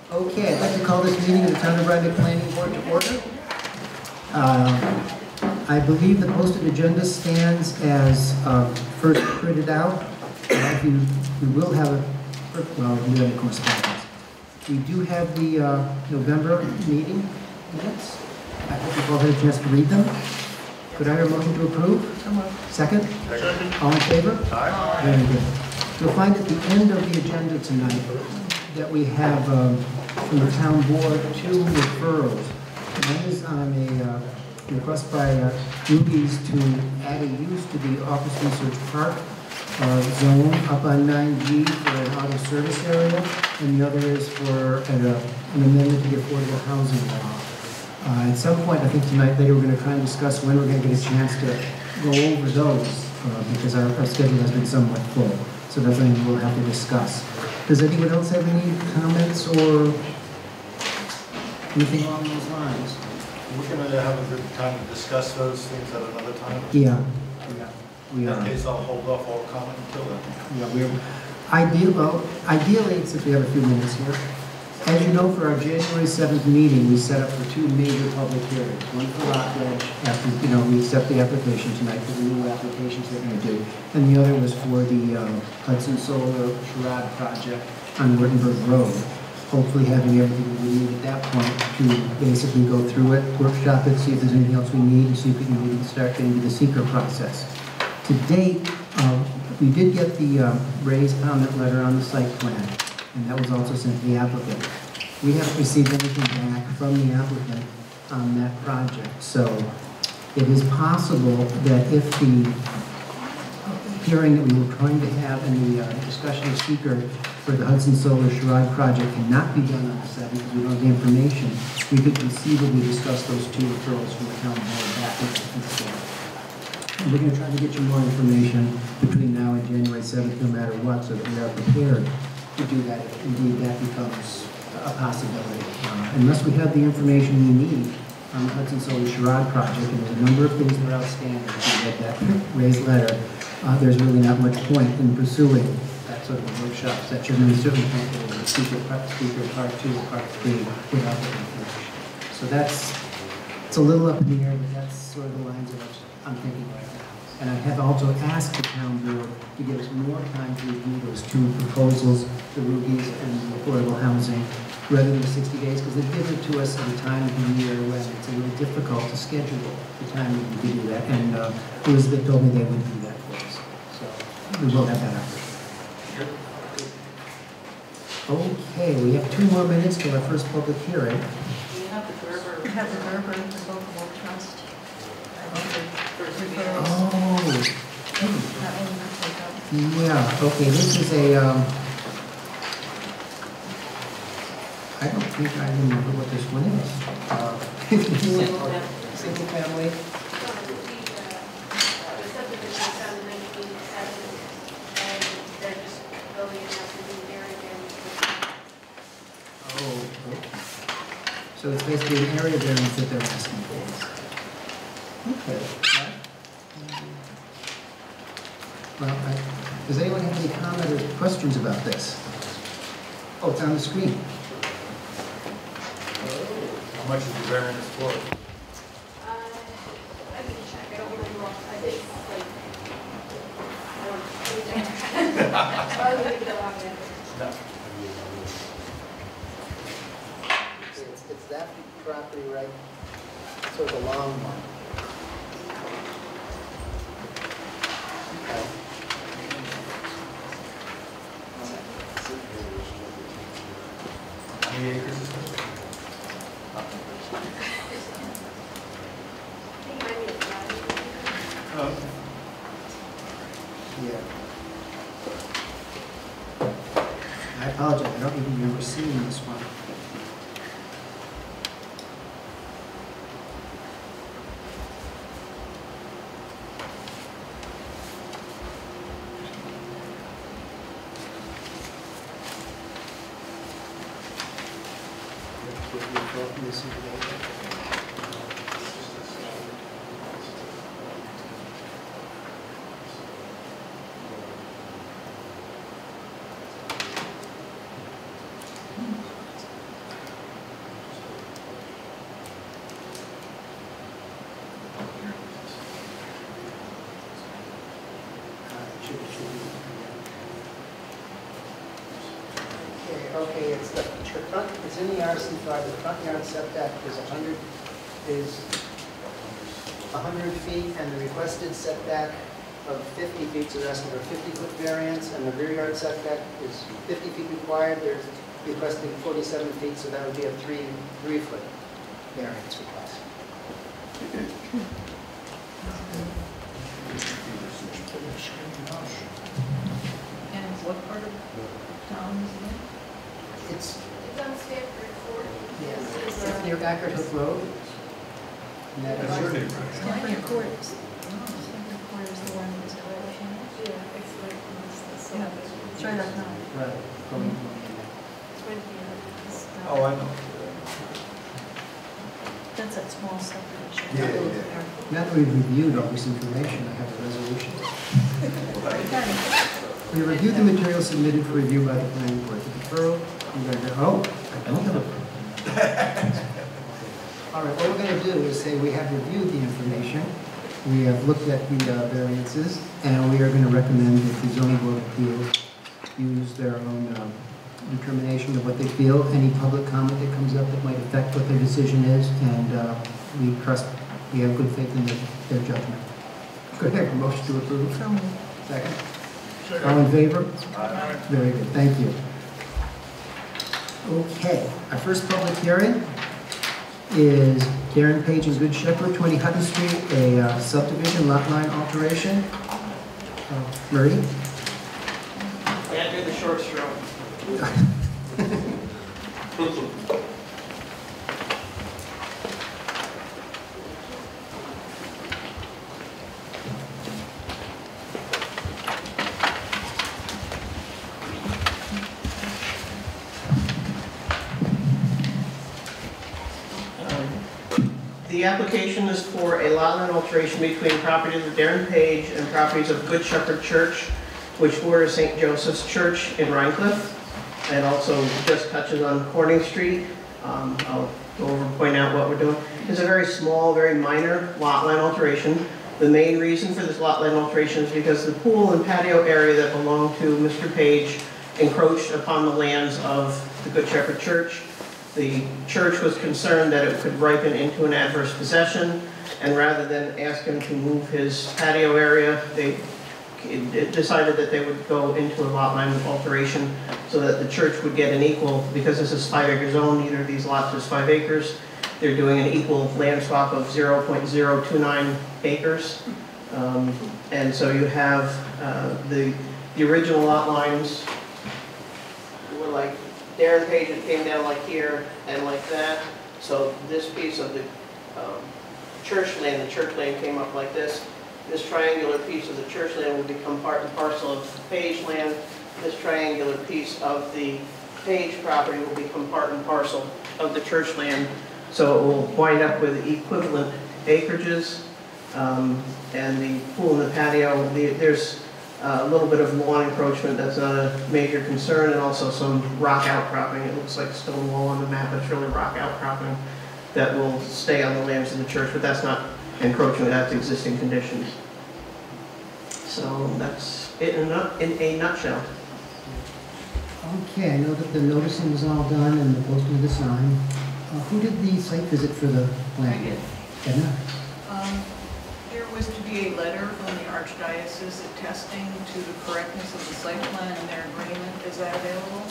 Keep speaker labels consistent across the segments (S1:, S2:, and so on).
S1: Okay, I'd like to call this meeting of the Town of Rhinebeck Planning Board to order. I believe the posted agenda stands as first printed out. We will have a, well, we have a correspondence. We do have the November meeting minutes. I hope you've all had a chance to read them. Could I hear a motion to approve? Second? Second. All in favor? Aye. Very good. You'll find at the end of the agenda tonight that we have from the town board 2 referrals. One is on a request by Ruby's to add a use to the Office Research Park zone up on 9G for an auto service area, and the other is for an amendment to the affordable housing law. At some point, I think tonight later, we're going to try and discuss when we're going to get a chance to go over those because our schedule has been somewhat full. So that's something we'll have to discuss. Does anyone else have any comments or anything along those lines?
S2: We're going to have a good time to discuss those things at another time.
S1: Yeah. We
S2: In
S1: are.
S2: that case, I'll hold off all comment until then.
S1: Yeah, ideally, since we have a few minutes here, as you know, for our January 7th meeting, we set up for 2 major public hearings. One for Rockledge, after we accept the application tonight for the new applications they're going to do, and the other was for the Hudson Solar Sherrod project on Wurtemberg Road. Hopefully having everything we need at that point to basically go through it, workshop it, see if there's anything else we need, and see if we can really start getting to the seeker process. To date, we did get the raised comment letter on the site plan, and that was also sent to the applicant. We haven't received anything back from the applicant on that project, so it is possible that if the hearing that we were trying to have in the discussion of seeker for the Hudson Solar Sherrod project cannot be done on the 7th because we don't have the information, we could conceivably discuss those 2 referrals from the town board back instead. And we're going to try to get you more information between now and January 7th, no matter what, so that we are prepared to do that if indeed that becomes a possibility. Unless we have the information we need on the Hudson Solar Sherrod project, and there's a number of things that are outstanding, if you read that raised letter, there's really not much point in pursuing that sort of a workshop session, and we certainly can't get into speaker part 2 or part 3 without the information. So it's a little up in the air, but that's sort of the lines of what I'm thinking right now. And I have also asked the town board to give us more time to review those 2 proposals, the Ruby's and the affordable housing, rather than 60 days, because they've given it to us at a time of the year when it's a little difficult to schedule the time we can do that. And Elizabeth told me they would do that for us. So we will have that opportunity. Okay, we have 2 more minutes till our first public hearing.
S3: We have the Gerber. We have the Gerber Revocable Trust.
S1: Oh. Yeah, okay, this is a, I don't think I remember what this one is. Single family. Oh, okay. So it's basically an area variance that they're asking for. Okay. Well, does anyone have any comment or questions about this? Oh, it's on the screen.
S2: How much is the variance for?
S4: I can check. I don't remember. I think I don't know.
S1: It's that property, right? Sort of a long one. Okay.
S2: How many acres is this?
S1: Yeah. I apologize. I don't even remember seeing this one. Okay, it's the front, it's in the RC5, the front yard setback is 100 feet, and the requested setback of 50 feet, so they're asking for a 50-foot variance, and the rear yard setback is 50 feet required, they're requesting 47 feet, so that would be a 3-foot variance request.
S3: And what part of town is it?
S1: It's,
S4: It's on Stanford Court.
S1: yes, it's near Backert Hook Road. And that is your name,
S3: Stanford Court. Stanford Court is the one that's correction.
S4: Yeah, it's like,
S3: It's right up now.
S1: right, going from
S2: Oh, I know.
S3: That's that small subdivision.
S2: Yeah.
S1: Now that we've reviewed all this information, I have a resolution. We reviewed the material submitted for review by the planning board. The deferral, we're going to, oh, I don't have a. All right, what we're going to do is say we have reviewed the information, we have looked at the variances, and we are going to recommend that the zoning board of appeals use their own determination of what they feel, any public comment that comes up that might affect what their decision is, and we have good faith in their judgment. Go ahead, motion to approve. Second. All in favor? Very good, thank you. Okay, our first public hearing is Darren Page and Good Shepherd, 20 Hutton Street, a subdivision lot line alteration. Murray?
S5: Yeah, do the short straw. The application is for a lot line alteration between properties of Darren Page and properties of Good Shepherd Church, which borders St. Joseph's Church in Rhinecliff, and also just touches on Corning Street. I'll go over and point out what we're doing. It's a very small, very minor lot line alteration. The main reason for this lot line alteration is because the pool and patio area that belonged to Mr. Page encroached upon the lands of the Good Shepherd Church. The church was concerned that it could ripen into an adverse possession, and rather than ask him to move his patio area, they decided that they would go into a lot line alteration so that the church would get an equal, because this is 5 acre zone, neither of these lots is 5 acres. They're doing an equal land swap of 0.029 acres. And so you have the original lot lines were like Darren Page, it came down like here and like that. So this piece of the church land came up like this. This triangular piece of the church land will become part and parcel of Page land. This triangular piece of the Page property will become part and parcel of the church land. So it will wind up with equivalent acreages. And the pool and the patio, there's a little bit of lawn encroachment that's not a major concern, and also some rock outcropping. It looks like stone wall on the map, it's really rock outcropping that will stay on the lands of the church, but that's not encroachment, that's existing conditions. So that's it in a nutshell.
S1: Okay, I know that the noticing was all done and the posting of the sign. Who did the site visit for the plan?
S3: I did.
S1: Edna?
S3: There was to be a letter from the Archdiocese attesting to the correctness of the site plan and their agreement. Is that available?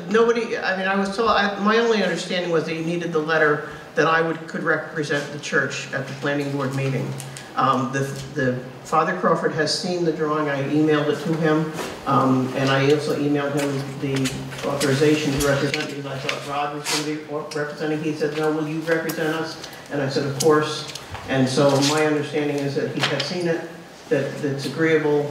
S5: Nobody, I mean, I was told, my only understanding was that you needed the letter that I could represent the church at the planning board meeting. The Father Crawford has seen the drawing. I emailed it to him, and I also emailed him the authorization to represent, because I thought Rod was going to be representing. He said, no, will you represent us? And I said, of course. And so my understanding is that he had seen it, that it's agreeable.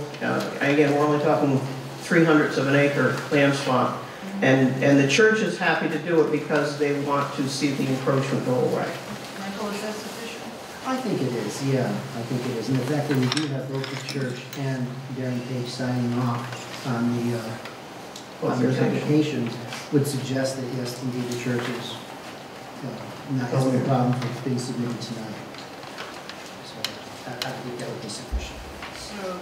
S5: Again, we're only talking 0.03 of an acre land swap. And the church is happy to do it because they want to see the encroachment go away.
S3: Michael, is that sufficient?
S1: I think it is, yeah, I think it is. And the fact that we do have both the church and Darren Page signing off on the applications would suggest that, yes, indeed, the church is not having a problem with being submitted tonight. So I think that would be sufficient.
S3: So So,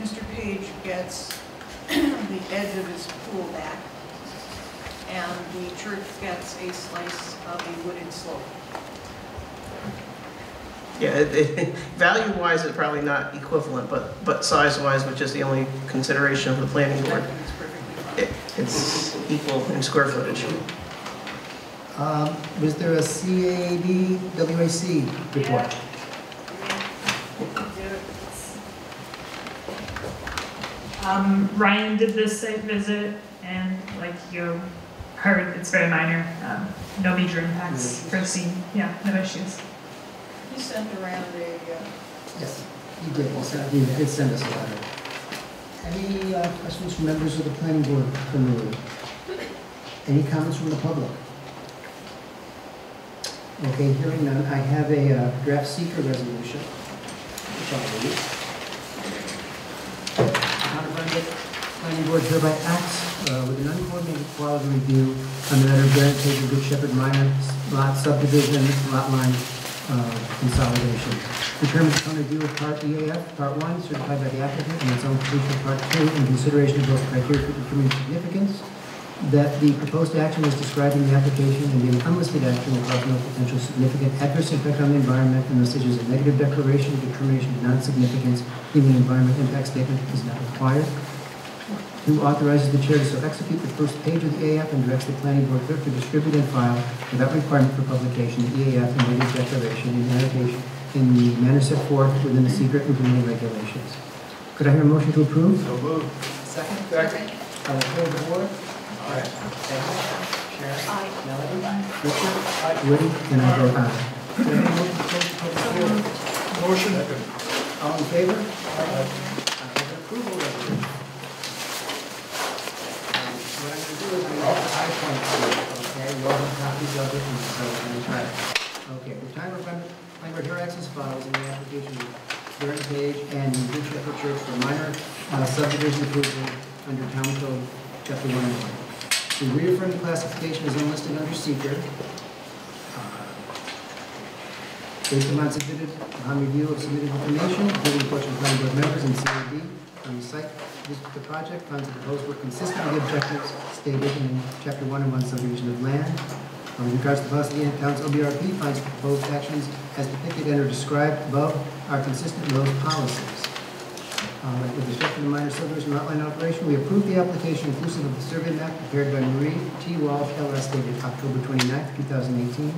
S3: Mr. Page gets the edge of his pool back, and the church gets a slice of a wooded slope.
S5: Yeah, value-wise, it's probably not equivalent, but size-wise, which is the only consideration of the planning board,
S3: It's perfectly fine.
S5: it's equal in square footage.
S1: Was there a CAB WAC report?
S6: Ryan did this site visit, and like you heard, it's very minor. No major impacts for the scene. Yeah, no issues.
S3: He sent around a,
S1: Yes, he did. He did send us a letter. Any questions from members of the planning board for Louis? Any comments from the public? Okay, hearing none, I have a draft seeker resolution, which I'll read. Town of Rhinebeck Planning Board hereby acts with an uncoordinated quality review on the matter of Grand Page and Good Shepherd minor lot subdivision, lot line consolidation. Determines upon review of Part EAF, Part 1, certified by the applicant, and its own completion of Part 2, in consideration of both criteria for determining significance, that the proposed action is described in the application and being unlisted action will cause no potential significant adverse impact on the environment unless there is a negative declaration or determination of non-significance, meaning an environment impact statement is not required. 2, authorizes the chair to so execute the first page of the EAF and directs the planning board clerk to distribute and file without requirement for publication the EAF and negative declaration and annotation in the manner set forth within the secret implementing regulations. Could I hear a motion to approve?
S2: So moved.
S1: Second?
S3: Second.
S1: I will call the board.
S2: Aye.
S1: Sharon?
S3: Aye.
S1: Melody? Richard? Woody? And I vote aye. Could I have a motion to close the public hearing?
S2: Motion. Second.
S1: All in favor? I have an approval resolution. What I'm going to do is I'm going to high point here, okay? You all have copies of it, and so I'm going to try it. Okay, the time of Rhinebeck here acts as follows in the application of Durham Page and Good Shepherd Church for minor subdivision approval under Town Code Chapter 101. We reaffirm the classification as unlisted under seeker. Based upon review of submitted information, including reports from planning board members and CAB on the site, the project finds the proposed work consistent with the objectives stated in Chapter 101 subdivision of land. With regards to the policy, the town's OBRP finds the proposed actions as depicted and are described above are consistent with those policies. With respect to the minor subdivision lot line operation, we approve the application inclusive of the survey map prepared by Marie T. Walsh, LS, dated October 29, 2018.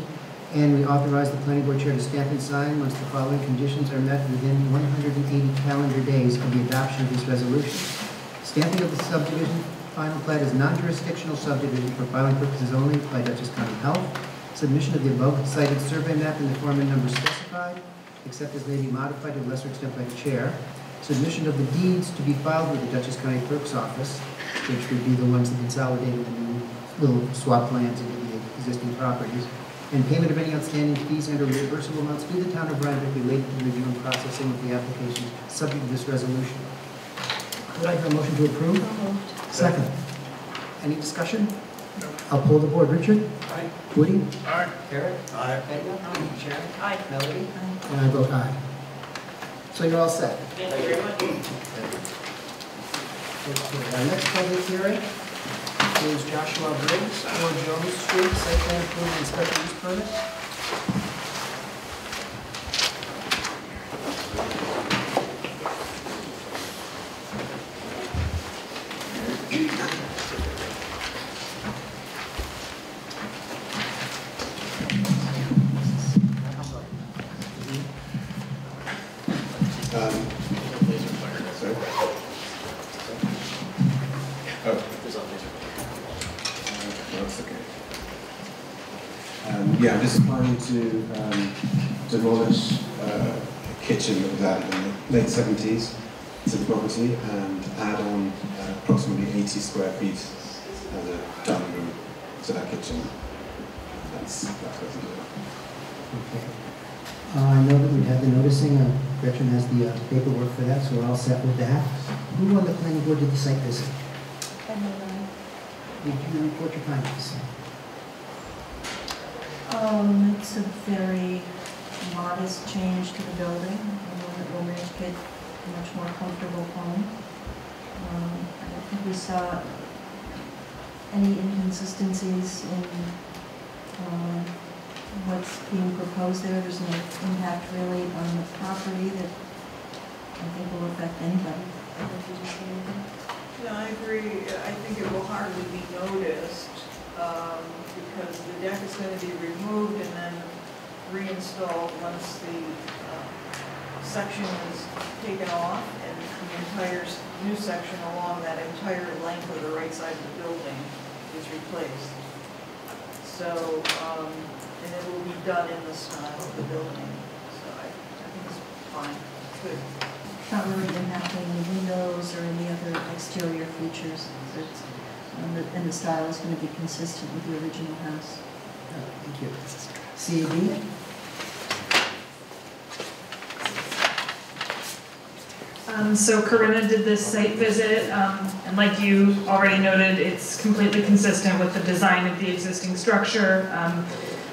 S1: And we authorize the planning board chair to stamp and sign once the following conditions are met within 180 calendar days of the adoption of this resolution. Stamping of the subdivision final plat is non-jurisdictional subdivision for filing purposes only by Dutchess County Health. Submission of the above cited survey map in the form and number specified, except as may be modified to a lesser extent by the chair. Submission of the deeds to be filed with the Dutchess County Clerk's office, which would be the ones that consolidated the new little swap plans into the existing properties. And payment of any outstanding fees and/or reimbursable amounts due the town of Rhinebeck related to the review and processing of the application subject to this resolution. Could I have a motion to approve? Second. Any discussion?
S2: No.
S1: I'll pull the board. Richard?
S2: Aye.
S1: Woody?
S2: Aye.
S1: Eric?
S2: Aye.
S1: Edna? Sharon?
S3: Aye.
S1: Melody? And I vote aye. So you're all set.
S3: Thank you very much.
S1: Okay, our next public hearing is Joshua Briggs, 4 Jones Street, site plan approval and special use permit.
S7: Yeah, I'm just planning to demolish a kitchen that was added in the late 70s to the property and add on approximately 80 square feet as a dining room to that kitchen. That's what I'm doing.
S1: Okay. I know that we had the noticing, Gretchen has the paperwork for that, so we're all set with that. Who on the planning board did the site visit? Did you report your findings?
S8: It's a very modest change to the building. that will make it a much more comfortable home. I don't think we saw any inconsistencies in what's being proposed there. There's no impact really on the property that I think will affect anybody. I don't know if you just say anything.
S3: No, I agree. I think it will hardly be noticed because the deck is going to be removed and then reinstalled once the section is taken off and the entire new section along that entire length of the right side of the building is replaced. So, and it will be done in the style of the building. So I think it's fine. It's good.
S8: Not really impacting the windows or any other exterior features. And the style is going to be consistent with the original house.
S1: Thank you. CAB?
S6: So Corinna did this site visit, and like you already noted, it's completely consistent with the design of the existing structure.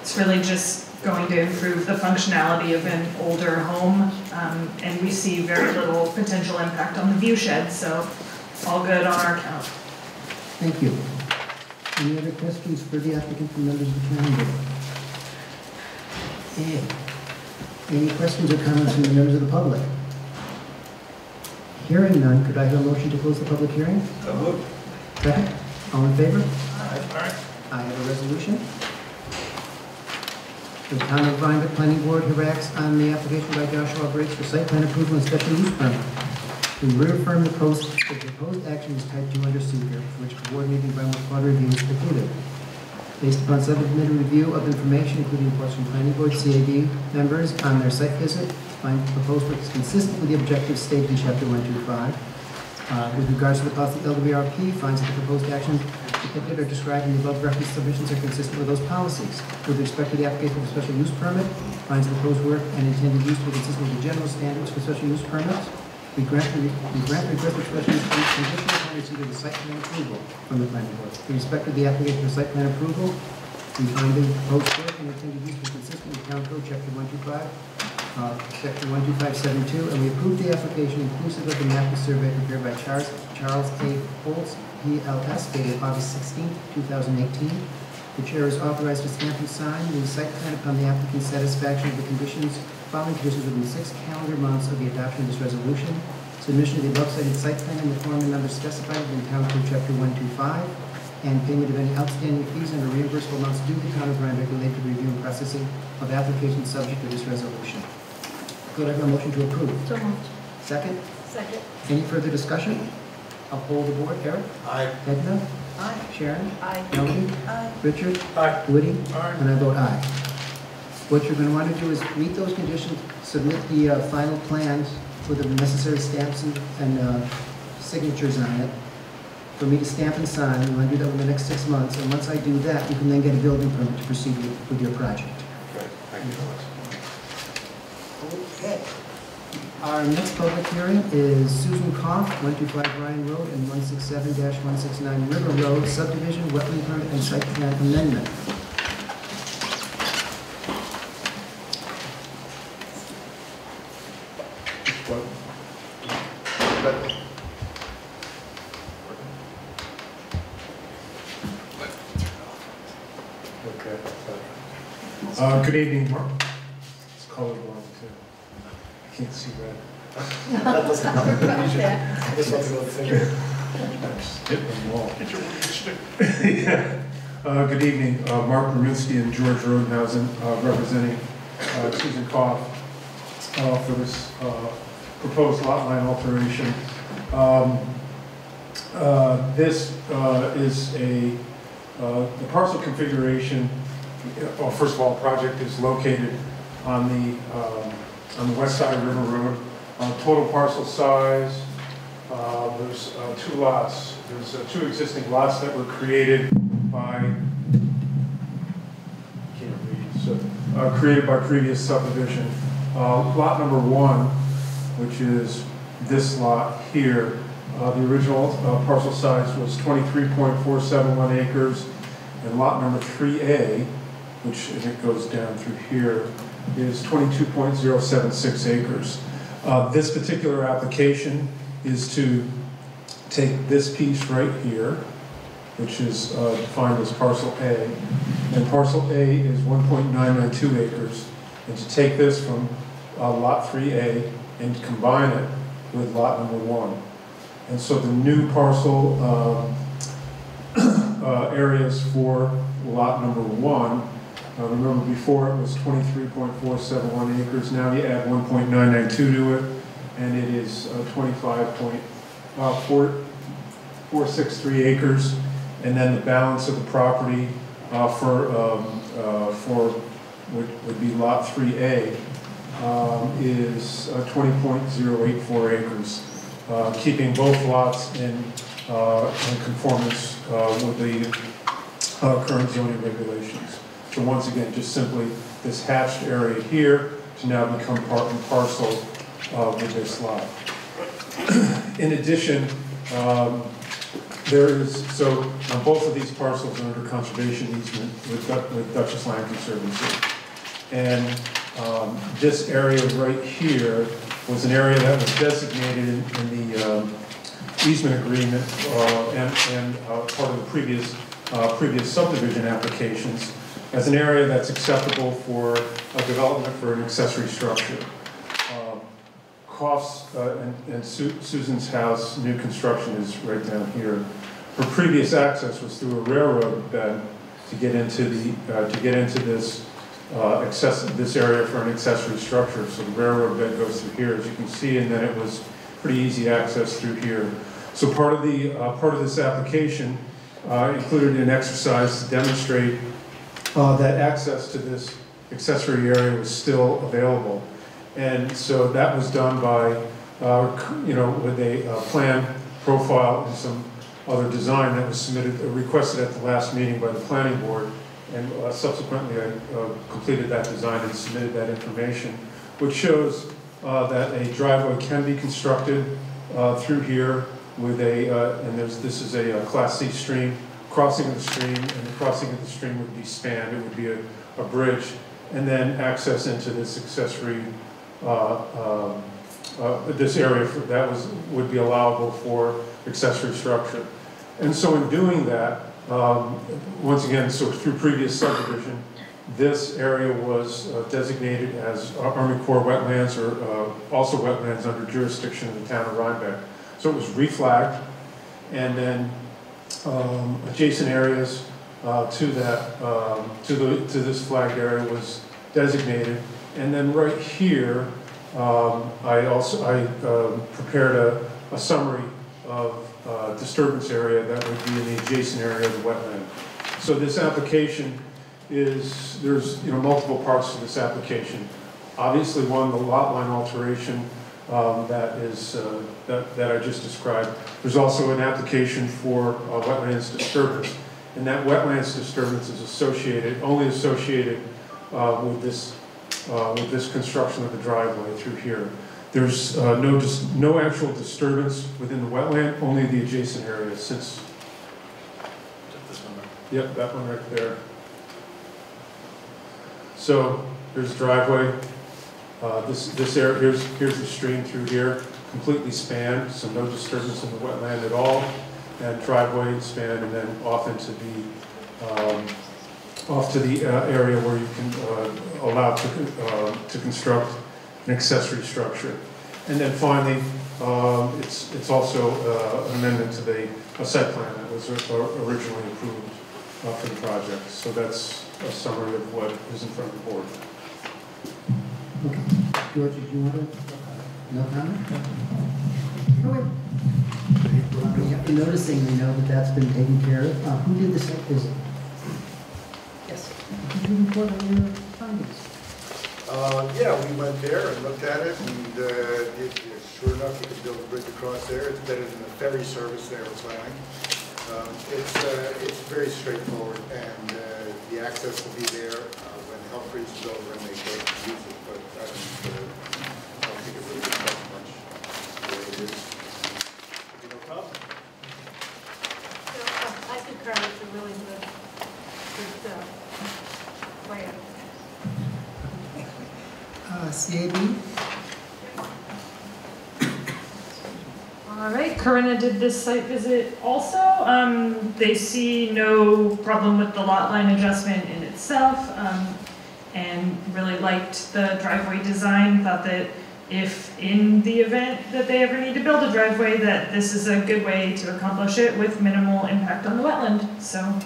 S6: It's really just going to improve the functionality of an older home, and we see very little potential impact on the view shed, so all good on our count.
S1: Thank you. Any other questions for the applicant from members of the planning board? Any questions or comments from the members of the public? Hearing none, could I have a motion to close the public hearing?
S2: So moved.
S1: Second. All in favor?
S2: Aye.
S1: I have a resolution. The Town of Rhinebeck Planning Board acts on the application by Joshua Briggs for site plan approval and special use permit. We reaffirm the proposed action is type 2 under seeker, for which coordinating environmental quad review is precluded. Based upon submitted review of information, including reports from Planning Board, CAD members on their site visit, find the proposed work is consistent with the objectives stated in Chapter 125. With regards to the policy LWRP, finds that the proposed actions depicted or described in the above referenced submissions are consistent with those policies. With respect to the application of a special use permit, finds the proposed work and intended use to be consistent with the general standards for special use permits. We grant the request for special use permit conditional upon receipt of the site plan approval from the planning board. With respect to the application of site plan approval, we find the proposed work and intended use to be consistent with Town Code Chapter 125, Section 12572, and we approve the application inclusive of the map and survey prepared by Charles A. Holtz, PLS, dated August 16, 2018. The chair is authorized to stamp and sign the site plan upon the applicant's satisfaction of the following conditions within 6 calendar months of the adoption of this resolution. Submission of the above cited site plan in the form and number specified in Town Code Chapter 125, and payment of any outstanding fees and reimbursable amounts due to the Town of Rhinebeck related to the review and processing of applications subject to this resolution. Could I have a motion to approve?
S8: So moved.
S1: Second?
S4: Second.
S1: Any further discussion? I'll poll the board. Eric?
S2: Aye.
S1: Edna?
S3: Aye.
S1: Sharon?
S4: Aye.
S1: Melody?
S3: Aye.
S1: Richard?
S2: Aye.
S1: Woody?
S2: Aye.
S1: And I vote aye. What you're going to want to do is meet those conditions, submit the final plans with the necessary stamps and signatures on it for me to stamp and sign. We want to do that within the next 6 months, and once I do that, you can then get a building permit to proceed with your project.
S2: Great. Thank you so much.
S1: Okay. Our next public hearing is Susan Koff, 125 Ryan Road and 167-169 River Road, subdivision, wetland permit, and site plan amendment.
S9: Good evening, Mark. It's colorblind too. I can't see red.
S2: Just want to go figure.
S9: Hit the wall. Get your stick. Yeah. Good evening, Mark Berminski and George Rodenhausen, representing Susan Koff for this proposed lot line alteration. This is the parcel configuration. Well, first of all, the project is located on the west side of River Road. Total parcel size, there's 2 lots. There's 2 existing lots that were created by, created by previous subdivision. Lot number 1, which is this lot here, the original parcel size was 23.471 acres, and lot number 3A, which I think goes down through here, is 22.076 acres. This particular application is to take this piece right here, which is defined as parcel A, and parcel A is 1.992 acres, and to take this from lot 3A and combine it with lot number 1. And so the new parcel areas for lot number 1, remember before it was 23.471 acres, now you add 1.992 to it, and it is 25.463 acres, and then the balance of the property would be lot 3A is 20.084 acres, keeping both lots in conformance with the current zoning regulations. So once again, just simply this hatched area here to now become part and parcel with this lot. In addition, both of these parcels are under conservation easement with Dutchess Land Conservancy. And this area right here was an area that was designated in the easement agreement and part of the previous subdivision applications as an area that's acceptable for a development for an accessory structure. Costs, and Susan's house, new construction is right down here. Her previous access was through a railroad bed to get into this this area for an accessory structure. So the railroad bed goes through here, as you can see, and then it was pretty easy access through here. So part of this application included an exercise to demonstrate that access to this accessory area was still available. And so that was done by, with a plan, profile, and some other design that was requested at the last meeting by the planning board. And subsequently, I completed that design and submitted that information, which shows that a driveway can be constructed through here with this is a Class C stream, crossing of the stream, and the crossing of the stream would be spanned. It would be a bridge, and then access into this accessory, this area would be allowable for accessory structure. And so in doing that, once again, so through previous subdivision, this area was designated as Army Corps wetlands, or also wetlands under jurisdiction of the town of Rhinebeck. So it was reflagged, and then adjacent areas to this flagged area was designated. And then right here, I prepared a summary of disturbance area that would be in the adjacent area of the wetland. So this application there's multiple parts to this application. Obviously, one, the lot line alteration that I just described. There's also an application for wetlands disturbance, and that wetlands disturbance is only associated with this construction of the driveway through here. There's no actual disturbance within the wetland, only the adjacent area. Yep, that one right there. So here's the driveway. This area, here's the stream through here, completely spanned, so no disturbance in the wetland at all, and driveway spanned, and then off into the area where you can allow to construct an accessory structure. And then finally, it's also an amendment to the site plan that was originally approved for the project. So that's a summary of what is in front of the board.
S1: Okay. George, did you want to? No comment? Go ahead. Noticing, we know that that's been taken care of. Who did the site visit? Yes. Did you report on your findings?
S2: Yeah, we went there and looked at it, and sure enough, you could build a bridge across there. It's better than the ferry service they were planning. It's very straightforward, and the access will be there when hell freezes over and they go to use it. But I don't think it really affects much the way it is. No problem.
S4: I concur, it's a really good plan.
S1: CAB?
S6: believe Corinna did this site visit also. They see no problem with the lot line adjustment in itself, and really liked the driveway design, thought that if in the event that they ever need to build a driveway, that this is a good way to accomplish it with minimal impact on the wetland, so,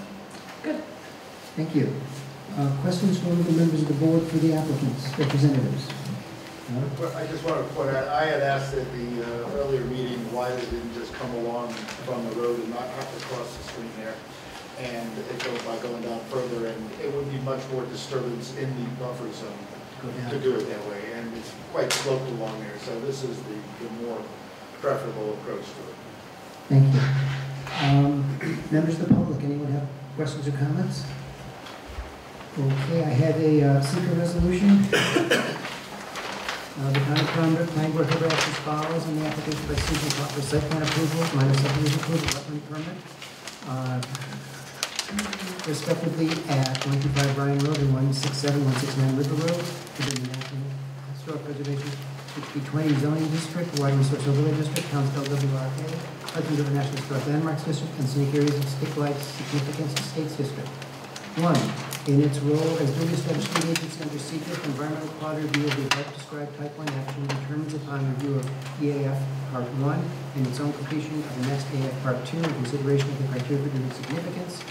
S6: good.
S1: Thank you. Questions from the members of the board for the applicants, representatives? No?
S2: Well, I just want to point out, I had asked at the earlier meeting why they didn't just come along from the road and not have to cross the stream there, and it go by going down further, and it would be much more disturbance in the buffer zone to do it that way, and it's quite sloped along there, so this is the more preferable approach to it.
S1: Thank you. Members of the public, anyone have questions or comments? Okay, I have a secret resolution. The town of Rhinebeck planning board hereby acts as follows on the application by Susan Clark for site plan approval, minor subdivision approval, wetland permit, respectively at 125 Bryan Road and 167, 169 River Road, within the National Historic Preservation 6020 zoning district, water resource overlay district, Town's LWRA, Hudson River National Historic Landmarks District, and scenic areas of statewide significance Estates District. 1. In its role as duly established lead agency under secret environmental quality review of the above described type 1 action determines upon review of EAF Part 1 and its own completion of the next AF Part 2 in consideration of the criteria for the significance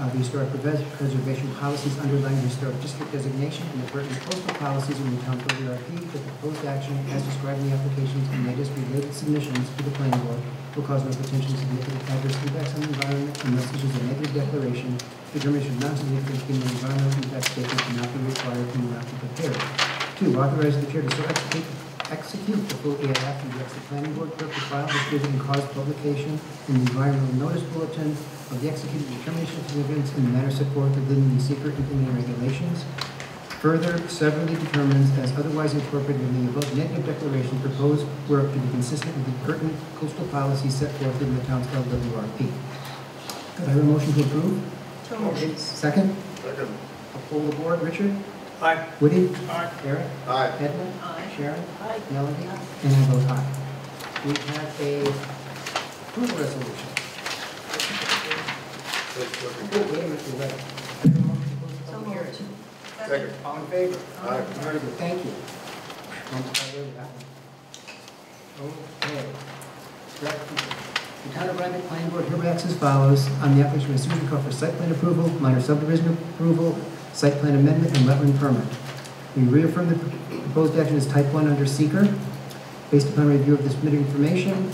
S1: of the historic preservation policies underlying the historic district designation and the pertinent coastal policies in the town code RP, that the proposed action as described in the applications and latest related submissions to the planning board will cause no potentially significant adverse impacts on the environment unless there is a negative declaration. Determination of non-significant human environmental impact statement cannot be required and will not be prepared. 2. Authorize the chair to so execute the full EAF and directs the planning board clerk to file, distribute, and cause publication in the environmental notice bulletin of the executed determination of significance in the manner set forth within the secret implementing regulations. Further, severally determines as otherwise incorporated in the above negative declaration proposed work to be consistent with the pertinent coastal policies set forth in the town's LWRP. Could I have a motion to approve?
S8: So moved.
S1: Second?
S2: Second.
S1: I'll poll the board. Richard?
S9: Aye.
S1: Woody?
S9: Aye.
S1: Eric?
S2: Aye.
S1: Edna?
S8: Aye.
S1: Sharon?
S8: Aye.
S1: Melody? And I vote aye. We have a approval resolution. Oh, wait a minute, you're right. I have a motion to close the
S8: So
S1: public hearing.
S8: moved.
S2: Second.
S1: All in favor?
S2: Aye.
S1: Very good, thank you. Almost got rid of that one. Okay. The town of Rhinebeck planning board hereby acts as follows on the application of Susan Clark for site plan approval, minor subdivision approval, site plan amendment, and wetland permit. We reaffirm the proposed action as type 1 under seeker. Based upon review of this submitted information,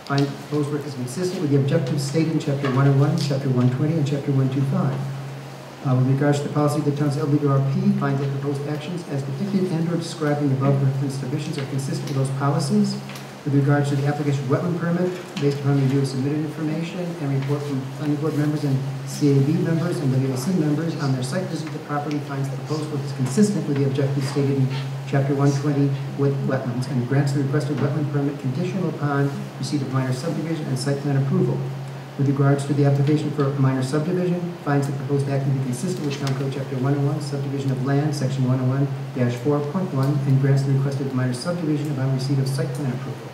S1: find proposed work is consistent with the objectives stated in Chapter 101, Chapter 120, and Chapter 125. With regards to the policy of the town's LWRP, find that proposed actions as depicted and/or described in the above referenced divisions are consistent with those policies. With regards to the application wetland permit, based upon review of submitted information and report from planning board members and CAB members and WAC members on their site visit, the property finds the proposed work is consistent with the objectives stated in Chapter 120 with wetlands and grants the requested wetland permit conditional upon receipt of minor subdivision and site plan approval. With regards to the application for minor subdivision, finds the proposed act to be consistent with Town Code Chapter 101, subdivision of land, Section 101-4.1, and grants the requested minor subdivision upon receipt of site plan approval.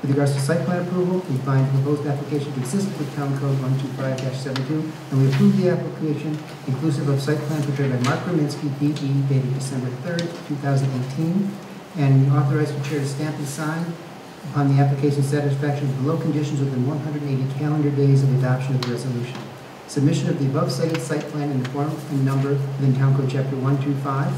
S1: With regards to site plan approval, we find the proposed application consistent with Town Code 125-72, and we approve the application inclusive of site plan prepared by Mark Rominsky, DE, dated December 3rd, 2018, and we authorize the chair to stamp and sign upon the application's satisfaction of below conditions within 180 calendar days of adoption of the resolution. Submission of the above cited site plan in the form and number within Town Code Chapter 125.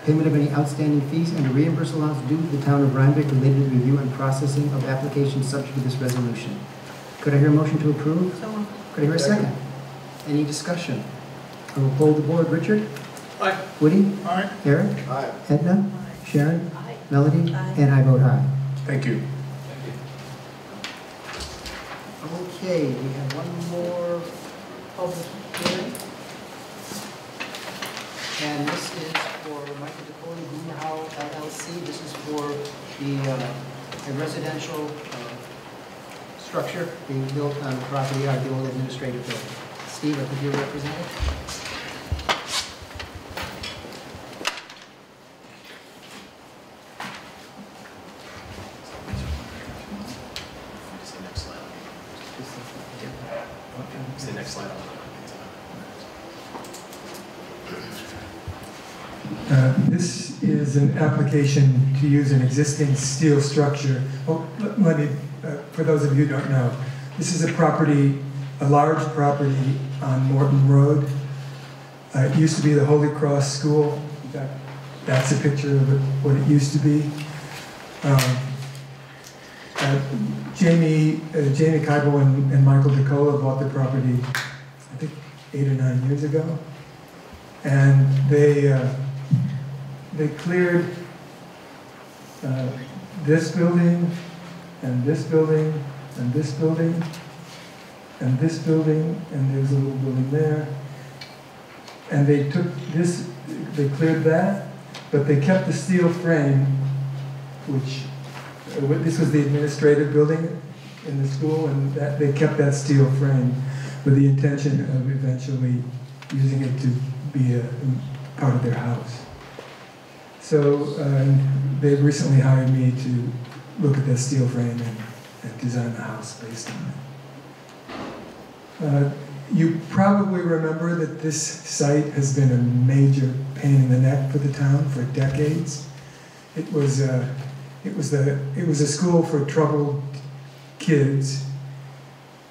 S1: Payment of any outstanding fees and a reimbursement allowance due to the town of Rhinebeck related to the review and processing of applications subject to this resolution. Could I hear a motion to approve?
S8: So moved.
S1: Could I hear a second? Any discussion? I will poll the board. Richard?
S9: Aye.
S1: Woody?
S9: Aye.
S1: Eric?
S2: Aye.
S1: Edna? Sharon?
S8: Aye.
S1: Melody?
S8: Aye.
S1: And I vote aye.
S9: Thank you.
S1: Okay, we have one more public hearing. And this is for Michael Dakota Greenhow LLC. This is for a residential structure being built on the property of the old administrative building. Steve, I think you're representing.
S10: This is an application to use an existing steel structure. Oh, let me, for those of you who don't know, this is a property, a large property on Morton Road. It used to be the Holy Cross School. In fact, that's a picture of it, what it used to be. Jamie Keible and Michael DeCola bought the property, I think, 8 or 9 years ago. And they cleared this building, and this building, and this building, and this building, and there's a little building there. And they took this, they cleared that, but they kept the steel frame, which, this was the administrative building in the school, and that, they kept that steel frame with the intention of eventually using it to be a part of their house. So they've recently hired me to look at that steel frame and design the house based on it. You probably remember that this site has been a major pain in the neck for the town for decades. It was a school for troubled kids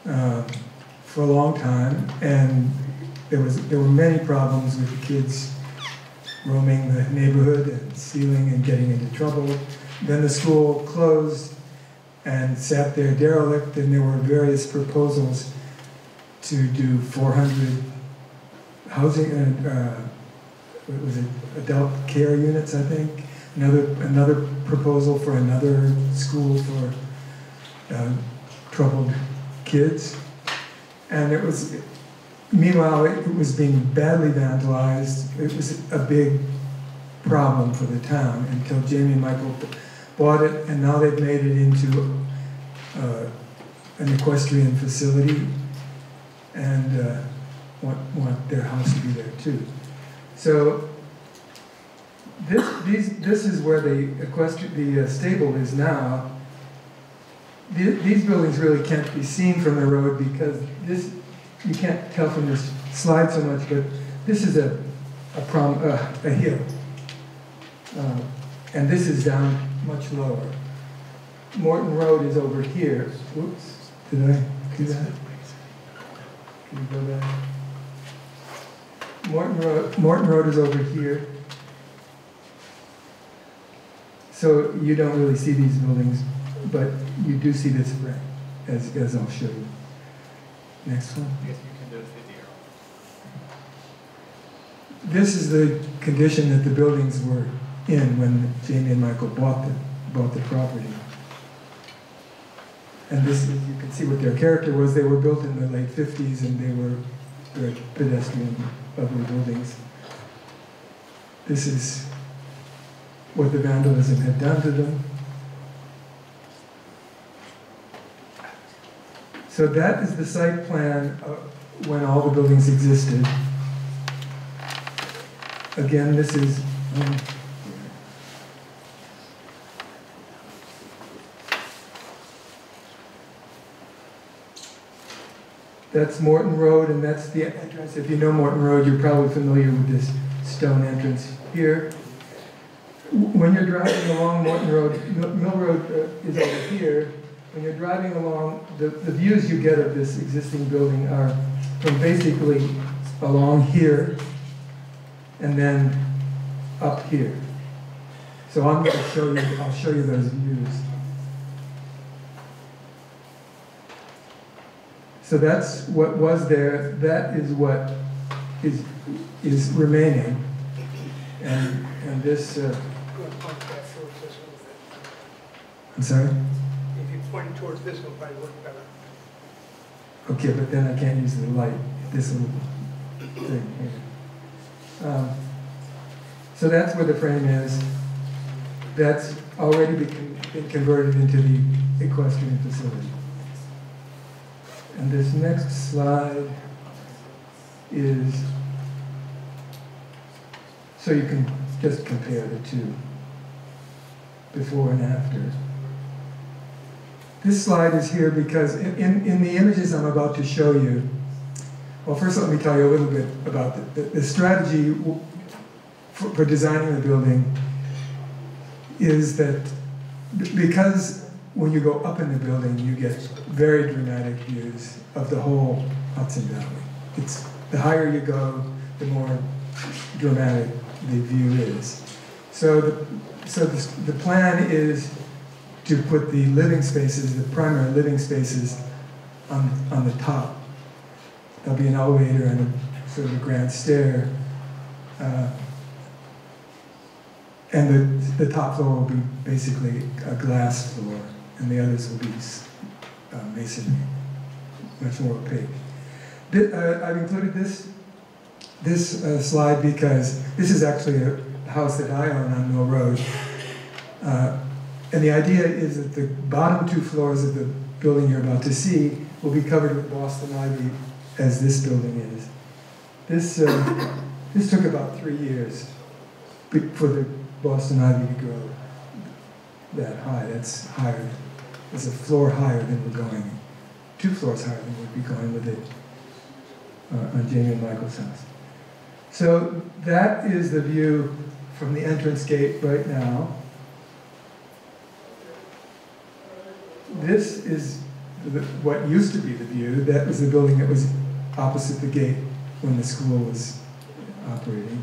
S10: for a long time, and there were many problems with the kids roaming the neighborhood and stealing and getting into trouble. Then the school closed and sat there derelict, and there were various proposals to do 400 housing and what was it, adult care units, I think. Another proposal for another school for troubled kids. And it was, meanwhile, it was being badly vandalized. It was a big problem for the town until Jamie and Michael bought it, and now they've made it into an equestrian facility, and want their house to be there too. So this is where the stable is now. These buildings really can't be seen from the road because this, you can't tell from this slide so much, but this is a hill. And this is down much lower. Morton Road is over here. Oops, did I do that? Can you go back? Morton Road is over here. So you don't really see these buildings, but you do see this frame, as I'll show you. Next one.
S11: Yes, you can do a video.
S10: This is the condition that the buildings were in when Jamie and Michael bought the property. And this is, you can see what their character was. They were built in the late 50s, and they were very pedestrian, ugly buildings. This is what the vandalism had done to them. So that is the site plan when all the buildings existed. Again, this is that's Morton Road, and that's the entrance. If you know Morton Road, you're probably familiar with this stone entrance here. When you're driving along Morton Road, Mill Road is over here. When you're driving along, the views you get of this existing building are from basically along here and then up here. So I'm going to show you, I'll show you those views. So that's what was there. That is what is remaining. And this, I'm sorry?
S12: If you point towards this, it'll probably work better.
S10: Okay, but then I can't use the light, this little thing here. So that's where the frame is. That's already been converted into the equestrian facility. And this next slide is, so you can just compare the two, before and after. This slide is here because in the images I'm about to show you, well, first let me tell you a little bit about the strategy for designing the building is that because when you go up in the building, you get very dramatic views of the whole Hudson Valley. It's the higher you go, the more dramatic the view is. So the plan is to put the living spaces, the primary living spaces, on the top. There'll be an elevator and a sort of a grand stair. And the top floor will be basically a glass floor, and the others will be masonry, much more opaque. I've included this slide because this is actually a house that I own on Mill Road. And the idea is that the bottom 2 floors of the building you're about to see will be covered with Boston ivy, as this building is. This took about 3 years for the Boston ivy to grow that high. That's higher. It's a floor higher than we're going. 2 floors higher than we'd be going with it on Jamie and Michael's house. So that is the view from the entrance gate right now. This is what used to be the view. That was the building that was opposite the gate when the school was operating.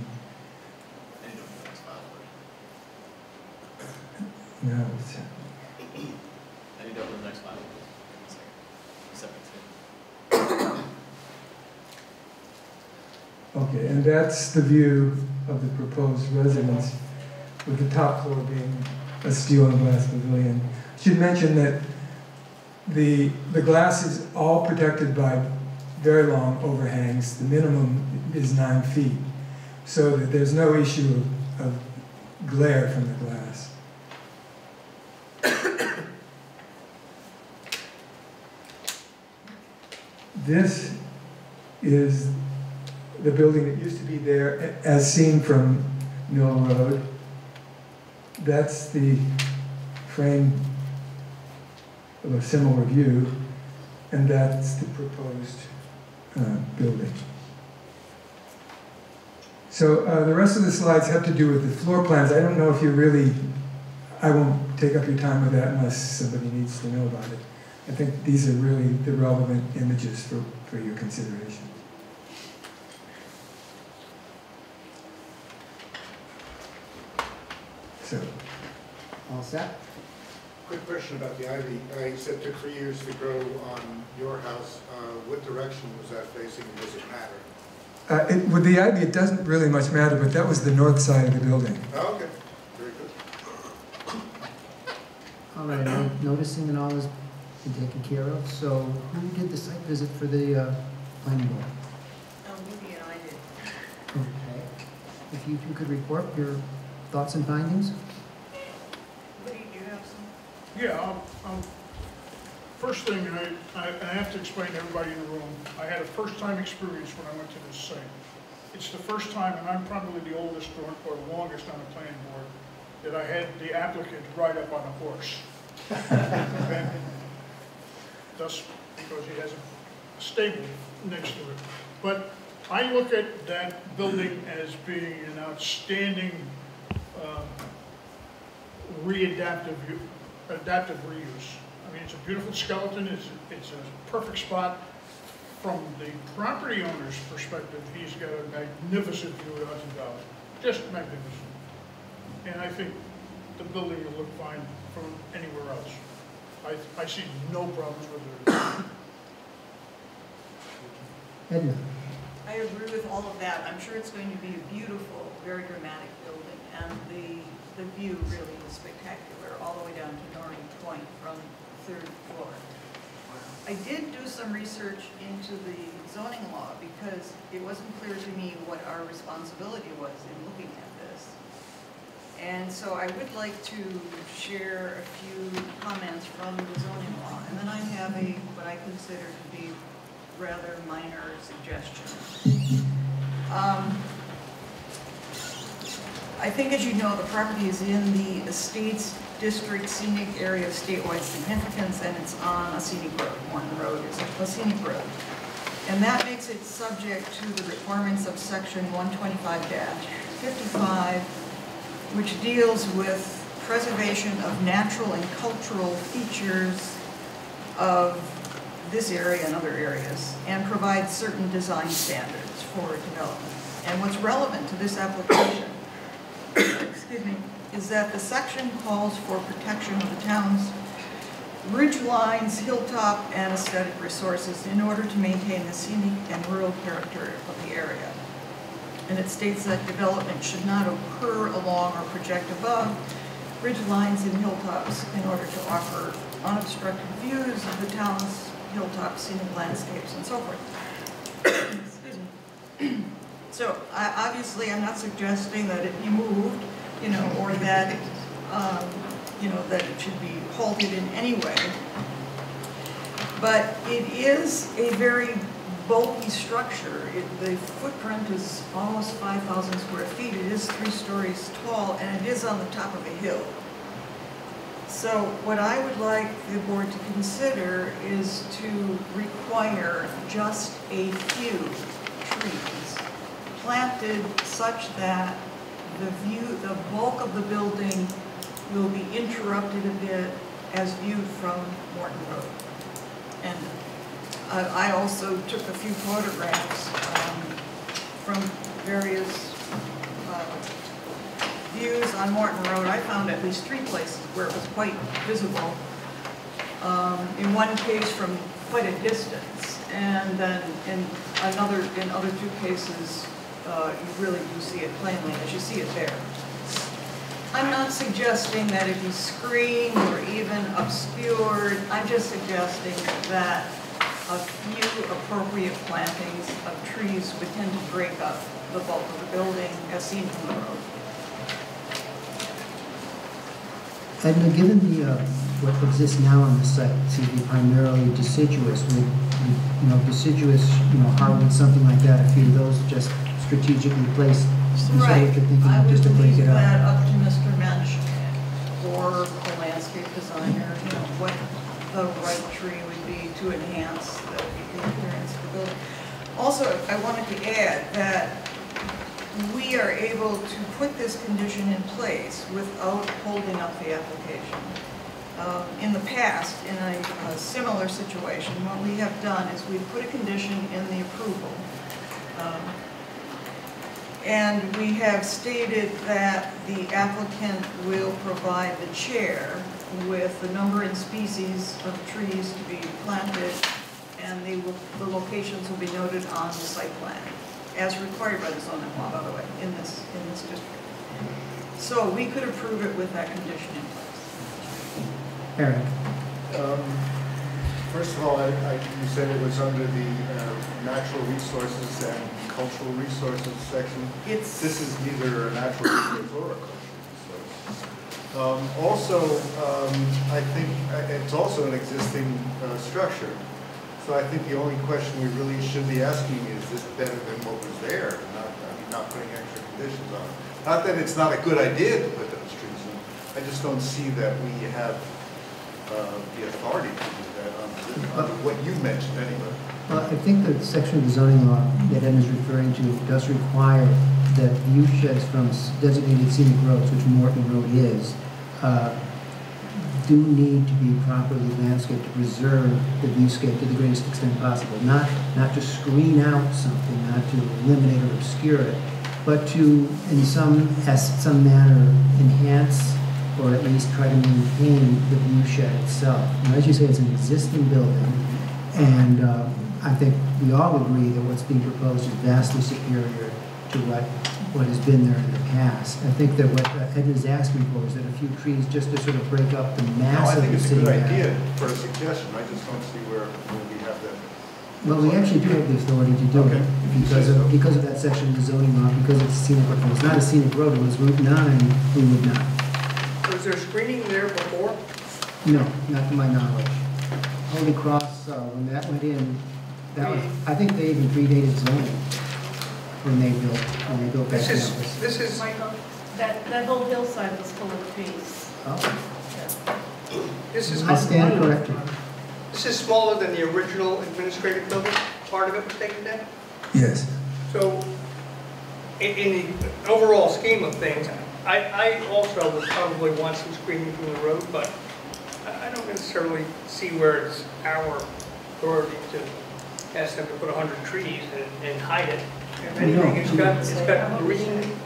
S10: No, it's
S11: I need to open the next file.
S10: okay, and that's the view of the proposed residence, with the top floor being a steel and glass pavilion. I should mention that the glass is all protected by very long overhangs. The minimum is 9 feet, so that there's no issue of glare from the glass. This is the building that used to be there as seen from Mill Road. That's the frame of a similar view, and that's the proposed building. So the rest of the slides have to do with the floor plans. I don't know if you really, I won't take up your time with that unless somebody needs to know about it. I think these are really the relevant images for your consideration. So,
S1: All set?
S2: Quick question about the ivy. You said it took 3 years to grow on your house. What direction was that facing, and does it matter?
S10: with the ivy, it doesn't really much matter, but that was the north side of the building.
S2: Oh, okay. Very good.
S1: All right, I'm noticing that all has been taken care of. So who did the site visit for the planning board?
S3: Maybe I did.
S1: Okay. If you two could report your thoughts and findings?
S3: Woody, do you have some?
S12: Yeah, first thing, I have to explain to everybody in the room, I had a first-time experience when I went to this site. It's the first time, and I'm probably the oldest or longest on the planning board, that I had the applicant ride up on a horse. Okay? Thus, because he has a stable next to it. But I look at that building as being an outstanding adaptive reuse. I mean, it's a beautiful skeleton. It's a perfect spot. From the property owner's perspective, he's got a magnificent view of the Hudson Valley. Just magnificent. And I think the building will look fine from anywhere else. I see no problems with it.
S1: Edna?
S3: I agree with all of that. I'm sure it's going to be a beautiful, very dramatic building, and the view really is spectacular, all the way down to Norring Point from the 3rd floor. I did do some research into the zoning law because it wasn't clear to me what our responsibility was in looking at this. And so I would like to share a few comments from the zoning law, and then I have what I consider to be rather minor suggestions. I think, as you know, the property is in the Estates District Scenic Area of statewide significance, and it's on a scenic road. One road is a scenic road. And that makes it subject to the requirements of section 125 55, which deals with preservation of natural and cultural features of this area and other areas, and provides certain design standards for development. And what's relevant to this application, excuse me, is that the section calls for protection of the town's ridge lines, hilltop, and aesthetic resources in order to maintain the scenic and rural character of the area. And it states that development should not occur along or project above ridge lines and hilltops in order to offer unobstructed views of the town's hilltop scenic landscapes and so forth. Excuse me. So obviously I'm not suggesting that it be moved, or that, that it should be halted in any way. But it is a very bulky structure. The footprint is almost 5,000 square feet. It is 3 stories tall, and it is on the top of a hill. So what I would like the board to consider is to require just a few trees planted such that the bulk of the building will be interrupted a bit as viewed from Morton Road. And I also took a few photographs from various views on Morton Road. I found at least 3 places where it was quite visible. In one case from quite a distance, and then in other 2 cases, you really do see it plainly as you see it there. I'm not suggesting that it be screened or even obscured. I'm just suggesting that a few appropriate plantings of trees would tend to break up the bulk of the building as seen from the road.
S1: Edna, given what exists now on the site to be primarily deciduous, deciduous, hardwood, something like that, a few of those just strategically placed.
S3: Right.
S1: What you're thinking
S3: I
S1: of,
S3: would
S1: just to break
S3: leave
S1: it up.
S3: that up to Mr. Mensch or the landscape designer, what the right tree would be to enhance the appearance of the building. Also, I wanted to add that we are able to put this condition in place without holding up the application. In the past, in a similar situation, what we have done is we've put a condition in the approval. And we have stated that the applicant will provide the chair with the number and species of trees to be planted, and the locations will be noted on the site plan, as required by the zoning law, by the way, in this district. So we could approve it with that condition in place.
S1: Eric.
S2: First of all, you said it was under the natural resources and cultural resources section. This is neither a natural resource or a cultural resource. Also, I think it's also an existing structure. So I think the only question we really should be asking is this better than what was there? Not putting extra conditions on it. Not that it's not a good idea to put those trees in. I just don't see that we have the authority to do that on what you mentioned anyway.
S1: Well, I think the section of the zoning law that Ed is referring to does require that view sheds from designated scenic roads, which Morton Road is, do need to be properly landscaped to preserve the viewscape to the greatest extent possible. Not to screen out something, not to eliminate or obscure it, but to, in some manner, enhance or at least try to maintain the view shed itself. Now, as you say, it's an existing building, and I think we all agree that what's being proposed is vastly superior to what has been there in the past. I think that what Edna's asking for is that a few trees just to sort of break up the mass of the city.
S2: No, I think it's a good idea for a suggestion. I just don't see where we have that.
S1: Well, we actually do have the authority to do it because of that section of the zoning law, because it's a scenic road. If it's not a scenic road, it was Route 9, we would not.
S5: Was there screening there before?
S1: No, not to my knowledge. Holy Cross, when that went in, that was, I think they even predated zoning when they built that campus.
S5: This is
S4: Michael, that whole hillside was full of trees.
S1: Oh.
S5: This is
S1: I stand corrected.
S5: This is smaller than the original administrative building. Part of it was taken down.
S10: Yes.
S5: So
S13: in the overall scheme of things, I also would probably want some screening from the road, but I don't necessarily see where it's our authority to ask them to put 100 trees and hide it. If anything, it's got green,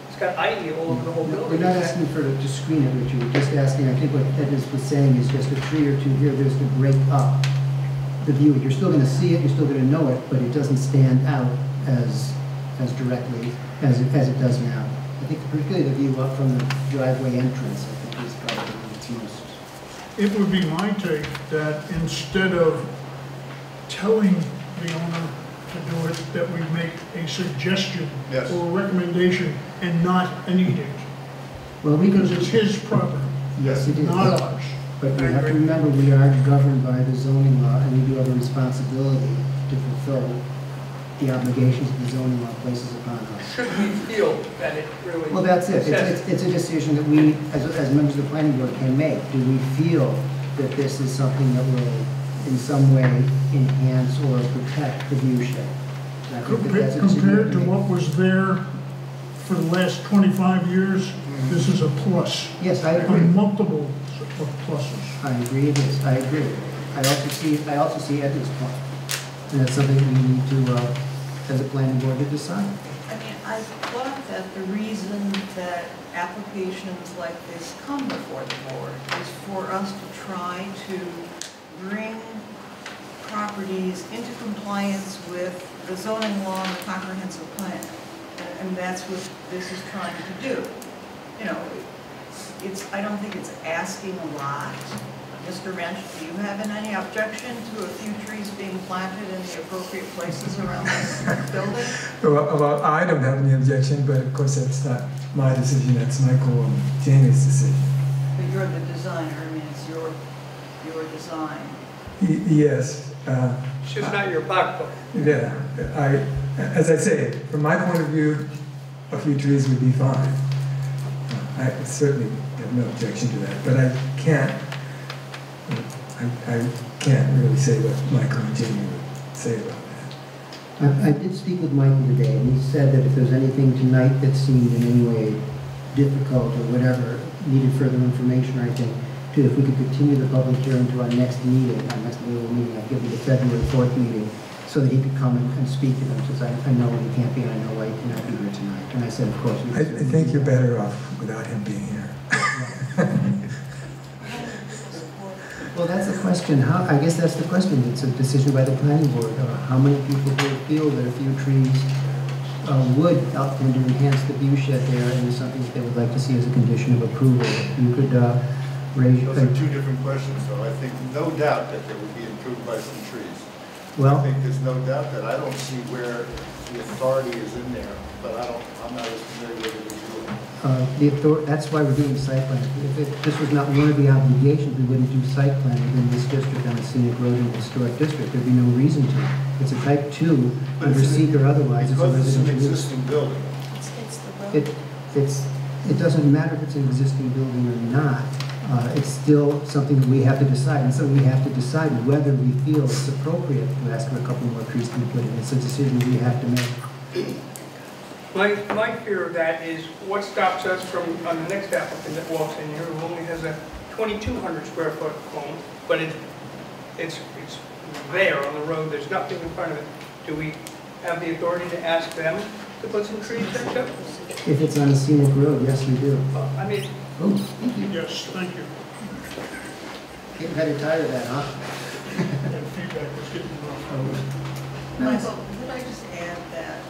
S13: it's got ivy all over the whole building.
S1: We're not asking for to screen it, Richard, we're just asking, I think what Ed was saying is just a tree or two here, there's to break up the view. You're still gonna see it, you're still gonna know it, but it doesn't stand out as directly as it does now. I think particularly the view up from the driveway entrance, I think is probably what's most.
S12: It would be my take that instead of telling the owner to do it, that we make a suggestion
S2: Yes.
S12: or a recommendation and not an edict.
S1: Well, we
S12: Because
S1: can,
S12: it's his property,
S1: yes, it is.
S12: not ours.
S1: But we have to remember, we are governed by the zoning law, and we do have a responsibility to fulfill the obligations of the zoning law places upon us.
S13: Should we feel that it really...
S1: Well, that's it.
S13: says-
S1: It's a decision that we, as members of the planning board, can make. Do we feel that this is something that will in some way enhance or protect the view shed? And I think that that's a decision
S12: Compared to
S1: we
S12: what was there for the last 25 years, this is a plus.
S1: Yes, I
S12: A
S1: agree.
S12: multiple of pluses.
S1: I agree it is. I agree. I also see Ed's point. And that's something we need to, as a planning board, to decide.
S3: I mean, I thought that the reason that applications like this come before the board is for us to try to bring properties into compliance with the zoning law and the comprehensive plan. And that's what this is trying to do. You know, I don't think it's asking a lot. Mr. Wrench, do you have any objection to a few trees being planted in the appropriate places around this building?
S10: Well, I don't have any objection, but of course that's not my decision, that's Michael and Jamie's decision.
S3: But you're the designer, I mean, it's your design.
S10: Yes.
S13: It's just not your pocketbook.
S10: Yeah, as I say, from my point of view, a few trees would be fine. I certainly have no objection to that, but I can't really say what Michael and Jamie would say about that.
S1: I did speak with Michael today, and he said that if there's anything tonight that seemed in any way difficult or whatever, needed further information or anything, if we could continue the public hearing to our next meeting, I'd give you the February 4th meeting, so that he could come and speak to them, because I know he can't be, and I know why he cannot be here tonight. And I said, of course.
S10: I think you're better off without him being here.
S1: Well, that's the question. I guess that's the question. It's a decision by the planning board. How many people here feel that a few trees would help them to enhance the view shed there, and is something that they would like to see as a condition of approval? You could raise your...
S2: Those are two different questions, though. I think no doubt that they would be improved by some trees.
S1: Well,
S2: I think there's no doubt that I don't see where the authority is in there, but I'm not as familiar with it as you are.
S1: That's why we're doing site plan. If this was not one of the obligations, we wouldn't do site plan within this district on a scenic road and historic district. There'd be no reason to. It's a type 2, under seek or otherwise. It's a
S2: Because it's an
S1: residential use.
S2: existing building.
S8: It's the road.
S1: It doesn't matter if it's an existing building or not. It's still something that we have to decide. And so we have to decide whether we feel it's appropriate to ask for a couple more trees to be put in. It's a decision we have to make.
S13: My fear of that is what stops us from, on the next applicant that walks in here, who only has a 2,200 square foot home, but it's there on the road, there's nothing in front of it. Do we have the authority to ask them to put some trees there too?
S1: If it's on a scenic road, yes, we do.
S13: I mean,
S1: Oh, thank you.
S12: Yes, thank you.
S1: Getting kind of tired of that, huh?
S12: That feedback was getting rough.
S3: Michael, could I just add that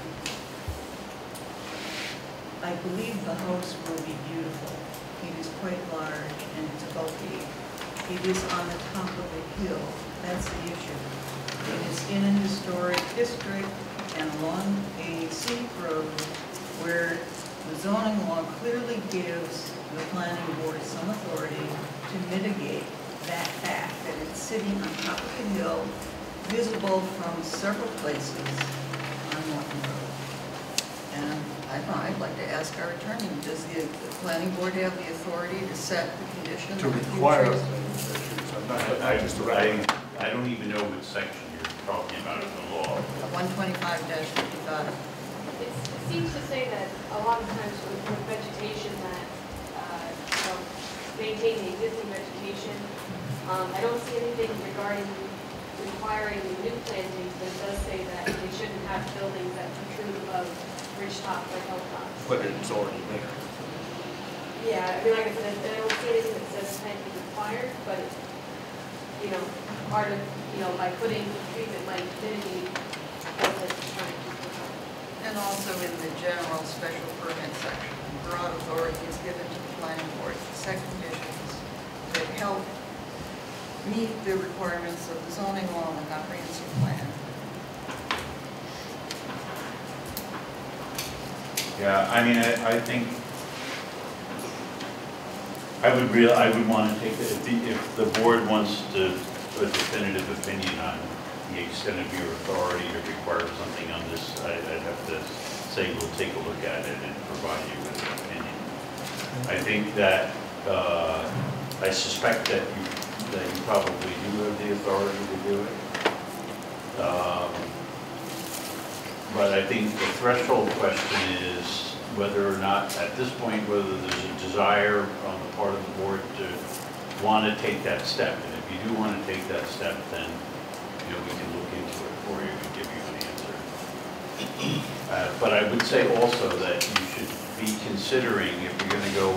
S3: I believe the house will be beautiful. It is quite large and it's bulky. It is on the top of a hill. That's the issue. It is in a historic district and along a scenic road where the zoning law clearly gives the planning board some authority to mitigate that fact, that it's sitting on top of a hill, visible from several places on Morton Road. And I'd like to ask our attorney, does the planning board have the authority to set the conditions?
S2: To require trees, not just to recommend.
S14: I don't even know what section you're talking about in the law.
S3: 125-55.
S15: It's
S14: seems to say that a lot of times with vegetation that, maintain the existing vegetation. I don't see anything regarding requiring new plantings, but it does say that they shouldn't have buildings that protrude above ridge tops or hilltops.
S11: But it's already there.
S14: Yeah, I mean, like I said, I don't see anything that says planting is required, but, part of, by putting trees that might mitigate what it's trying to do.
S3: And also in the general special permit section, broad authority is given to the planning board to set conditions that help meet the requirements of the zoning law and the comprehensive plan.
S15: Yeah, I mean, I think I would want to take it, if the board wants to put a definitive opinion on the extent of your authority to require something on this, I'd have to say we'll take a look at it and provide you with an opinion. I think that, I suspect that you probably do have the authority to do it. But I think the threshold question is whether or not, at this point, whether there's a desire on the part of the board to want to take that step. And if you do want to take that step, then we can look into it for you and give you an answer. But I would say also that you should be considering, if you're going to go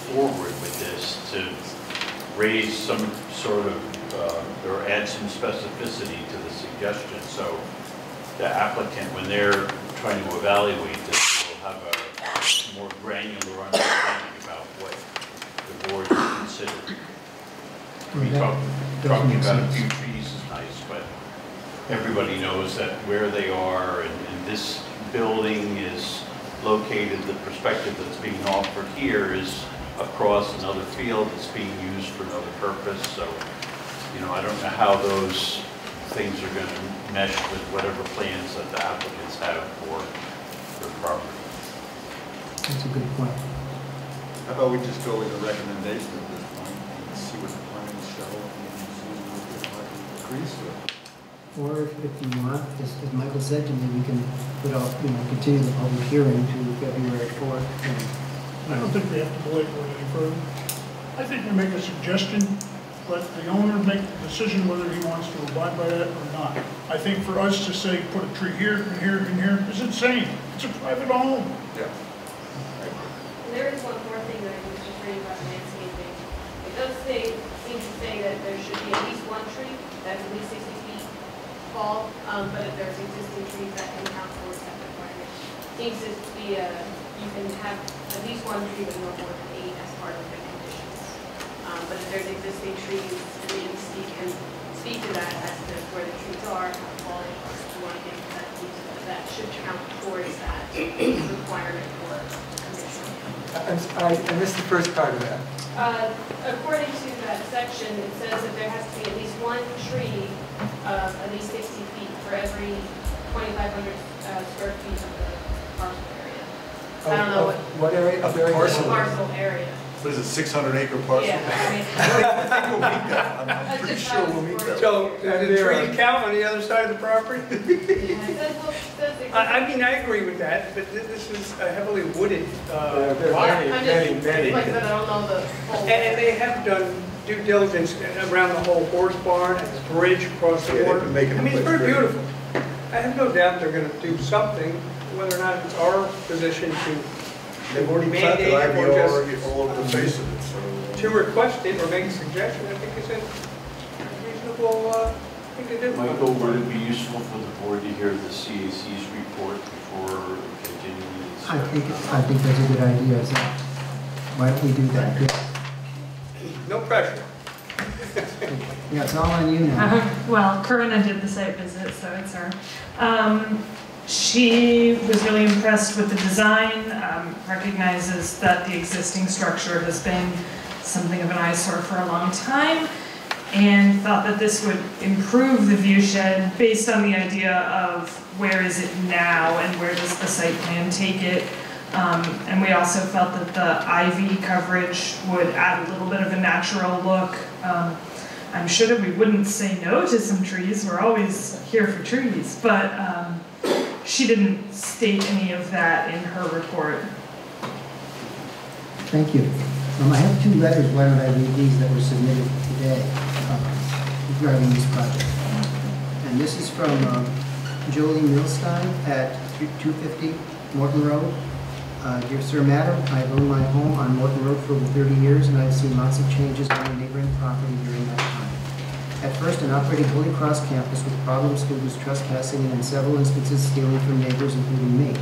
S15: forward with this, to raise some sort of, or add some specificity to the suggestion. So the applicant, when they're trying to evaluate this, will have a more granular understanding about what the board is considering. Talking about a few trees is nice, but everybody knows that where they are, and this building is located, the perspective that's being offered here is across another field that's being used for another purpose. So, I don't know how those things are going to mesh with whatever plans that the applicants have for their property.
S1: That's a good point.
S2: How about we just go with a recommendation at this point and see what the plans show and see what it might increase
S1: Or if you want, as Michael said to me, we can put off, continue the public hearing to February 4th.
S12: I don't think we have to belabor it any further. I think we make a suggestion, let the owner make the decision whether he wants to abide by that or not. I think for us to say, put a tree here and here and here is insane. It's a private home.
S2: Yeah.
S14: And there is one more thing that I was just reading about landscaping. It does seem to say that there should be at least one tree that's at least 60 feet tall, but if there's existing trees that can count towards that requirement. Seems to be you can have at least one tree but no more than 8 as part of the conditions. But if there's existing trees, you can speak to that as to where the trees are, how tall they are, if you want to get that should count towards that requirement for condition.
S16: I missed the first part of that.
S14: According to that section, it says that there has to be at least one tree of at least 60 feet for every 2,500 square feet of the parcel area. I don't know
S16: what area?
S2: Of the parcel.
S14: Parcel area.
S2: What is it, 600-acre parcel?
S14: Yeah, I mean.
S2: I think we'll meet that. I'm pretty sure we'll meet that.
S13: So, does the tree count on the other side of the property? I mean, I agree with that, but this is a heavily wooded lot.
S14: Many. Like I said, I don't know the whole.
S13: And they have done due diligence around the whole horse barn and the bridge across the water. I mean, it's very beautiful. I have no doubt they're going to do something, whether or not it's our position to
S2: They've already
S13: mandate
S2: planted
S13: it or just
S2: all over the face of it, so.
S13: to request it or make a suggestion, I think is a reasonable thing to do.
S15: Michael, would it be useful for the board to hear the CAC's report before continuing this?
S1: I think that's a good idea. So why don't we do that? Yes.
S13: No pressure.
S1: Yeah, it's all on you now.
S6: Well, Corinna did the site visit, so it's her. She was really impressed with the design, recognizes that the existing structure has been something of an eyesore for a long time, and thought that this would improve the view shed based on the idea of where is it now and where does the site plan take it. And we also felt that the ivy coverage would add a little bit of a natural look. I'm sure that we wouldn't say no to some trees. We're always here for trees, but she didn't state any of that in her report.
S1: Thank you. I have 2 letters, why don't I read these, that were submitted today regarding this project. And this is from Jolie Milstein at 250 Morton Road. Dear Sir, Madam, I've owned my home on Morton Road for over 30 years, and I've seen lots of changes on the neighboring property during that time. At first, an operating Holy Cross campus with problem students trespassing and in several instances stealing from neighbors, including me.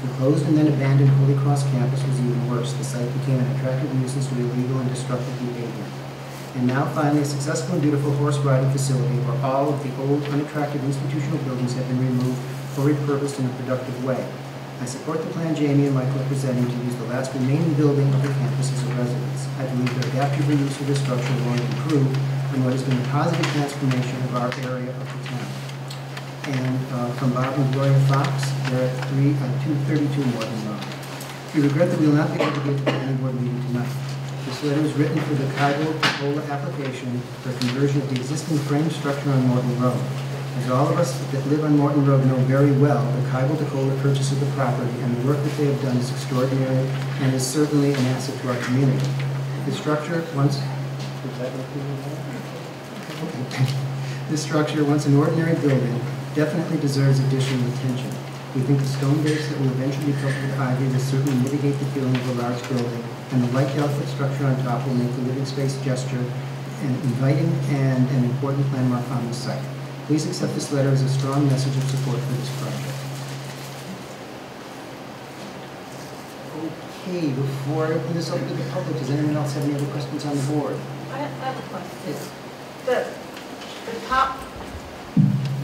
S1: The closed and then abandoned Holy Cross campus was even worse. The site became an attractive nuisance with illegal and destructive behavior. And now finally a successful and beautiful horse riding facility where all of the old, unattractive institutional buildings have been removed or repurposed in a productive way. I support the plan Jamie and Michael are presenting to use the last remaining building of the campus as a residence. I believe their adaptive reuse of this structure will only improve on what has been a positive transformation of our area of the town. And from Bob and Gloria Fox, they're at 232 Morton Road. We regret that we will not be able to get to the planning board meeting tonight. This letter is written for the Kaibo Pacola application for conversion of the existing frame structure on Morton Road. As all of us that live on Morton Road know very well, the Kaibo Pacola purchase of the property and the work that they have done is extraordinary and is certainly an asset to our community. The structure once... This structure, once an ordinary building, definitely deserves additional attention. We think the stone base that will eventually be covered with ivy will certainly mitigate the feeling of a large building, and the light outfit structure on top will make the living space gesture an inviting and an important landmark on the site. Please accept this letter as a strong message of support for this project. Okay, before I open this up to the public, does anyone else have any other questions on the board?
S4: I have a question.
S1: Yes.
S4: The top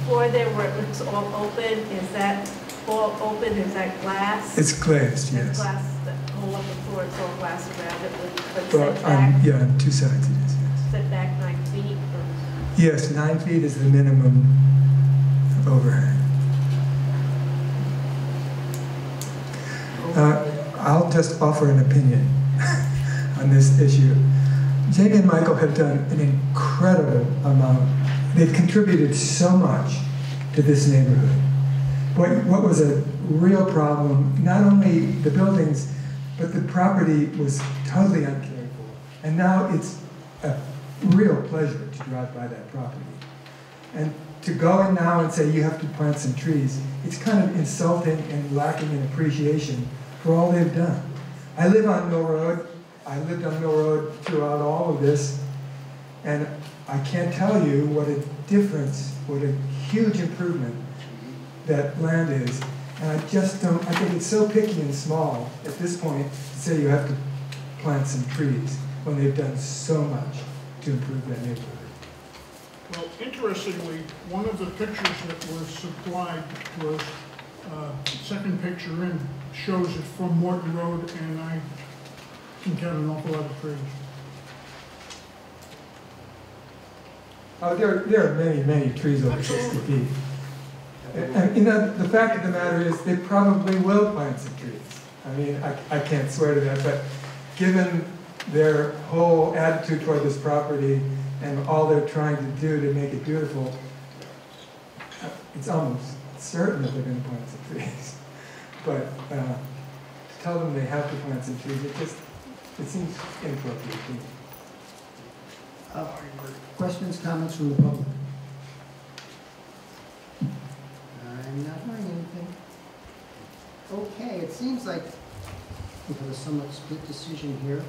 S4: floor there where it's all open, is that all open, is that glass?
S10: It's glazed, yes.
S4: It's glass, the whole upper floor, it's all glass around it, but
S10: Well,
S4: setback,
S10: yeah, on 2 sides it is, yes.
S4: setback 9 feet? Or?
S10: Yes, 9 feet is the minimum overhang. I'll just offer an opinion on this issue. Jamie and Michael have done an incredible amount. They've contributed so much to this neighborhood. What was a real problem, not only the buildings, but the property was totally uncared for. And now it's a real pleasure to drive by that property. And to go in now and say you have to plant some trees, it's kind of insulting and lacking in appreciation for all they've done. I live on Mill Road. I lived on Mill Road throughout all of this, and I can't tell you what a difference, what a huge improvement that land is. And I just don't, I think it's so picky and small at this point to say you have to plant some trees when they've done so much to improve that neighborhood.
S12: Well, interestingly, one of the pictures that was supplied to us, second picture in, shows it from Morton Road, and I can count an awful lot of trees.
S10: Oh, there are many, many trees over 60 feet. And you know, the fact of the matter is they probably will plant some trees. I mean, I can't swear to that, but given their whole attitude toward this property and all they're trying to do to make it beautiful, it's almost certain that they're going to plant some trees. But to tell them they have to plant some trees, it seems inappropriate to me.
S1: Questions, comments from the public? I'm not hearing anything. Okay, it seems like we have a somewhat split decision here.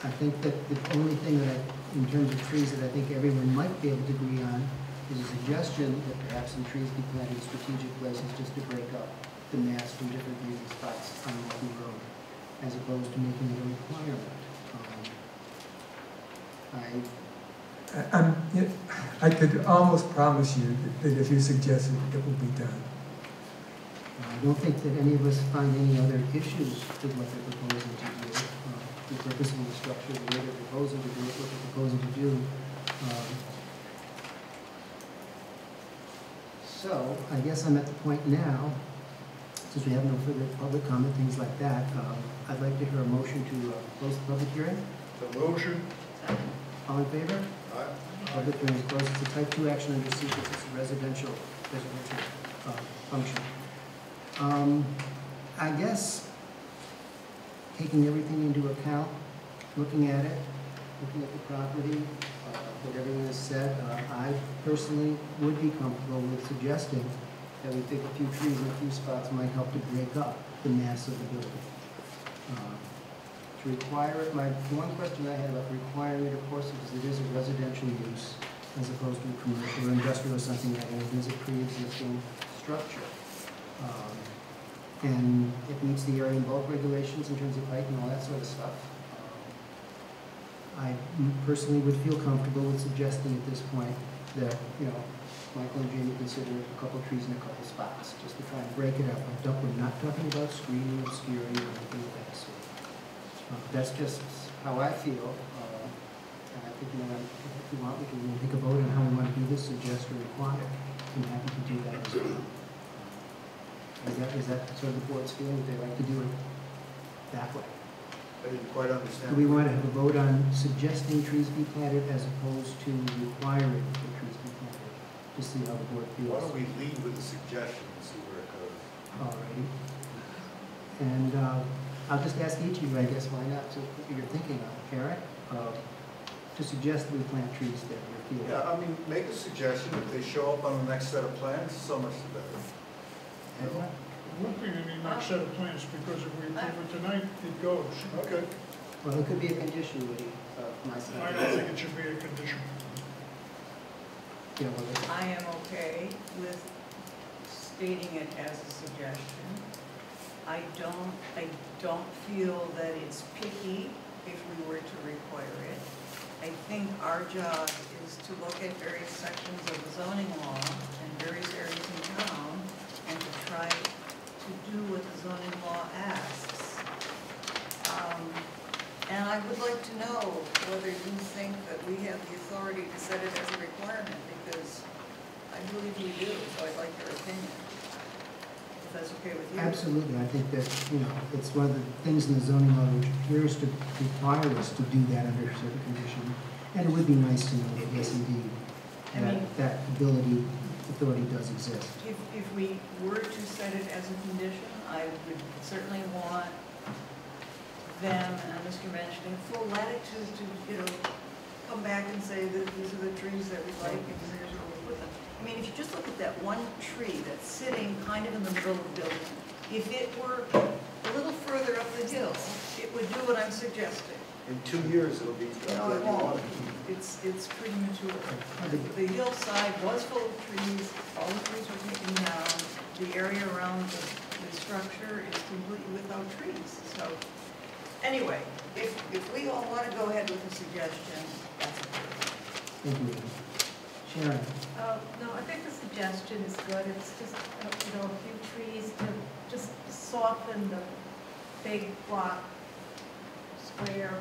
S1: I think that the only thing that in terms of trees that I think everyone might be able to agree on is a suggestion that perhaps some trees be planted in strategic places just to break up the mass from different breathing spots on Morton Road, as opposed to making it a requirement.
S10: I could almost promise you that if you suggested it, it will be done.
S1: I don't think that any of us find any other issues with what they're proposing to do. The purpose of the structure, the way they're proposing to do it, what they're proposing to do. So I guess I'm at the point now, since we have no further public comment, things like that, I'd like to hear a motion to close the public hearing.
S2: The motion.
S1: All in favor?
S2: Aye.
S1: Public hearing is closed. It's a type 2 action under secret. It's a residential residential function. I guess, taking everything into account, looking at it, looking at the property, what everyone has said, I personally would be comfortable with suggesting that we take a few trees in a few spots might help to break up the mass of the building. To require it, the one question I had about requiring it, of course, is it is a residential use as opposed to commercial or industrial or something like that. It is a pre-existing structure. And it meets the area and bulk regulations in terms of height and all that sort of stuff. I personally would feel comfortable with suggesting at this point that, you know, Michael and Jamie consider a couple of trees in a couple of spots, just to try and break it up. We're not talking about screening, obscuring, or anything of that sort. That's just how I feel. And I think, you know, if you want, we can take a vote on how we want to do this, suggest or require. I'm happy to do that as well. Is that sort of the board's feeling that they like to do it that way?
S2: I didn't quite understand.
S1: Do we want to have a vote on suggesting trees be planted as opposed to requiring that trees be planted? To see how the board feels.
S2: Why don't we lead with a suggestion and see where it goes?
S1: All righty. And I'll just ask each of you, I guess, why not, to what you're thinking of, Eric, to suggest that we plant trees there in your field.
S2: Yeah, I mean, make a suggestion. If they show up on the next set of plans, so much the better.
S1: Edna?
S12: It won't be any next set of plans, because if we approve it tonight, it goes.
S2: Okay.
S1: Well, it could be a condition, Woody, my side.
S12: I don't think it should be a condition.
S1: Yeah, well,
S3: I am okay with stating it as a suggestion. I don't feel that it's picky if we were to require it. I think our job is to look at various sections of the zoning law and various areas in town and to try to do what the zoning law asks. And I would like to know whether you think that we have the authority to set it as a requirement, because I believe we do, so I'd like your opinion, if that's okay with you.
S1: absolutely. I think that, you know, it's one of the things in the zoning law which appears to require us to do that under certain conditions. And it would be nice to know that, yes, indeed, that authority does exist.
S3: If we were to set it as a condition, I would certainly want them and Mr. mentioning full latitude to, you know, come back and say that these are the trees that we like and here's where we put them. I mean, if you just look at that one tree that's sitting kind of in the middle of the building, if it were a little further up the hill, it would do what I'm suggesting.
S2: In 2 years, it'll be.
S3: No, it won't. It's premature. The hillside was full of trees, all the trees were taken down. The area around the structure is completely without trees. So, anyway, if we all want to go ahead with the suggestion, that's okay.
S1: Thank you. Sharon?
S4: No, I think the suggestion is good. It's just, you know, a few trees to just soften the big block, square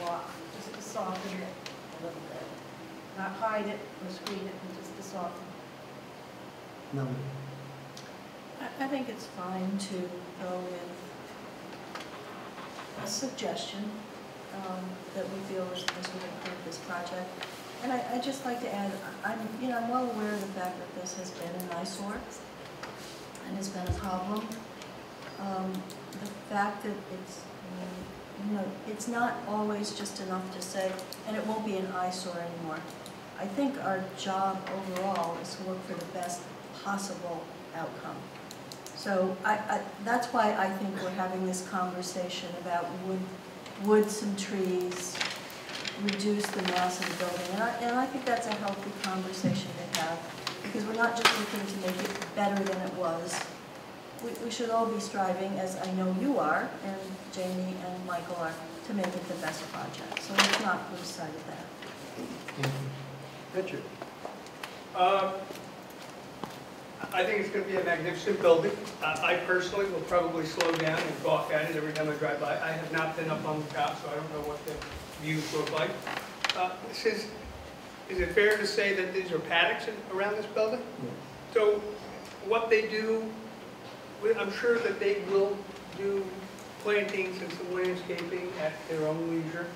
S4: block, just to soften it a little bit. Not hide it or screen it, but just to soften.
S1: Melody?
S8: I think it's fine to go with a suggestion that we feel is would improve this project. And I'd just like to add, I'm well aware of the fact that this has been an eyesore and has been a problem. The fact that it's not always just enough to say, and it won't be an eyesore anymore. I think our job overall is to look for the best possible outcome. So that's why I think we're having this conversation about would some trees reduce the mass of the building. And I think that's a healthy conversation to have, because we're not just looking to make it better than it was. We should all be striving, as I know you are, and Jamie and Michael are, to make it the best project. So let's not lose sight of that.
S1: Thank you. Richard?
S13: I think it's going to be a magnificent building. I personally will probably slow down and gawk at it every time I drive by. I have not been up on the top, so I don't know what the views look like. Is it fair to say that these are paddocks around this building?
S1: Yeah.
S13: So what they do, I'm sure that they will do plantings and some landscaping at their own leisure.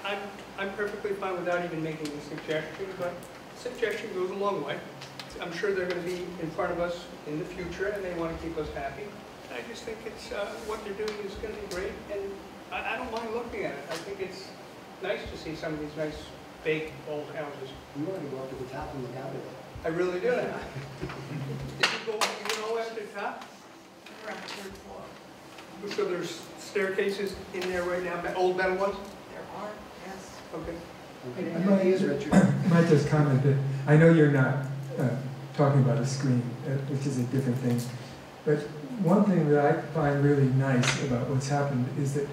S13: I'm perfectly fine without even making a suggestion, but suggestion goes a long way. I'm sure they're going to be in front of us in the future, and they want to keep us happy. I just think it's, what they're doing is going to be great, and I don't mind looking at it. I think it's nice to see some of these nice, big, old houses.
S1: You want to go up to the top and look out at it.
S13: I really do. Did you go after the top?
S3: We're on the third floor.
S13: So there's staircases in there right now, old metal ones?
S3: There are, yes.
S13: Okay.
S1: I
S10: might just comment that I know you're not talking about a screen, which is a different thing, but one thing that I find really nice about what's happened is that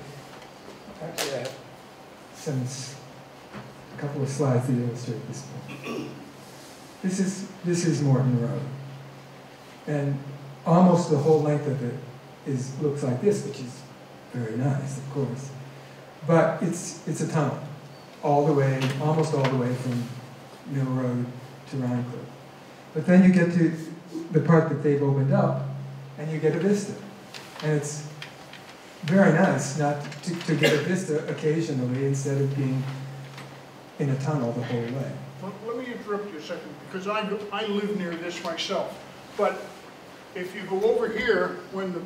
S10: actually I have a couple of slides that illustrate this point. This is Morton Road, and almost the whole length of it looks like this, which is very nice, of course, but it's a tunnel. Almost all the way from Mill Road to Rhinecliff. But then you get to the part that they've opened up, and you get a vista. And it's very nice not to get a vista occasionally instead of being in a tunnel the whole way.
S12: Let me interrupt you a second, because I live near this myself. But if you go over here, when the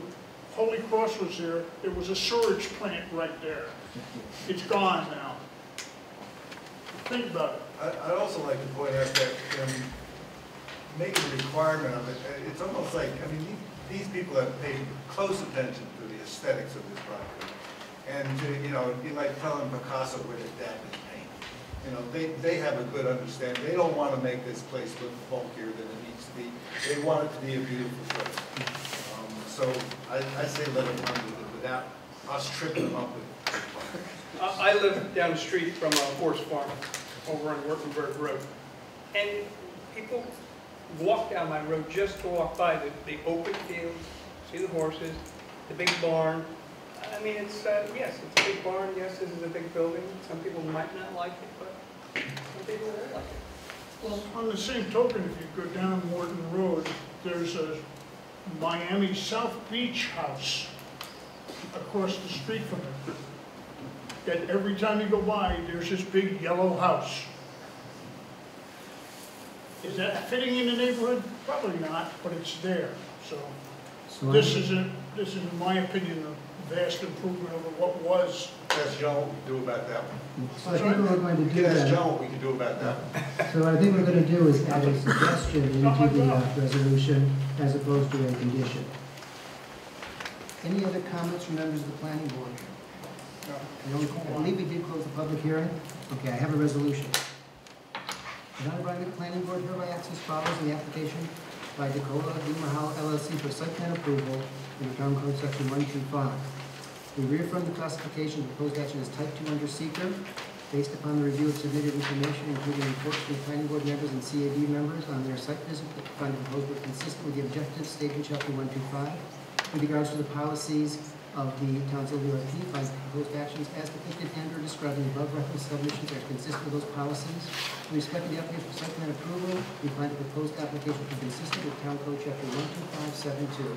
S12: Holy Cross was there was a sewage plant right there. It's gone now. Think about it.
S2: I'd also like to point out that making a requirement of it, it's almost like, I mean, these people have paid close attention to the aesthetics of this property. And it'd be like telling Picasso where to dab his paint. They have a good understanding. They don't want to make this place look bulkier than it needs to be. They want it to be a beautiful place. So I say let them run with it without us tripping them up with it.
S13: I live down the street from a horse farm over on Württemberg Road. And people walk down my road just to walk by the open fields, see the horses, the big barn. I mean, it's, yes, it's a big barn. Yes, this is a big building. Some people might not like it, but some people will like it.
S12: Well, on the same token, if you go down Morton Road, there's a Miami South Beach house across the street from it. That every time you go by, there's this big yellow house. Is that fitting in the neighborhood? Probably not, but it's there. So this is, in my opinion, a vast improvement over what was.
S2: Ask John what we can do about that one.
S1: So I think what we're going to do
S2: Ask John what we can do about that one.
S1: So what I think we're going to do is add a suggestion into the resolution as opposed to a condition. Any other comments from members of the planning board? I believe we did close the public hearing. Okay, I have a resolution. The Town of Rhinebeck Planning Board hereby acts as follows in the application by Dakota Mahal LLC for site plan approval in the Town Code Section 125. We reaffirm the classification of the proposed action as Type 2 under seeker based upon the review of submitted information, including reports from the planning board members and CAB members on their site visit that find the proposed work consistent with the objectives stated in Chapter 125. With regards to the policies of the town's LURP, finds the proposed actions as depicted and or described in the above referenced submissions are consistent with those policies. With respect to the application for site plan approval, we find the proposed application to be consistent with Town Code Chapter 12572.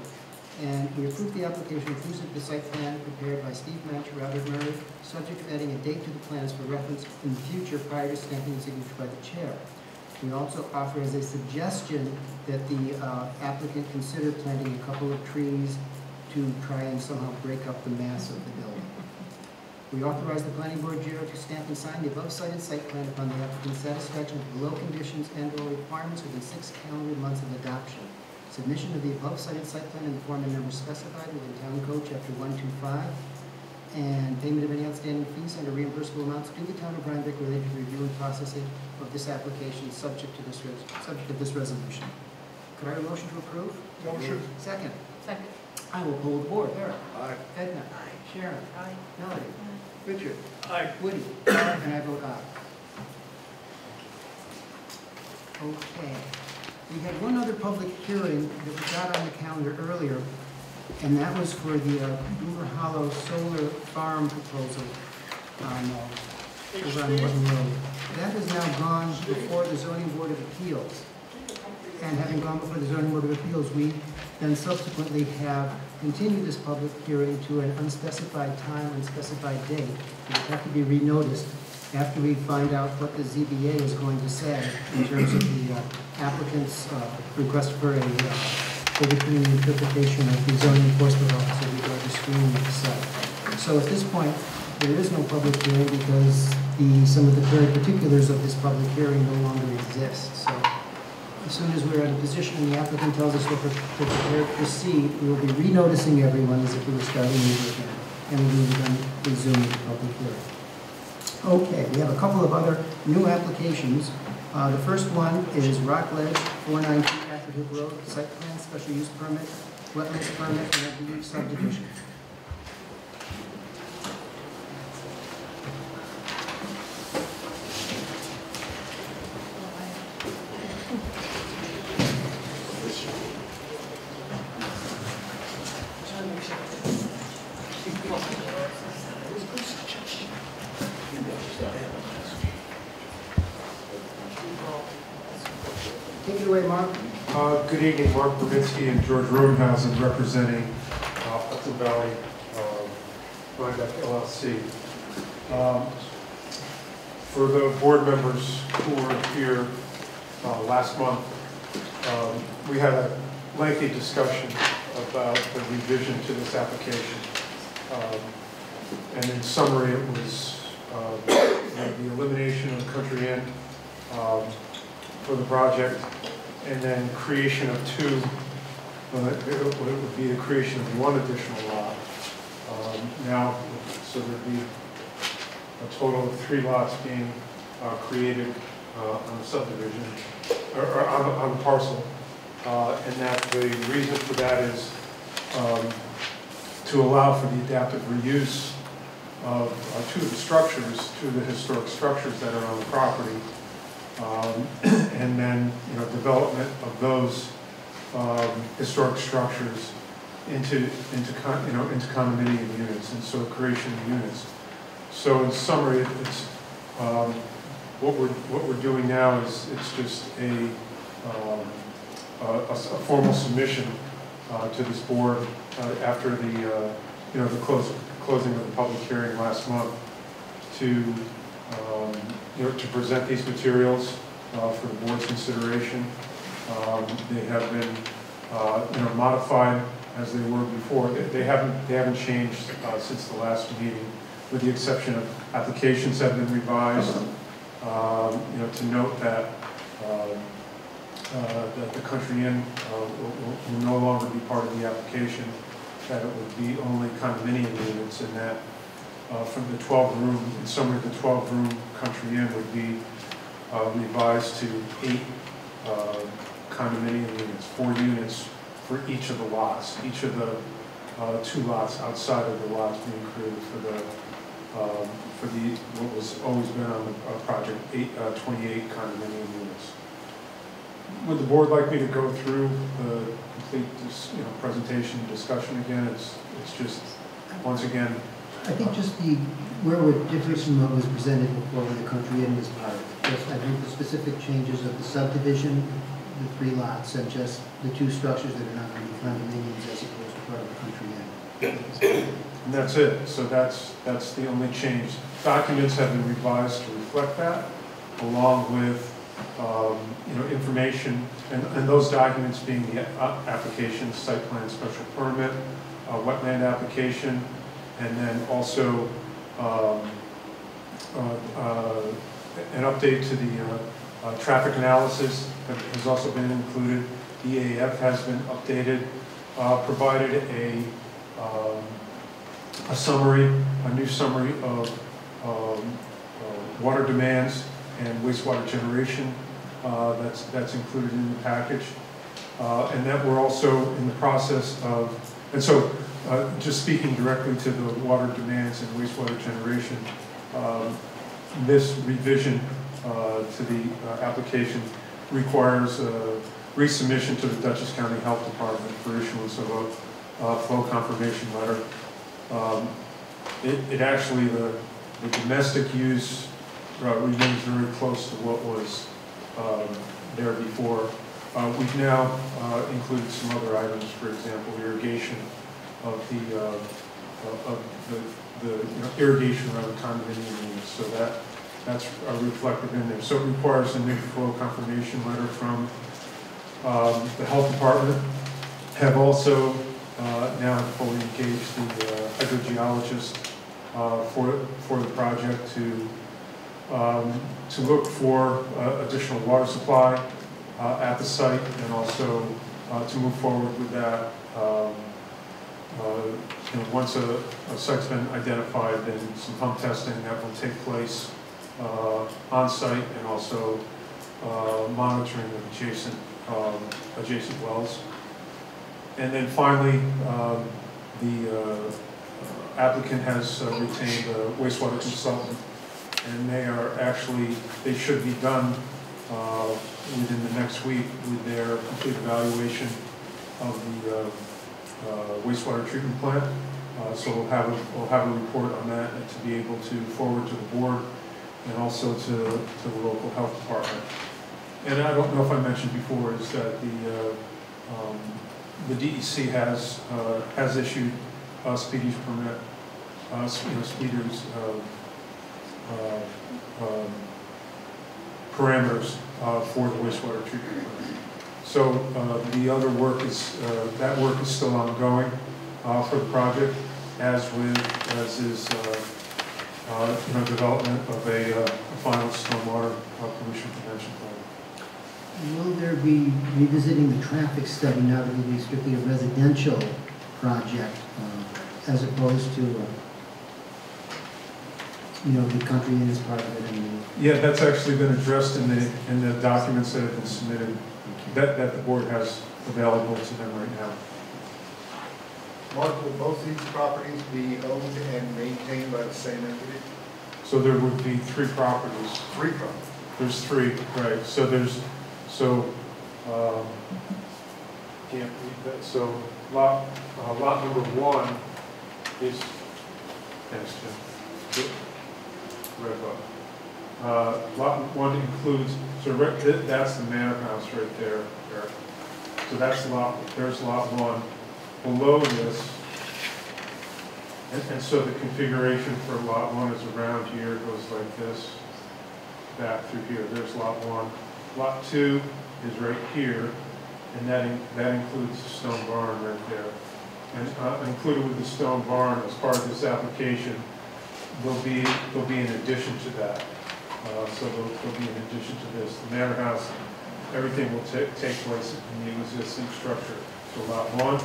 S1: And we approve the application inclusive of the site plan prepared by Steve Match, Robert Murray, subject to adding a date to the plans for reference in the future prior to stamping and signature by the chair. We also offer as a suggestion that the applicant consider planting a couple of trees to try and somehow break up the mass of the building. We authorize the planning board chair to stamp and sign the above cited site plan upon the applicant's satisfaction of below conditions and or requirements within 6 calendar months of adoption. Submission of the above cited site plan in the form and number specified within Town Code Chapter 125, and payment of any outstanding fees and or reimbursable amounts to the Town of Rhinebeck related to review and processing of this application subject to this resolution. Could I have a motion to approve?
S12: Motion.
S1: Second.
S3: Second.
S1: I will poll the board. Eric.
S2: Aye.
S1: Edna.
S3: Aye.
S1: Sharon.
S3: Aye.
S1: Melody. Richard.
S13: Aye.
S1: Woody. And I vote aye. Okay. We had one other public hearing that we got on the calendar earlier, and that was for the Boomer Hollow Solar Farm proposal on Morton Road. That has now gone before the Zoning Board of Appeals. And having gone before the Zoning Board of Appeals, we then subsequently have continued this public hearing to an unspecified time, unspecified date. It would have to be renoticed after we find out what the ZBA is going to say in terms of the applicant's request for a overturning interpretation of the zoning enforcement officer regarding screening of the site. So at this point, there is no public hearing because some of the very particulars of this public hearing no longer exist. So as soon as we're in a position and the applicant tells us we're prepared to proceed, we will be renoticing everyone as if we were starting over again, and we will then resume the public hearing. Okay, we have a couple of other new applications. The first one is Rockledge, 492 Catherine Hook Road, site plan, special use permit, wetlands permit, and a deed subdivision. Take it away, Mark.
S9: Good evening, Mark Brabitsky and George Rodenhausen representing Upton Valley Rhinebeck LLC. For the board members who were here last month, we had a lengthy discussion about the revision to this application. And in summary, it was the elimination of Country Inn for the project, and then creation of two, it would be the creation of one additional lot. Now, so there'd be a total of 3 lots being created on the subdivision, or on the parcel. And that the reason for that is to allow for the adaptive reuse of two of the structures, two of the historic structures that are on the property. And then, development of those historic structures into condominium units, and so creation of units. So in summary, it's what we're doing now is it's just a formal submission to this board after the the closing of the public hearing last month to to present these materials for the board's consideration. They have been modified as they were before. They haven't changed since the last meeting, with the exception of applications have been revised. To note that that the Country Inn will no longer be part of the application, that it would be only condominium units, and that from the 12-room, in summary, the 12-room Country Inn would be revised to 8 condominium units, 4 units for each of the lots, each of the 2 lots outside of the lots being created for the what was always been on the project, 28 condominium units. Would the board like me to go through the complete presentation and discussion again? It's just, once again,
S1: I think just where it differs from what was presented before when the Country Inn was part of it. Just, I think the specific changes of the subdivision, the 3 lots, and just the 2 structures that are not going to be condominiums as opposed to part of the Country Inn.
S9: And that's it. So that's the only change. Documents have been revised to reflect that, along with information, and those documents being the application, site plan, special permit, wetland application, and then also an update to the traffic analysis that has also been included. EAF has been updated, provided a summary, a new summary of water demands and wastewater generation that's included in the package. And that we're also in the process of, and so just speaking directly to the water demands and wastewater generation, this revision to the application requires resubmission to the Dutchess County Health Department for issuance of a flow confirmation letter. It actually, the domestic use remains very close to what was there before. We've now included some other items, for example, irrigation of the irrigation around the condominium units, so that's reflected in there. So it requires a new flow confirmation letter from the health department. Have also now fully engaged the hydrogeologist for the project to look for additional water supply at the site, and also to move forward with that. Once a site's been identified, then some pump testing that will take place on site, and also monitoring of adjacent wells. And then finally, the applicant has retained a wastewater consultant, and they should be done within the next week with their complete evaluation of the wastewater treatment plant. So we'll have a report on that, and to be able to forward to the board and also to the local health department. And I don't know if I mentioned before, is that the DEC has issued a speedies permit, speeders parameters for the wastewater treatment plant. So the other work is that work is still ongoing for the project, as is development of a final stormwater pollution prevention plan.
S1: Will there be revisiting the traffic study now that it will be strictly a residential project, as opposed to the country inn is part of it?
S9: Yeah, that's actually been addressed in the documents that have been submitted, that the board has available to them right now.
S2: Mark, will both these properties be owned and maintained by the same entity?
S9: So there would be 3 properties.
S2: 3 properties?
S9: There's 3, right. So can't read that. So lot number 1 is, thanks Jim. Red book. Lot 1 includes, so that's the manor house right there. So there's lot 1. Below this, and so the configuration for lot 1 is around here, goes like this, back through here. There's lot 1. Lot 2 is right here, and that includes the stone barn right there. And included with the stone barn as part of this application, there'll be an addition to that. So there'll be an addition to this. The manor house, everything will take place in the existing structure. So lot 1,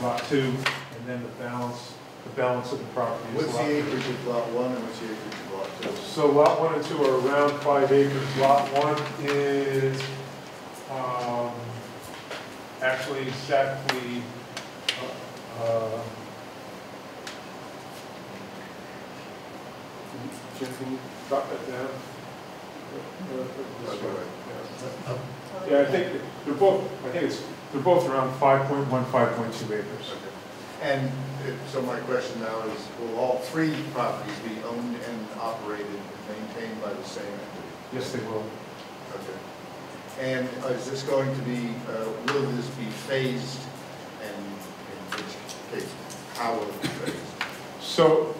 S9: lot 2, and then the balance of the property.
S2: What's the acreage of lot 1 and what's the acreage of lot 2?
S9: So lot 1 and 2 are around 5 acres. Lot 1 is actually exactly Jim, can you drop that down? Yeah, I think they're both around 5.1, 5.2 acres.
S2: Okay. And so my question now is, will all 3 properties be owned and operated and maintained by the same entity?
S9: Yes, they will.
S2: Okay. And is this going to be, will this be phased, and in which case, how will it be phased?
S9: So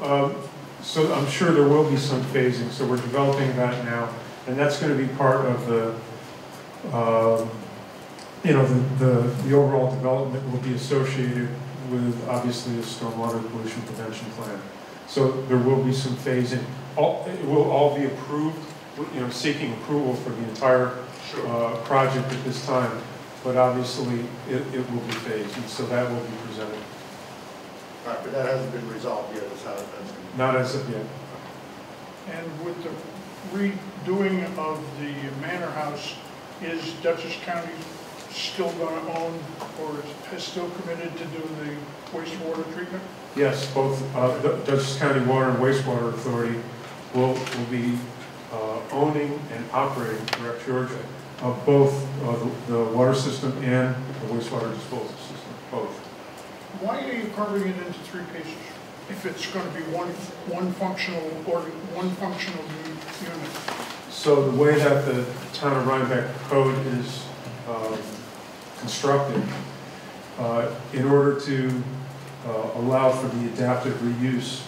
S9: I'm sure there will be some phasing, so we're developing that now, and that's going to be part of the overall development will be associated with, obviously, a stormwater pollution prevention plan. So there will be some phasing. It will all be approved, seeking approval for the entire project at this time, but obviously it will be phased, and so that will be presented.
S2: All right, but that hasn't been resolved yet, is how that's going to be.
S9: Not as of yet.
S12: And with the redoing of the manor house, is Dutchess County still going to own, or is still committed to do the wastewater treatment?
S9: Yes, both the Dutchess County Water and Wastewater Authority will be owning and operating, correct, George, of both the water system and the wastewater disposal system, both.
S12: Why are you carving it into 3 pieces if it's going to be one functional unit?
S9: So the way that the town of Rhinebeck code is constructed, in order to allow for the adaptive reuse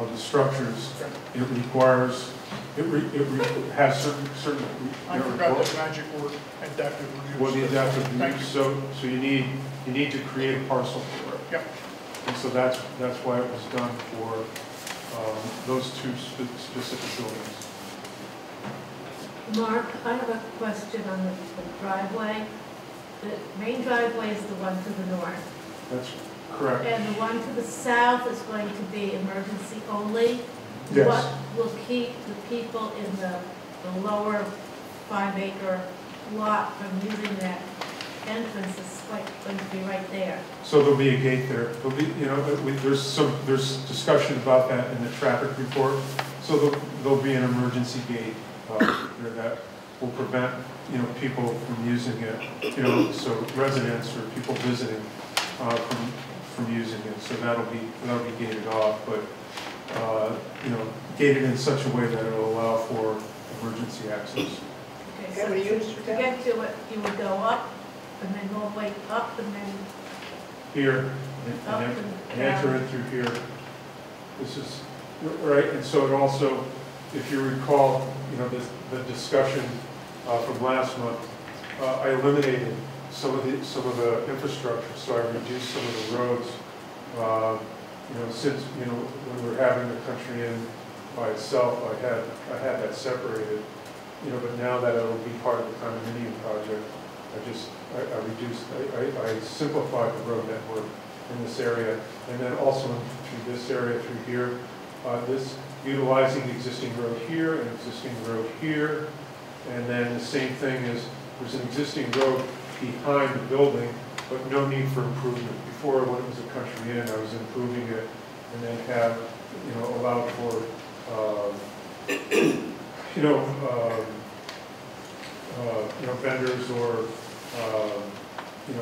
S9: of the structures, it requires, it has certain.
S12: I forgot that magic word, adaptive reuse.
S9: Well, the adaptive reuse, so you need to create a parcel for it.
S12: Yep.
S9: And so that's why it was done for those two specific buildings.
S4: Mark, I have a question on the driveway. The main driveway is the one to the north.
S9: That's correct.
S4: And the one to the south is going to be emergency only?
S9: Yes.
S4: What will keep the people in the lower 5-acre lot from using that entrance is going to be right there?
S9: So there'll be a gate there. There'll be, there's discussion about that in the traffic report. So there'll be an emergency gate there that will prevent, people from using it, so residents or people visiting from using it. So that'll be gated off, but gated in such a way that it'll allow for emergency access.
S4: Okay, so to get to it, you would go up and then go way up and then
S9: Here,
S4: up
S9: and
S4: and
S9: enter
S4: down.
S9: it through here. This is, right, and so it also, if you recall, the discussion from last month, I eliminated some of the infrastructure, so I reduced some of the roads. Since when we were having the country inn by itself, I had that separated. But now that it'll be part of the condominium project, I simplified the road network in this area, and then also through this area through here. This utilizing the existing road here and existing road here, and then the same thing is there's an existing road behind the building, but no need for improvement. Before, when it was a country inn, I was improving it, and then have allowed for vendors or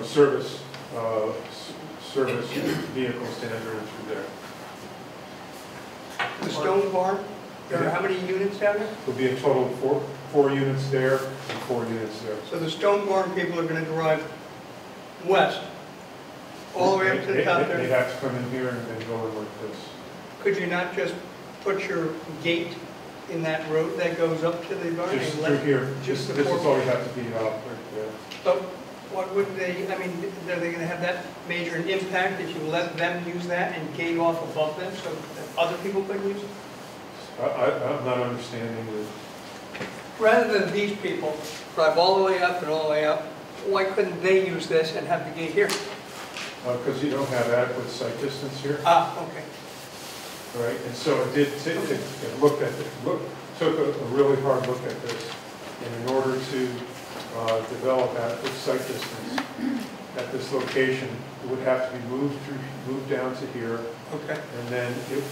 S9: service vehicles to enter in through there.
S13: The stone barn, there are how many units down there?
S9: There'll be a total of four units there and 4 units there.
S13: So the stone barn people are going to drive west, all the way up to the top there?
S9: They'd have to come in here and then go in like this.
S13: Could you not just put your gate in that road that goes up to the barn?
S9: Just
S13: and
S9: through
S13: let
S9: here.
S13: Just
S9: This
S13: the
S9: is
S13: four.
S9: all you have to be off right there.
S13: But what would they, are they going to have that major an impact if you let them use that and gate off above them so that other people could use it?
S9: I'm not understanding the.
S13: Rather than these people drive all the way up and all the way up, why couldn't they use this and have the gate here?
S9: Because you don't have adequate sight distance here.
S13: Ah, okay.
S9: Right, and so it did, it looked at, took a really hard look at this. And in order to develop adequate sight distance at this location, it would have to be moved down to here.
S13: Okay.
S9: And then it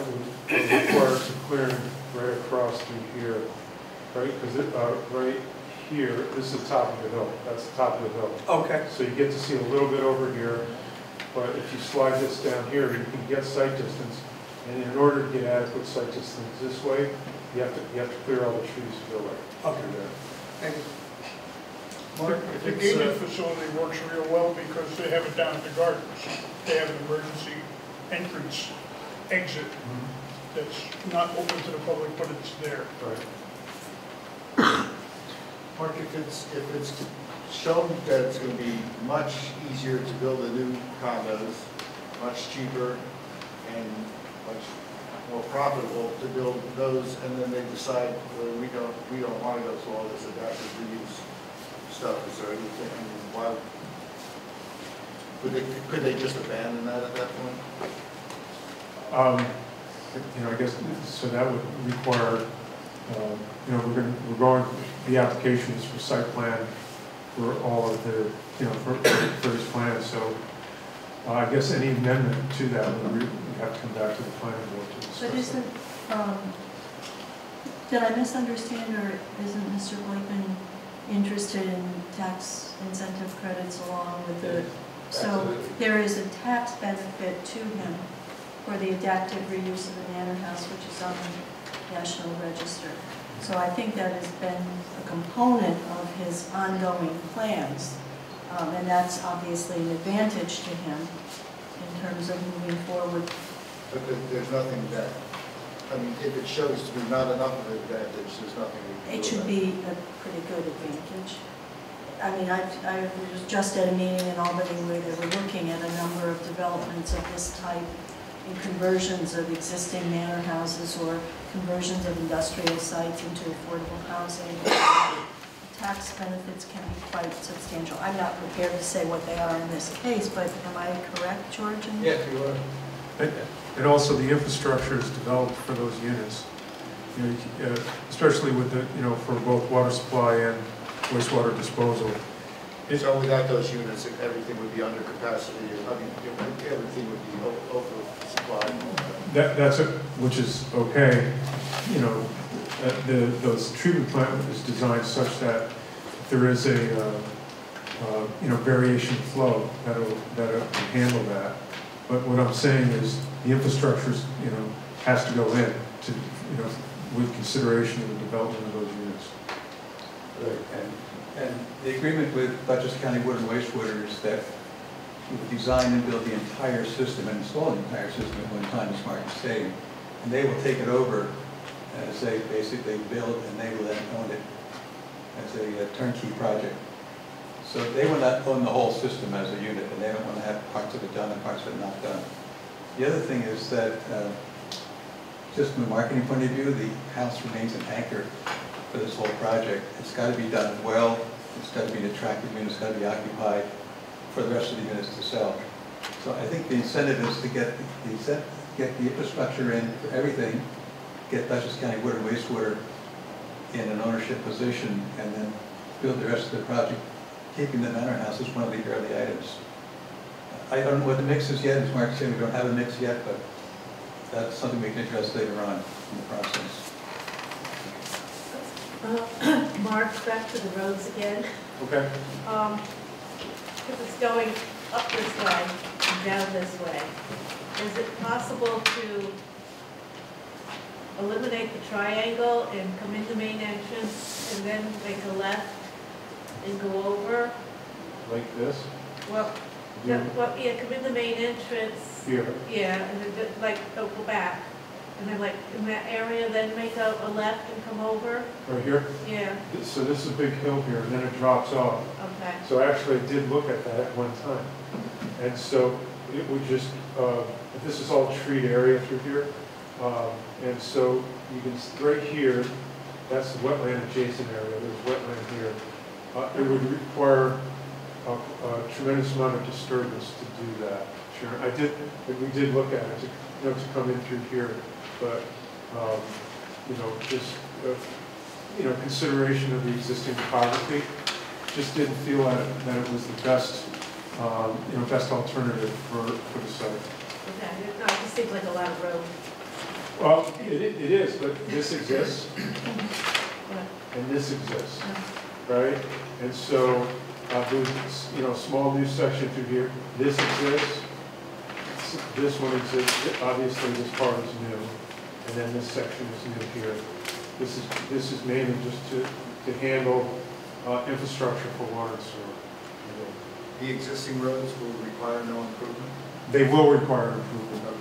S9: would require some clearing right across through here, right? Because right here, this is the top of the hill. That's the top of the hill.
S13: Okay.
S9: So you get to see a little bit over here, but if you slide this down here, you can get sight distance. And in order to get adequate sight distance this way, you have to clear all the trees to go right through there.
S13: Thank you.
S12: Mark, the gated facility works real well because they have it down at the gardens. They have an emergency entrance exit that's not open to the public, but it's there.
S9: Right.
S2: Mark, if it's shown that it's going to be much easier to build the new condos, much cheaper, and much more profitable to build those, and then they decide, well, we don't want to go through all this adaptive reuse stuff, is there anything, why, could they just abandon that at that point?
S9: I guess, so that would require, the application is for site plan for all of the, for this plan, so I guess any amendment to that would have to come back to the planning board to discuss.
S8: But isn't, did I misunderstand, or isn't Mr. Blakeman interested in tax incentive credits along with the, so there is a tax benefit to him for the adaptive reuse of the manor house, which is on the National Register. So I think that has been a component of his ongoing plans, and that's obviously an advantage to him in terms of moving forward
S2: But there's nothing that, I mean, if it shows to be not enough of an advantage, there's nothing we can do.
S8: It should be a pretty good advantage. I mean, I was just at a meeting in Albany where they were looking at a number of developments of this type in conversions of existing manor houses or conversions of industrial sites into affordable housing. Tax benefits can be quite substantial. I'm not prepared to say what they are in this case, but am I correct, George?
S2: Yes, you are.
S9: And also the infrastructure is developed for those units. You know, especially with the, you know, for both water supply and wastewater disposal.
S2: So without those units, everything would be under capacity. I mean, everything would be oversupplied.
S9: That's which is okay. You know, those treatment plant is designed such that if there is a you know, variation of flow that'll handle that. But what I'm saying is the infrastructure, you know, has to go in to, you know, with consideration of the development of those units.
S17: Right. And the agreement with Dutchess County Water and Wastewater is that we would design and build the entire system and install the entire system at one time, as Mark is saying. And they will take it over as they basically build, and they will then own it as a turnkey project. So they will not own the whole system as a unit, and they don't want to have parts of it done and parts of it not done. The other thing is that, just from a marketing point of view, the house remains an anchor for this whole project. It's got to be done well, it's got to be an attractive unit, it's got to be occupied for the rest of the units to sell. So I think the incentive is to get the infrastructure in for everything, get Dutchess County Water and Wastewater in an ownership position, and then build the rest of the project, keeping the manor house as one of the early items. I don't know what the mix is yet, as Mark said, we don't have a mix yet, but that's something we can address later on in the process.
S4: Mark, back to the roads again.
S9: Okay.
S4: Because it's going up this way and down this way. Is it possible to eliminate the triangle and come in the main entrance and then make a left and go over?
S9: Like this?
S4: Well, yeah, come in the main entrance.
S9: Here.
S4: Yeah, and then like go back. And then like in that area, then make a left and come over?
S9: Right here?
S4: Yeah.
S9: So this is a big hill here, and then it drops off.
S4: Okay.
S9: So actually, I did look at that at one time. And so it would just, this is all treed area through here. And so you can, right here, that's the wetland adjacent area, there's wetland here. It would require a tremendous amount of disturbance to do that. Sure, we did look at it, to come in through here, but, you know, just, you know, consideration of the existing topography, just didn't feel that it was the best, you know, best alternative for the site.
S4: Okay, no, it just seems like a lot of road.
S9: Well, it is, but this exists, and this exists, right? And so, there's, you know, small new section through here. This exists. This one exists. Obviously, this part is new, and then this section is new here. This is mainly just to handle infrastructure for water and sewer.
S2: The existing roads will require no improvement?
S9: They will require improvement.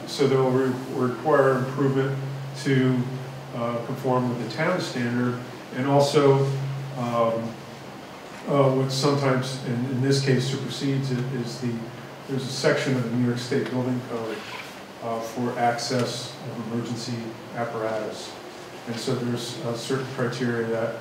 S9: So they'll require improvement to conform with the town standard, and also what sometimes, in this case, supersedes it is there's a section of the New York State Building Code for access of emergency apparatus, and so there's certain criteria that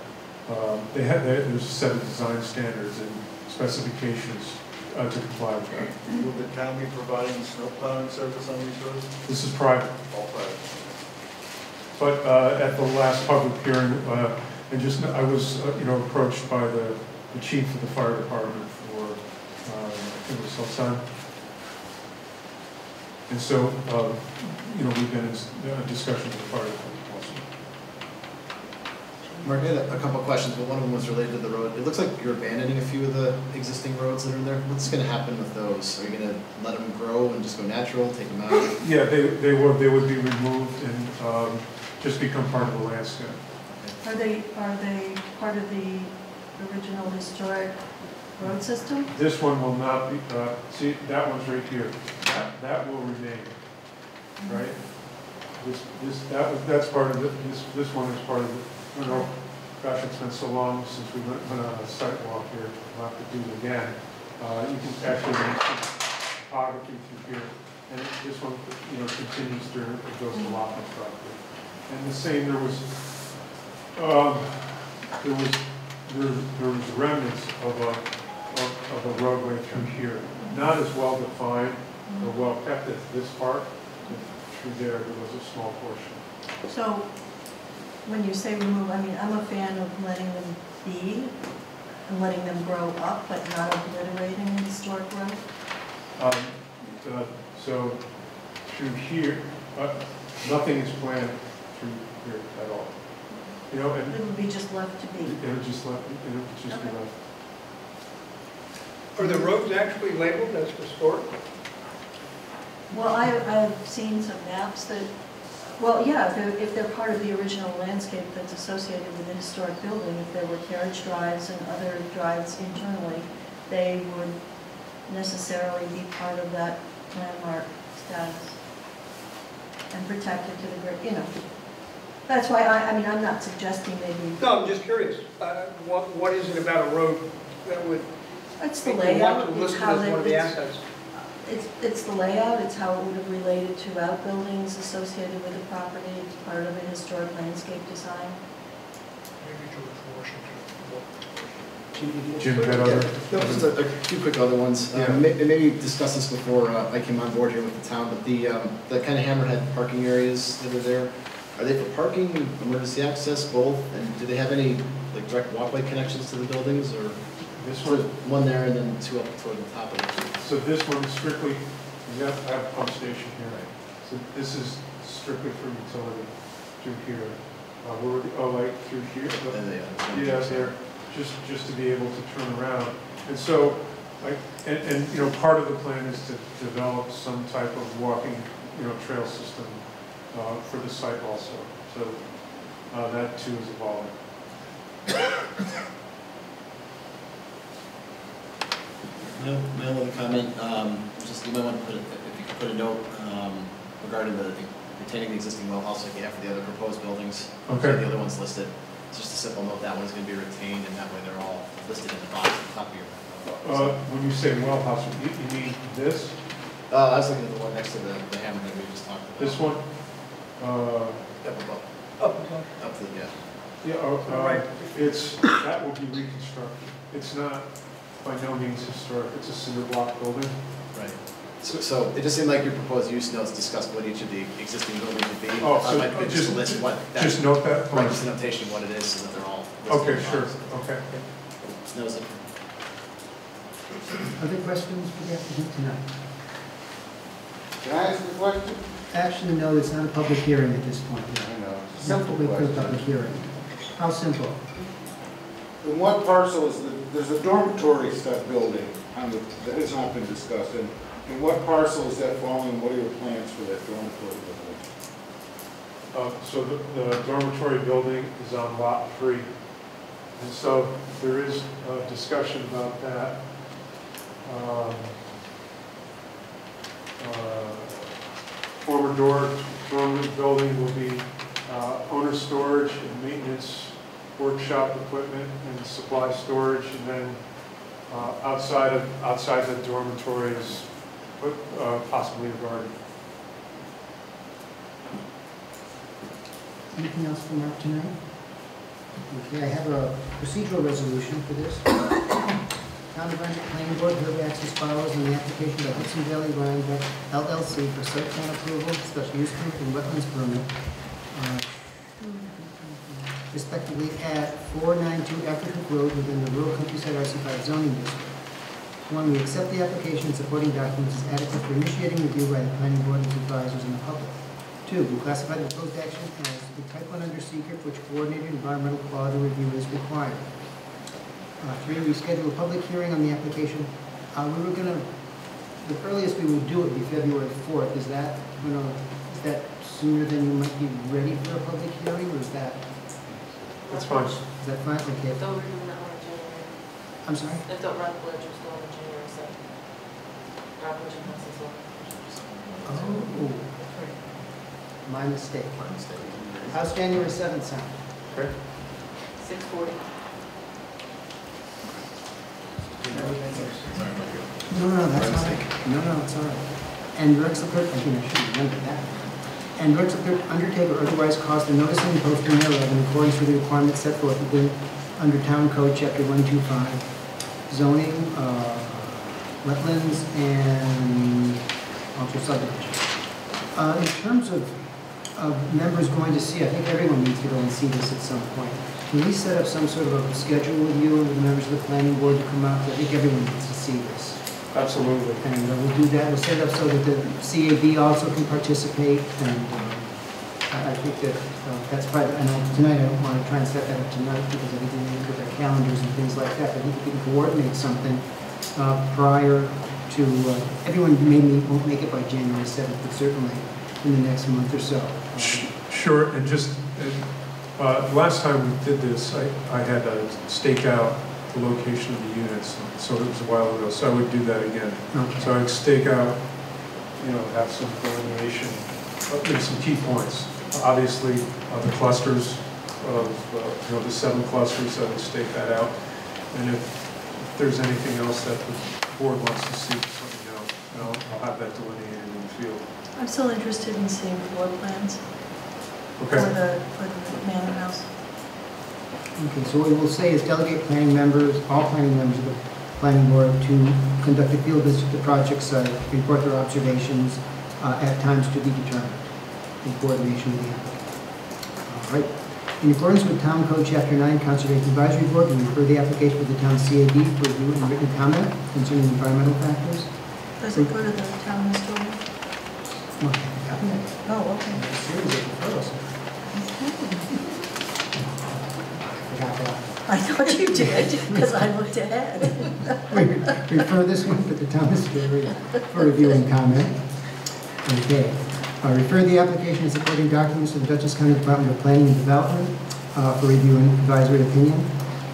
S9: there's a set of design standards and specifications to comply with that.
S2: Will the town be providing snow plowing service on these roads?
S9: This is private.
S2: All private.
S9: But at the last public hearing, and just I was you know, approached by the chief of the fire department for I think it was Sultan. And so you know, we've been in discussion with the fire department also.
S11: Mark, I had a couple of questions, but one of them was related to the road. It looks like you're abandoning a few of the existing roads that are there. What's going to happen with those? Are you going to let them grow and just go natural, take them out?
S9: Yeah, they would be removed and just become part of the landscape.
S8: Are they part of the original historic road system?
S9: This one will not be, see, that one's right here. That will remain. right? That's part of it, this one is part of it. I don't know, gosh, it's been so long since we went on a sidewalk here, we'll have to do it again. You can actually make some topography through here, and this one, continues through, it goes to Loftus property. And the same, there was remnants of a roadway through here, not as well defined or well kept as this part. Through there was a small portion.
S8: So, when you say remove, I mean, I'm a fan of letting them be and letting them grow up, but not obliterating historic growth.
S9: So through here, nothing is planned through here at all. And
S8: it would be just left to be.
S9: It would just be left.
S13: Are the roads actually labeled as historic?
S8: Well, I've seen some maps that, well, yeah, if they're part of the original landscape that's associated with the historic building, if there were carriage drives and other drives internally, they would necessarily be part of that landmark status and protected to the great, That's why I mean, I'm not suggesting maybe.
S13: No, I'm just curious. What is it about a road that would
S8: It's the
S13: make you want
S8: layout.
S13: to list it as one of the assets?
S8: It's the layout, it's how it would have related to outbuildings associated with the property, it's part of a historic landscape design.
S12: Maybe George Washington.
S9: Jim, got other?
S11: No, just a few quick other ones.
S9: Yeah.
S11: Maybe discussed this before I came on board here with the town, but the kind of hammerhead parking areas that are there, are they for parking, emergency access, both? And do they have any direct walkway connections to the buildings, or?
S9: This one
S11: there and then two up toward the top of it.
S9: So this one is strictly, we have to have a pump station here. Right. So this is strictly for utility through here. Through here? Yeah, there, just to be able to turn around. And so, part of the plan is to develop some type of walking, trail system for the site also. So that too is evolving.
S11: My only comment, just you might want to put if you could put a note regarding retaining the existing well house like you have for the other proposed buildings.
S9: Okay.
S11: The other ones listed. It's just a simple note that one's going to be retained, and that way they're all listed in the box at the top of your map.
S9: When you say well house, you mean this?
S11: I was looking at the one next to the hammerhead we just talked about.
S9: This one?
S11: Up above. Up to the
S9: Yeah.
S13: Right.
S9: That will be reconstructed. It's not by no means historic. It's a cinder block building.
S11: Right. So it just seemed like your proposed use notes discussed what each of the existing buildings would be.
S9: Oh, so
S11: just list what.
S9: Just note that.
S11: Right, just a notation of what it is, so that they're all.
S9: Okay, sure. Okay.
S11: That was it.
S1: Other questions for the applicant tonight?
S18: Can I ask a question?
S1: Actually, no, it's not a public hearing at this point.
S18: I know.
S1: Simple with the public hearing. How simple?
S18: In what parcel is there's a dormitory style building that has not been discussed. And in what parcel is that falling? What are your plans for that dormitory building?
S9: So the dormitory building is on lot 3. And so there is a discussion about that. Former dormitory building will be owner storage and maintenance, workshop equipment and supply storage, and then outside the dormitory is possibly a garden.
S1: Anything else from Mark tonight? Okay, I have a procedural resolution for this. Town of Rhinebeck Planning Board reacts as follows on the application by Hudson Valley Rhinebeck LLC for site plan approval, special use permit, and wetlands permit, respectively at 492 Africa Road within the rural countryside RC5 zoning district. 1, we accept the application and supporting documents as adequate for initiating review by the planning board, its advisors, and the public. 2, we classify the proposed action as the type 1 under secret for which coordinated environmental quality review is required. 3, we schedule a public hearing on the application. The earliest we would do it would be February 4th. Is that sooner than you might be ready for a public hearing, or is that?
S9: That's fine.
S1: Is that fine? Okay.
S19: Thought we were doing that one in January.
S1: I'm sorry?
S19: I thought Rockledge was going in January 7th. Rockledge and Hudson.
S1: Oh. My mistake. How's January 7th sound?
S9: Okay.
S19: 6:40.
S1: No, that's all right. No, it's all right. And directs the clerk, I think I should remember that. And directs the clerk to undertake or otherwise cause the noticing and posting thereof in accordance with the requirements set forth within, under Town Code, Chapter 125, zoning, wetlands, and also subdivision. In terms of members going to see, I think everyone needs to go and see this at some point. Can we set up some sort of a schedule with you and with the members of the planning board to come out? I think everyone needs to see this.
S9: Absolutely.
S1: And we'll do that. We'll set it up so that the CAB also can participate. And I think that that's probably, I know tonight I don't want to try and set that up tonight because I think we need to look at our calendars and things like that. But I think we can coordinate something prior to, everyone maybe won't make it by January 7th, but certainly in the next month or so.
S9: Sure, and just, last time we did this, I had to stake out the location of the units, so it was a while ago, so I would do that again.
S1: Okay.
S9: So I'd stake out, have some delineation, some key points. Obviously, the clusters of, the 7 clusters, I would stake that out. And if there's anything else that the board wants to see, let me know, and I'll have that delineated in the field.
S8: I'm still interested in seeing floor plans
S9: Okay.
S8: for the manor house.
S1: Okay, so what we will say is delegate planning members, all planning members of the planning board to conduct a field visit to the project site, report their observations at times to be determined in coordination with the applicant. All right. In accordance with Town Code Chapter 9, Conservation Advisory Board, we refer the application to the town CAB for review and written comment concerning environmental factors.
S8: Does it go to the town historian? Oh, okay. I thought you did, because I looked ahead.
S1: Refer this one to the town historian for review and comment. Okay. Refer the application and supporting documents to the Dutchess County Department of Planning and Development for review and advisory opinion.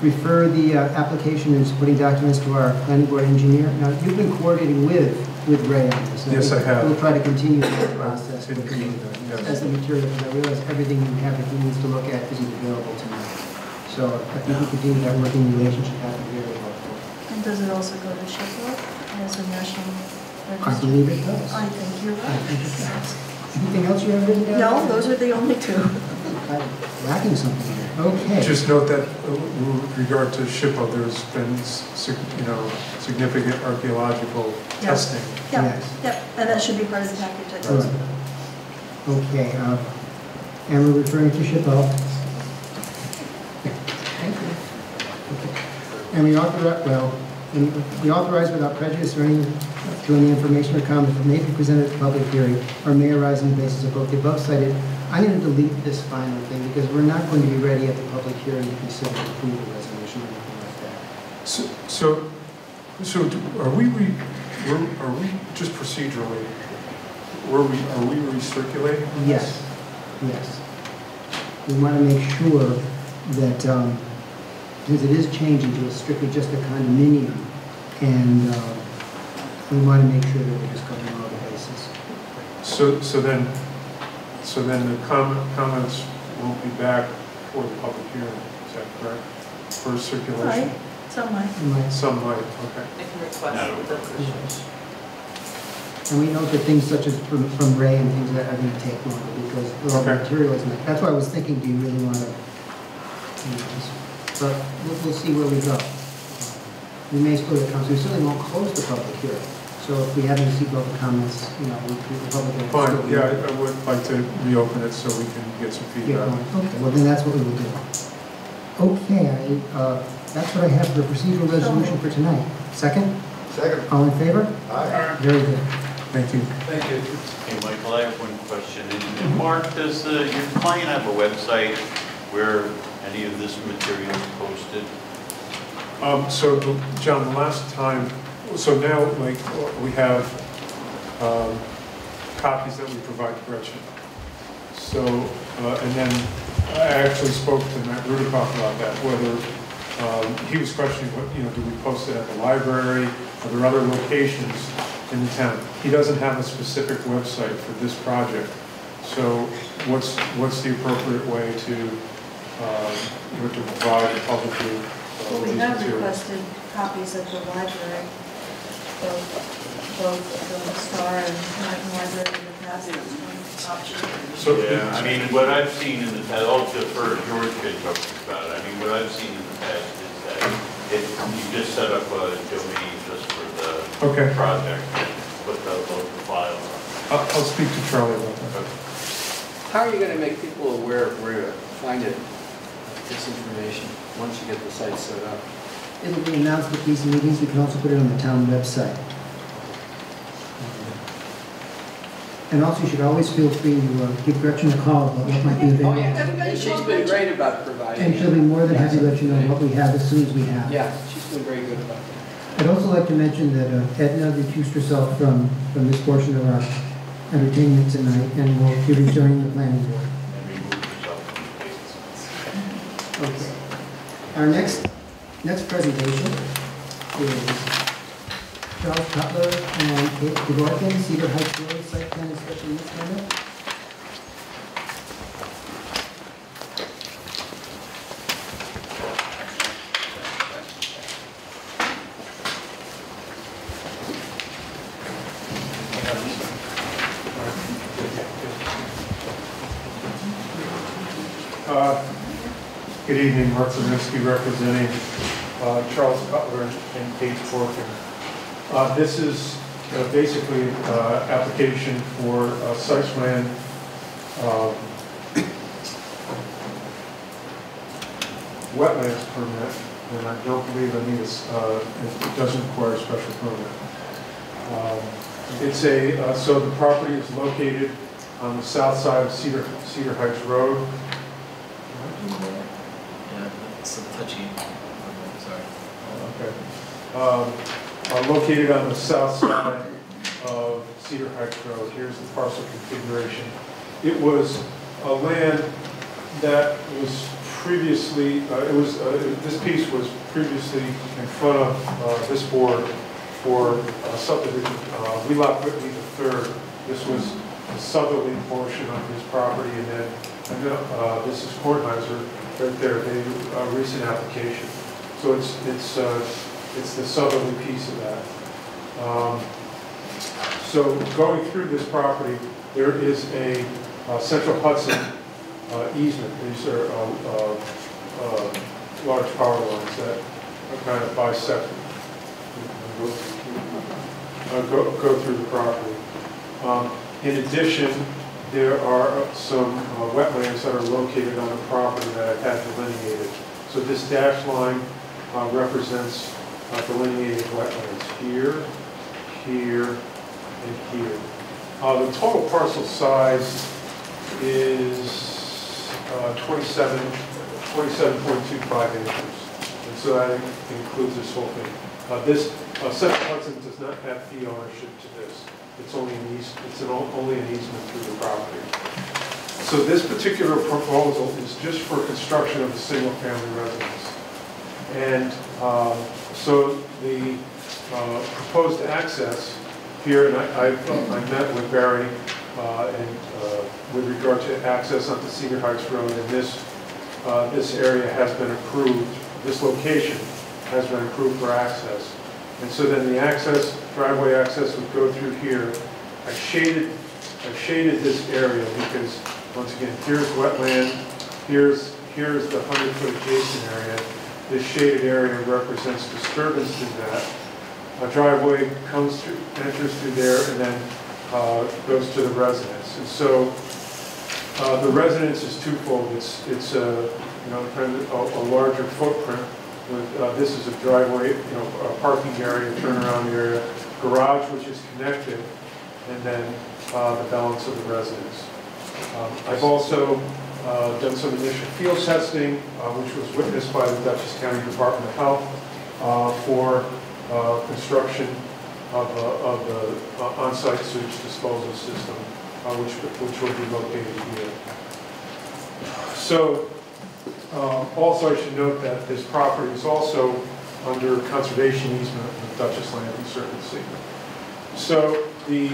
S1: Refer the application and supporting documents to our planning board engineer. Now, you've been coordinating with Ray on this.
S9: Yes, I have.
S1: We'll try to continue that process
S9: Yes.
S1: as the material, because I realize everything you have that he needs to look at isn't available tonight. So if you can continue that working relationship, that would be very helpful.
S8: And does it also go to Sheffield as a national register?
S1: I believe it does.
S8: I think you're
S1: I think it
S8: right.
S1: does. Anything else you have written down?
S8: No, those are the only two.
S1: I'm lacking something here. Okay.
S9: Just note that with regard to SHPO, there's been significant archaeological testing.
S8: Yep,
S1: Yes.
S8: yep, and that should be part of the package, I
S1: All
S8: think.
S1: right. Okay, and we're referring to SHPO. Thank you. Okay. And we authorize without prejudice or any information or comments that may be presented at the public hearing or may arise on the basis of both the above cited. I'm going to delete this final thing because we're not going to be ready at the public hearing to consider the approval resolution or anything like that.
S9: So are we just procedurally, are we recirculating?
S1: Yes, yes. We want to make sure that, because it is changing to strictly just a condominium, and we want to make sure that we're just covering all the bases.
S9: So then the comments won't be back for the public hearing, is that correct? For circulation?
S8: Right, some might.
S9: Some might, okay.
S19: I can request the
S1: And we know that things such as from Ray and things like that are going to take longer because the material isn't. That's why I was thinking, do you really want to? But we'll see where we go. We may still get comments. We certainly won't close the public hearing. So if we haven't received all the comments, the public hearing.
S9: Fine. Yeah, I would like to reopen it so we can get some feedback.
S1: Okay. Well, then that's what we will do. Okay. That's what I have for the procedural resolution for tonight. Second.
S2: Second.
S1: All in favor?
S2: Aye.
S1: Very good.
S9: Thank you.
S17: Thank you.
S15: Hey, Michael, I have one question. And Mark, does your client have a website where any of this material is posted?
S9: So, John, the last time, so now, like, we have copies that we provide to Gretchen. So, and then I actually spoke to Matt Rudikoff about that, whether he was questioning, do we post it at the library? Are there other locations in the town? He doesn't have a specific website for this project. So what's the appropriate way to provide the public with
S8: Well, we
S9: these
S8: have
S9: materials?
S8: requested copies of the library, both the Star and American Library in the past. That's one option.
S9: So,
S15: Yeah, I mean, what I've seen in the past, I'll defer to George can talk about it. I mean, what I've seen in the past is that you just set up a domain just for the project and put the local file on.
S9: I'll speak to Charlie about that.
S15: Okay.
S16: How are you going to make people aware of where to find it, this information, once you get the site set up?
S1: It'll be announced at these meetings. We can also put it on the town website. And also, you should always feel free to give Gretchen a call about what might be available.
S16: Oh, yeah, she's been great about providing.
S1: And she'll be more than happy to let you know what we have as soon as we have.
S16: Yeah, she's been very good about that.
S1: I'd also like to mention that Edna recused herself from this portion of our entertainment tonight, and will be rejoining the planning board.
S15: And remove yourself from the cases.
S1: Okay. Our next presentation is Charles Cutler and Kate DeGorkin, Cedar Heights Road Site Plan and Special Use Permit.
S9: Good evening, Mark Zeminski representing Charles Cutler and Kate DeGorkin. This is basically an application for a site plan wetlands permit, and I don't believe it doesn't require a special permit. So the property is located on the south side of Cedar Heights Road.
S11: Yeah, it's a touchy.
S9: Okay. Located on the south side of Cedar Heights Road. Here's the parcel configuration. It was a land that was previously, this piece was previously in front of this board for subdivision. Wheelock Whitley III. This was the southerly portion of his property, and then this is Kornheiser right there, the recent application. So it's the southerly piece of that. So going through this property, there is a Central Hudson easement. These are large power lines that are kind of bisect, go through the property. In addition, there are some wetlands that are located on the property that I've had delineated. So this dashed line represents delineated wetlands here, here, and here. The total parcel size is 27.25 acres, and so that includes this whole thing. This Central Hudson does not have fee ownership to this. It's only an easement through the property. So this particular proposal is just for construction of a single-family residence. And so the proposed access here, and I met with Barry with regard to access onto Cedar Heights Road, and this area has been approved, this location has been approved for access. And so then the driveway access would go through here. I've shaded this area because, once again, here's wetland, here's the 100-foot adjacent area. This shaded area represents disturbance to that. A driveway comes through, enters through there, and then goes to the residence. And so the residence is twofold. It's kind of a larger footprint. With this is a driveway, a parking area, turnaround area, garage which is connected, and then the balance of the residence. I've also done some initial field testing, which was witnessed by the Dutchess County Department of Health for construction of the on-site sewage disposal system, which will be located here. So. Also, I should note that this property is also under conservation easement with Dutchess Land Conservancy. So the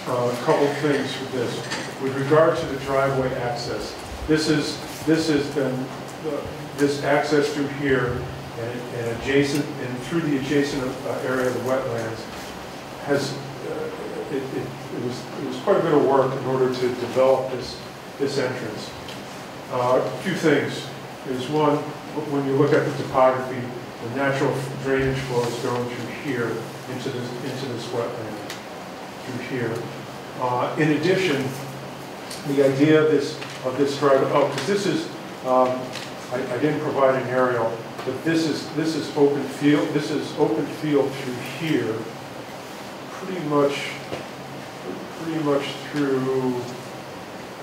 S9: a couple things with this. With regard to the driveway access, this access through here and adjacent and through the adjacent area of the wetlands has it was quite a bit of work in order to develop this entrance. A few things is one, when you look at the topography, the natural drainage flow is going through here into this wetland through here. In addition, the idea of this driveway, because this is I didn't provide an aerial, but this is open field. This is open field through here, pretty much through.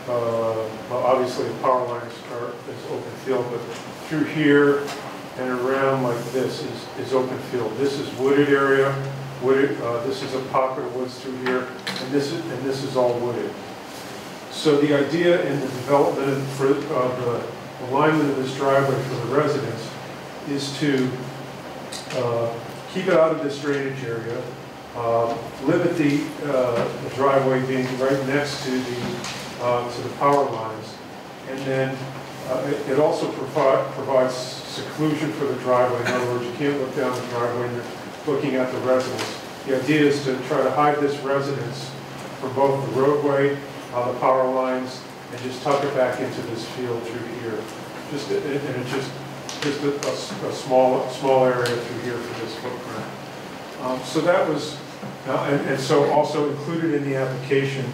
S9: Well, obviously the power lines is open field, but through here and around like this is open field. This is wooded area. Wooded. This is a pocket of woods through here, and this is all wooded. So the idea in the development for the alignment of this driveway for the residents is to keep it out of this drainage area, limit the driveway being right next to the power lines, and then it also provides seclusion for the driveway. In other words, you can't look down the driveway and you're looking at the residence. The idea is to try to hide this residence from both the roadway, the power lines, and just tuck it back into this field through here. Just a small area through here for this footprint. So that was, and so also included in the application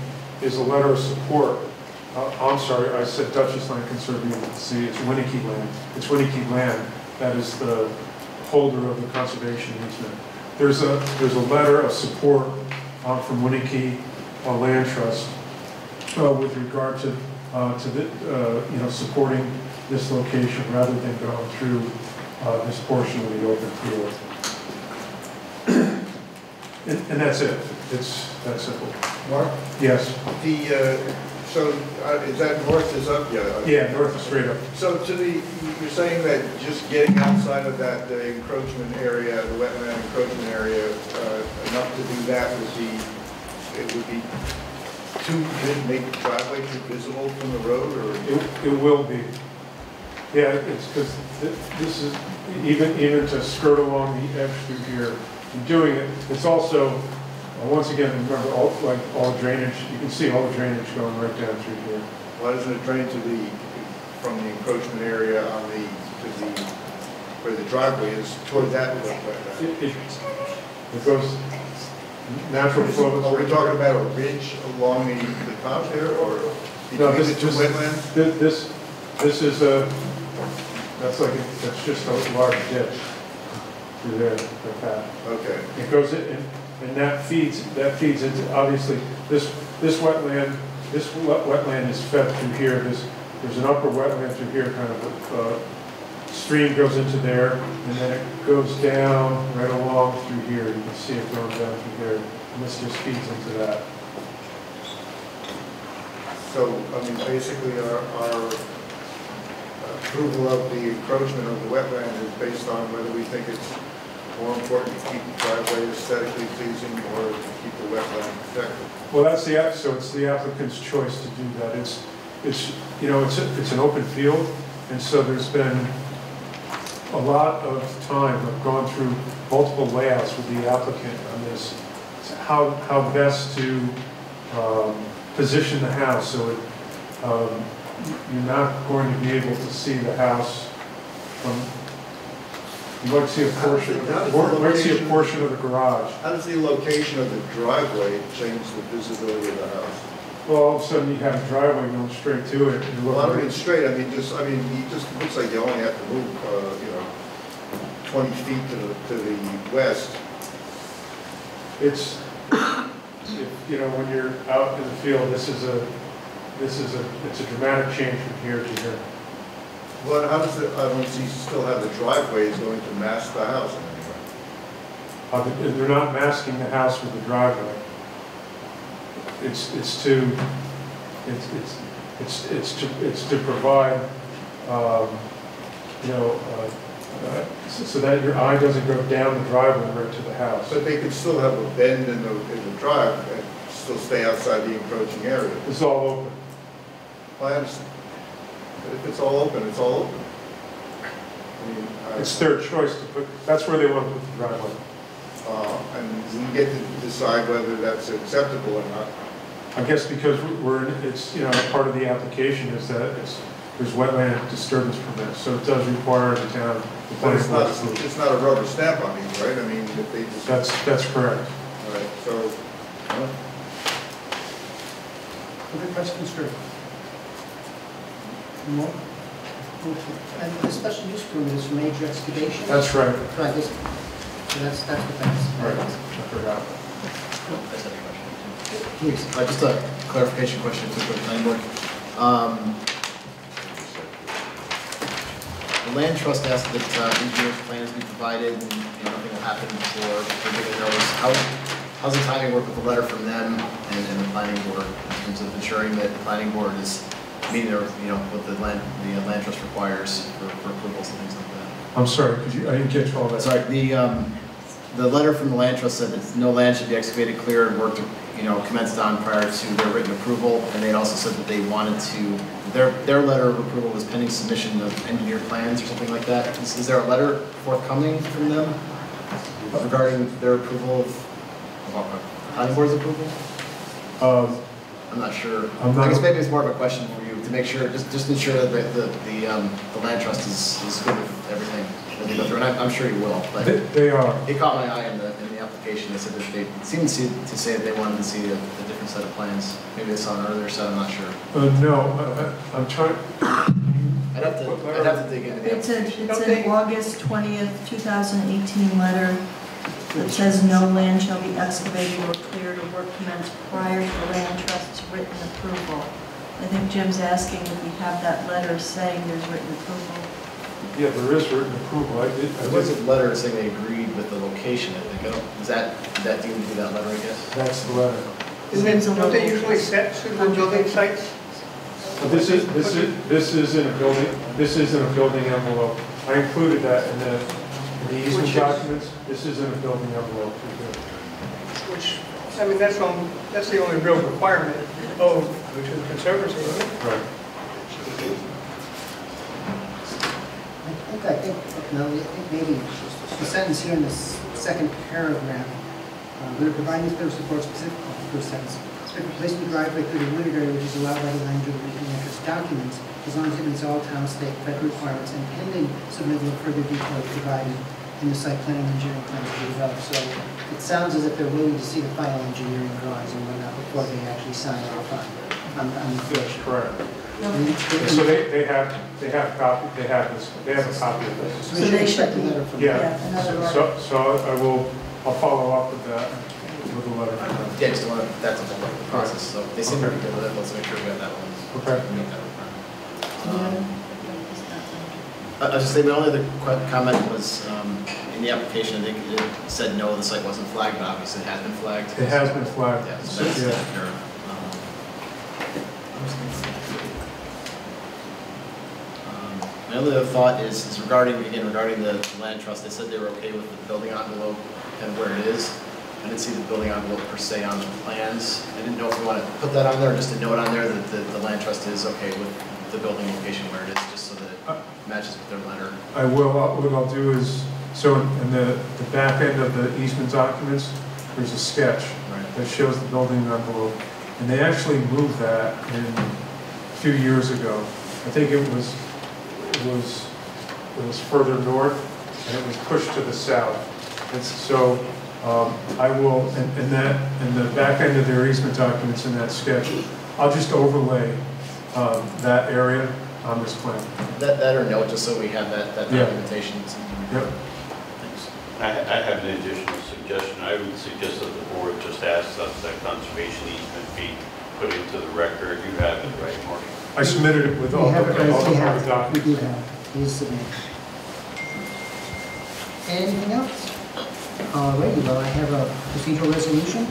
S9: is a letter of support. I'm sorry, I said Dutchess Land Conservancy. See, it's Winnicke Land. It's Winnicke Land that is the holder of the conservation easement. There's a letter of support from Winnicke Land Trust with regard to supporting this location rather than going through this portion of the open field. And that's it. It's that simple.
S2: Mark?
S9: Yes.
S2: Is that north is up?
S9: Yeah, north is straight up.
S2: So you're saying that just getting outside of that encroachment area, the wetland encroachment area, enough to do that would be to make the driveway too visible from the road, or
S9: it will be. Yeah, it's because this is even to skirt along the edge through here. And doing it, it's also once again remember all the drainage. You can see all the drainage going right down through here.
S2: Why doesn't it drain from the encroachment area on where the driveway is toward that wetland?
S9: It goes natural flow.
S2: Are we talking about a ridge along the top there, or between the two wetlands?
S9: This is that's just a large ditch through there, like that.
S2: Okay.
S9: It goes in, and that feeds into obviously this wetland. This wetland is fed through here. There's an upper wetland through here, kind of stream goes into there, and then it goes down right along through here. You can see it going down through here, and this just feeds into that.
S2: So, I mean, basically our approval of the encroachment of the wetland is based on whether we think it's more important to keep the driveway aesthetically pleasing or to keep the wetland protected.
S9: Well, it's the applicant's choice to do that. It's an open field, and so there's been a lot of time. I've gone through multiple layouts with the applicant on this, how best to position the house so you're not going to be able to see the house from. You might see a portion of the garage.
S2: How does the location of the driveway change the visibility of the house?
S9: Well, all of a sudden you have a driveway going straight to it.
S2: Well, I don't mean straight. I mean, it just looks like you only have to move, 20 feet to the west.
S9: It's, when you're out in the field, it's a dramatic change from here to here.
S2: Well, how does I don't see still have the driveway is going to mask the house in any way?
S9: They're not masking the house with the driveway. It's to provide, so that your eye doesn't go down the driveway right to the house.
S2: But they could still have a bend in the drive, still stay outside the encroaching area.
S9: It's all open.
S2: I understand. But if it's all open, it's all open. I mean,
S9: It's their choice to put, that's where they want to put the driveway.
S2: and we get to decide whether that's acceptable or not.
S9: I guess because it's, you know, part of the application is that there's wetland disturbance permits, so it does require the town.
S2: But it's not a rubber stamp on these, right? I mean, if they just...
S9: That's correct.
S2: All right, so...
S1: Other questions for? More? And the special use permit is for major excavation?
S9: That's right.
S1: Right, so that's what that's.
S9: Right, I forgot.
S1: Please.
S11: Just a clarification question to the planning board. The land trust asked that engineer's plans be provided and nothing will happen for giving notice. How's the timing work with the letter from them and the planning board in terms of ensuring that the planning board is meeting their, what the land trust requires for approvals and things like that?
S9: I'm sorry, I didn't catch all that.
S11: Sorry, the letter from the land trust said that no land should be excavated, cleared, and worked, commenced on prior to their written approval, and they also said that they wanted to, their letter of approval was pending submission of engineered plans or something like that. Is there a letter forthcoming from them regarding their approval of planning board's approval? I'm not sure. I guess maybe it's more of a question for you to make sure, just ensure that the land trust is good with everything that they go through, and I'm sure you will. But
S9: they are.
S11: It caught my eye in the application. They said that they seemed to say that they wanted to see a different set of plans. Maybe they saw an earlier set. I'm not sure.
S9: No, I'm trying.
S11: I'd have to dig into the application.
S8: It's an August 20th, 2018 letter that says no land shall be excavated or cleared or work commenced prior to the land trust's written approval. I think Jim's asking if we have that letter saying there's written approval.
S9: Yeah, there is written approval.
S11: There was a letter saying they agreed with the location. I think. Is that deemed to be that letter? I guess.
S9: That's the letter.
S13: Don't they usually set suitable building sites?
S9: This is in a building. This is in a building envelope. I included that in the easement documents. This is in a building envelope.
S13: Which, I mean, that's the only real requirement of the conservancy, isn't it?
S9: Right.
S1: I think maybe the sentence here in this second paragraph, we're providing this support specific sentence. Specific placement of driveway through the wooded area which is allowed by the land use interest documents, as long as it meets all town, state, federal requirements, and pending submittal of further details provided in the site plan and engineering plans to be developed. So it sounds as if they're willing to see the final engineering drawings and whatnot before they actually sign off on the fish.
S9: Correct. So they have a copy of this.
S1: So they should expect a letter from them.
S9: Yeah. So I'll follow up with that with a letter from them.
S11: Yeah, just want to, that's a whole process. So they seem to be good with it. Let's make sure we have that one.
S9: Okay.
S11: I was just saying, my only other comment was in the application, I think it said no, the site wasn't flagged, but obviously it has been flagged.
S9: It has been flagged.
S11: Yeah, so that's accurate. My only other thought is regarding the land trust. They said they were okay with the building envelope and where it is. I didn't see the building envelope per se on the plans. I didn't know if we want to put that on there or just a note on there that the land trust is okay with the building location where it is, just so that it matches with their letter.
S9: I will. What I'll do is, so in the back end of the easement documents, there's a sketch that shows the building envelope. And they actually moved that a few years ago. I think it was further north, and it was pushed to the south. And so I will, in the back end of their easement documents in that sketch, I'll just overlay that area on this plan.
S11: That or note, just so we have that documentation.
S9: Yep.
S11: Thanks.
S15: I have an additional suggestion. I would suggest that the board just ask that conservation easement be put into the record. You have it, right, Marty?
S9: I submitted it with all the documents.
S1: We do have. Please submit. Anything else? Alrighty, well, I have a procedural resolution.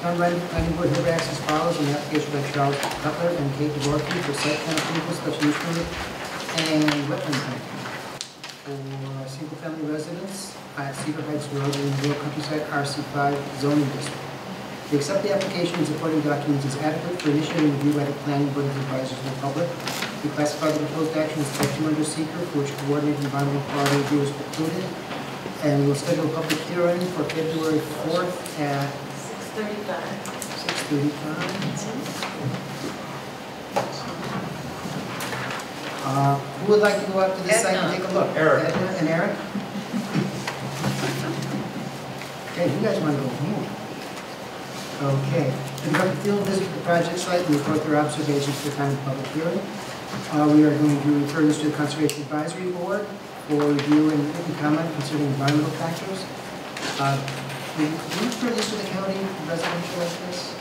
S1: Town Planning Board hereby acts as follows on the application by Charles Cutler and Kate Dworkin for site plan approval, special use permit, and wetland plan. for single-family residence at Cedar Heights Road in the Rural Countryside RC5 zoning district. To accept the application and supporting documents is adequate for initiating review by the planning board of advisors of the public. We classify the proposed action as type 2 under seeker, for which coordinated environmental quality review is precluded. And we will schedule a public hearing for February 4th at 6:35. Who would like to go out to this site and take a look?
S2: Eric.
S1: Edna and Eric? Okay, you guys want to go home? Okay. Conduct a field visit to the project site and report their observations for the time of public hearing. We are going to refer this to the Conservation Advisory Board for review and written comment concerning environmental factors. Do you refer this to the county residential like this?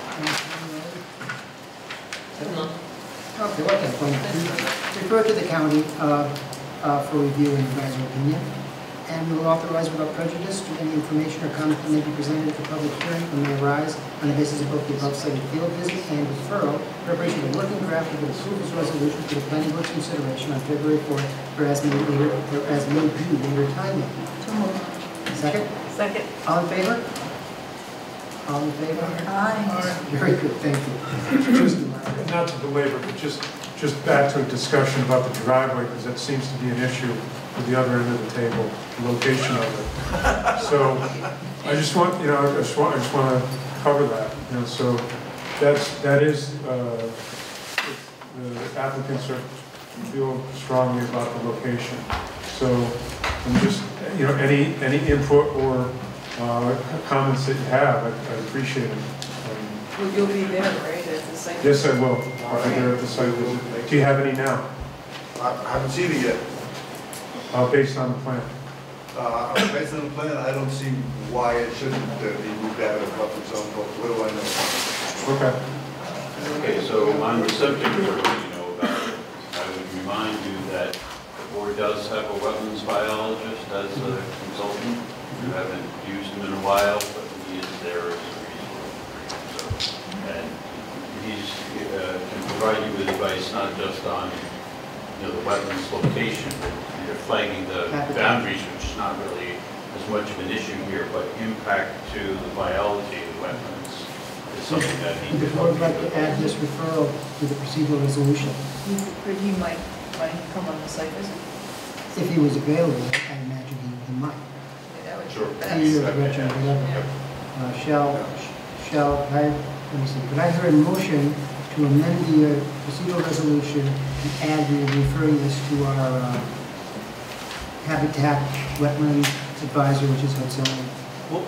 S1: Okay, what that point? Refer to the county for review and advisory opinion. And we will authorize without prejudice to any information or comment that may be presented at the public hearing or may arise on the basis of both the above cited field visit and referral, preparation of a working draft of an approvals resolution for the planning board's consideration on February 4th or as may be later timely. Second?
S19: Second.
S1: All in favor? All in favor?
S8: Aye.
S1: Very good, thank you.
S9: Just, not to belabor, but just back to a discussion about the driveway, because that seems to be an issue at the other end of the table, the location of it. So I just want, I just want to cover that, so that is, the applicants feel strongly about the location. So I'm just, any input or comments that you have, I'd appreciate it.
S3: Well, you'll be there, right, at the site?
S9: Yes, I will. I'll be there at the site visit. Do you have any now?
S2: I haven't seen it yet.
S9: Based on the plan?
S2: Based on the plan, I don't see why it shouldn't be moved out of the buffer zone, but what do I know?
S9: Okay.
S15: Okay, so on the subject of what you know about it, I would remind you that the board does have a wetlands biologist as a consultant. You haven't used him in a while, but he is there as a resource. And he's can provide you with advice not just on the wetlands location, but flagging the boundaries, which is not really as much of an issue here, but impact to the biology of the wetlands is something that he
S1: The
S15: could
S1: board
S15: help
S1: would like
S15: you
S1: to add this referral to the procedural resolution.
S3: He might come on the site visit.
S1: If he was available, I imagine he might.
S3: That would
S15: Sure.
S1: Either direction, whatever. Let me see, could I hear a motion to amend the procedural resolution and add referring this to our habitat wetland advisor, which is Hudson.
S2: Well,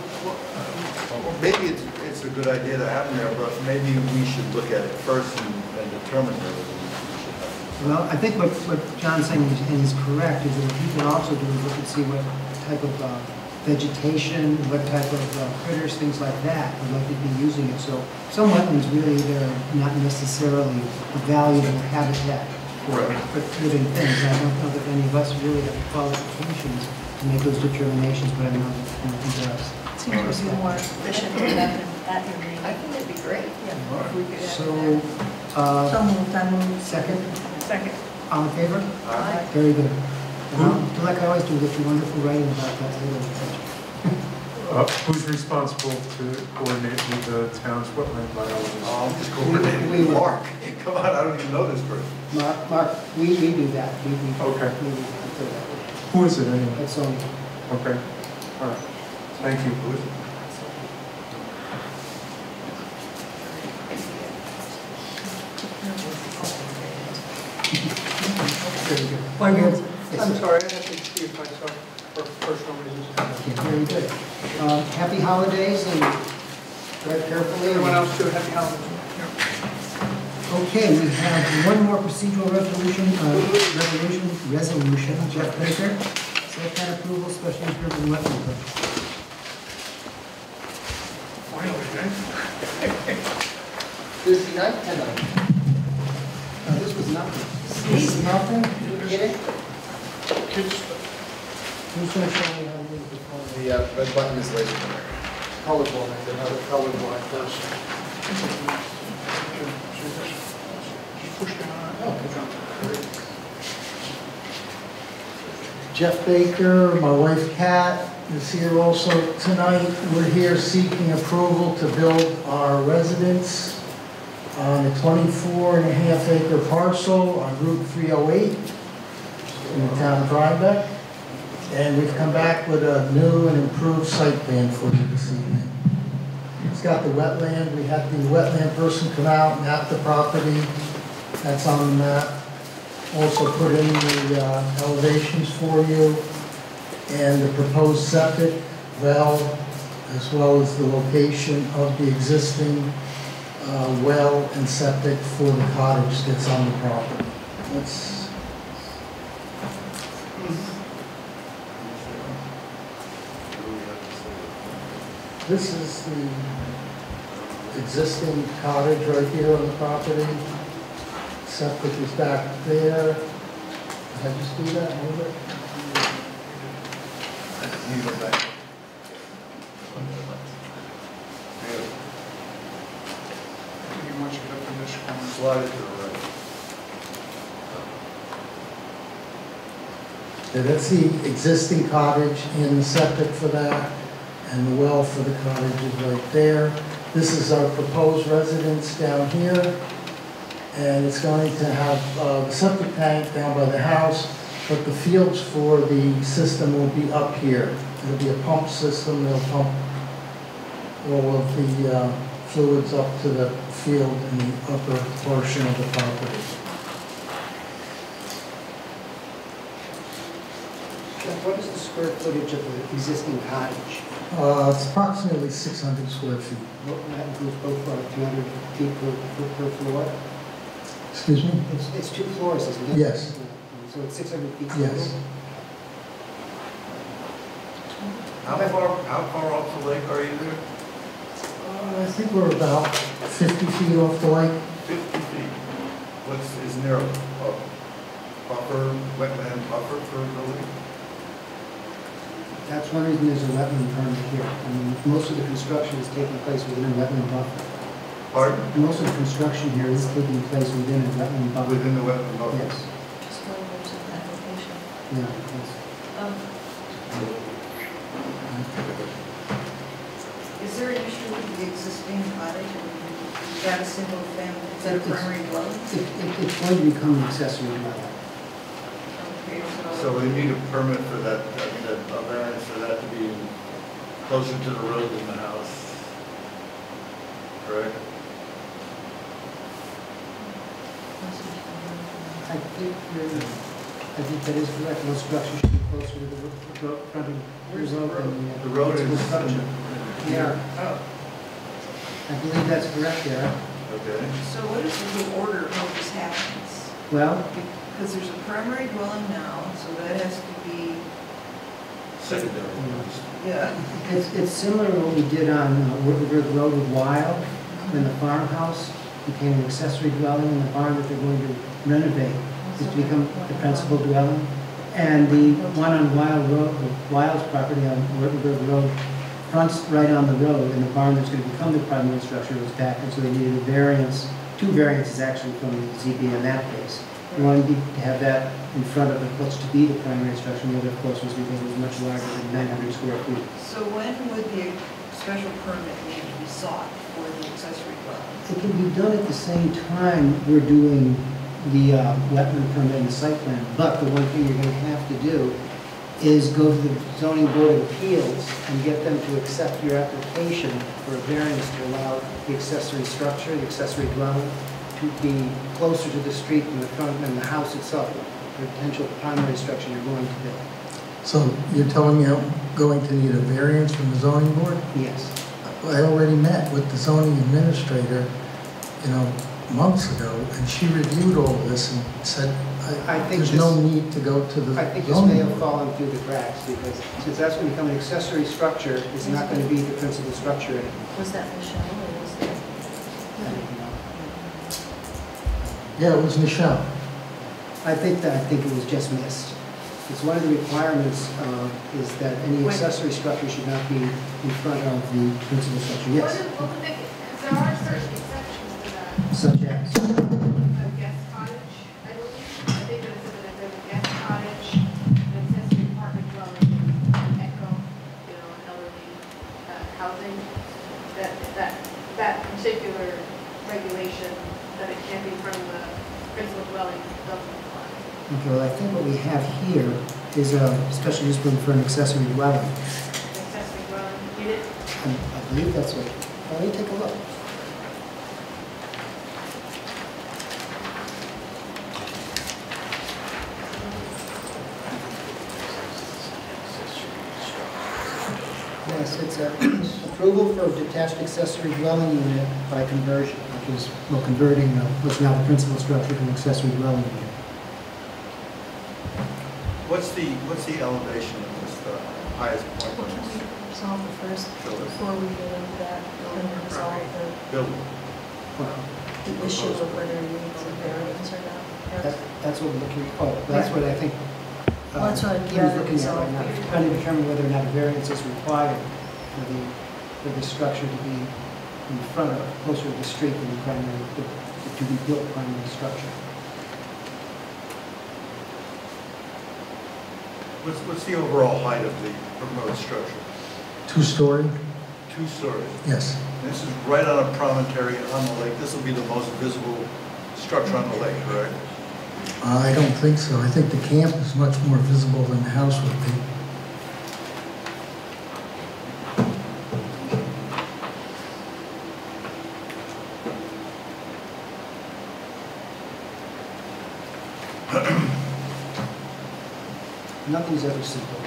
S2: maybe it's a good idea to have him there, but maybe we should look at it first and determine whether we should have him.
S1: Well, I think what John's saying is correct, is that what he can also do is look and see what type of vegetation, what type of critters, things like that, would likely be using it. So some wetlands really, they're not necessarily a valuable habitat for living things. I don't know that any of us really have qualifications to make those determinations, but I know that he does.
S8: Seems to be more efficient to have him at your meeting.
S3: I think that'd be great.
S8: Yeah.
S3: If we could have
S1: So,
S8: So moved, I moved.
S1: second,
S3: Second.
S1: all in favor?
S8: Aye.
S1: Very good. Like I always do, get you wonderful writing about that later.
S9: Who's responsible to coordinate with the town's wetland biologist?
S2: I'm just coordinating with Mark. Come on, I don't even know this person.
S1: Mark, we do that.
S9: Okay.
S1: We do that.
S9: Who is it anyway?
S1: It's only.
S9: Okay. All right. Thank you.
S2: Who is it?
S1: Very good.
S13: I'm sorry, I have to excuse myself for personal reasons.
S1: Okay, very good. Happy holidays and drive carefully.
S13: Everyone else too, happy holidays.
S1: Okay, we have one more procedural resolution, Jeff Baker, site plan approval, special use permit and wetland permit.
S13: Finally, right?
S1: This is not tonight. This was nothing. This is nothing? Did you get it? Who's going to show me how to use the color?
S11: The red button is laser pointer.
S1: Color blind, another color blind person.
S13: Push down on it.
S1: Oh, good job.
S20: Jeff Baker, my wife Kat is here also tonight. We're here seeking approval to build our residence on a 24.5 acre parcel on Route 308 in the town of Rhinebeck. And we've come back with a new and improved site plan for you this evening. It's got the wetland. We had the wetland person come out and map the property. That's on the map. Also put in the elevations for you and the proposed septic well, as well as the location of the existing well and septic for the cottage that's on the property. This is the existing cottage right here on the property. Septic is back there. Did I just do that? Move it?
S2: You go back.
S12: You want to get up in this corner.
S2: Slide it to the right.
S20: Yeah, that's the existing cottage and the septic for that, and the well for the cottage is right there. This is our proposed residence down here, and it's going to have the septic tank down by the house, but the fields for the system will be up here. It'll be a pump system that'll pump all of the fluids up to the field in the upper portion of the property.
S1: What is the square footage of the existing cottage?
S20: It's approximately 600 square feet.
S1: That includes both 200 feet per floor?
S20: Excuse me?
S1: It's 2 floors, isn't it?
S20: Yes.
S1: So it's 600 feet total?
S20: Yes.
S2: How far off the lake are you there?
S20: I think we're about 50 feet off the lake.
S2: 50 feet. Isn't there a buffer, wetland buffer for the lake?
S1: That's one reason there's a wetland permit here. I mean, most of the construction is taking place within a wetland buffer.
S2: Pardon?
S1: Most of the construction here is taking place within a wetland buffer.
S2: Within the wetland buffer?
S1: Yes.
S8: Just go over to that location.
S1: Yeah. Yes.
S3: Is there an issue with the existing cottage? Is that a single family, is that a primary dwelling?
S1: It's going to become an accessory dwelling.
S3: Okay,
S2: So we need a permit for that, a variance for that to be closer to the road than the house, correct?
S1: I think that is correct. No structure should be closer to the front of the road.
S2: The road is
S1: structure. Yeah.
S3: Oh,
S1: I believe that's correct, yeah.
S2: Okay.
S3: so what is the order of how this happens?
S1: Well,
S3: Because there's a primary dwelling now, so that has to be,
S2: Secondary.
S3: yeah.
S1: it's similar to what we did on Wittenberg Road with Wild, when the farmhouse became an accessory dwelling, and the barn that they're going to renovate is to become the principal dwelling. And the one on Wild Road, Wild's property on Wittenberg Road, fronts right on the road, and the barn that's going to become the primary structure was back, and so they needed a variance, 2 variances actually from the ZBA in that case. One to have that in front of what's to be the primary structure, and the other, of course, was because it was much larger than 900 square feet.
S3: So when would the special permit need to be sought for the accessory dwelling?
S1: It can be done at the same time we're doing the wetland permit and the site plan, but the one thing you're going to have to do is go to the zoning board of appeals and get them to accept your application for a variance to allow the accessory structure, the accessory dwelling, to be closer to the street than the front than the house itself, the potential primary structure you're going to build.
S20: So you're telling me I'm going to need a variance from the zoning board?
S1: Yes.
S20: I already met with the zoning administrator, months ago, and she reviewed all this and said, there's no need to go to the
S1: I think this may have fallen through the cracks, because since that's going to become an accessory structure, it's not going to be the principal structure anymore.
S8: Was that Michelle or was that?
S20: Yeah, it was Michelle.
S1: I think it was just missed. It's one of the requirements is that any accessory structure should not be in front of the principal structure. Yes.
S14: There are certain exceptions to that.
S1: Such as?
S14: A guest cottage, I believe. I think that it says that if there's a guest cottage, an accessory anything from the principal dwelling doesn't apply.
S1: Okay, well, I think what we have here is a special use permit for an accessory dwelling.
S14: Accessory dwelling unit.
S1: I believe that's what, let me take a look. Yes, it's a approval for a detached accessory dwelling unit by conversion, which is, well, converting what's now the principal structure to an accessory dwelling unit.
S2: What's the elevation of this, the highest point
S8: Well,
S2: on
S8: can
S2: this
S8: we resolve it first
S2: building?
S8: before we get into that? Can we resolve
S2: Building.
S8: the issue of whether it needs a variance or not?
S1: That's what we're looking, oh, that's what I think.
S8: Well, that's what I'd
S1: Kim's
S8: rather
S1: looking at
S8: resolve
S1: right now,
S8: here.
S1: trying to determine whether or not a variance is required for the structure to be in front of, closer to the street than the primary, the to be built primary structure.
S2: What's the overall height of the proposed structure?
S10: 2-story?
S2: 2 stories.
S10: Yes.
S2: And this is right on a promontory on the lake. This will be the most visible structure on the lake, correct?
S10: I don't think so. I think the camp is much more visible than the house would be.
S1: Nothing's ever simple.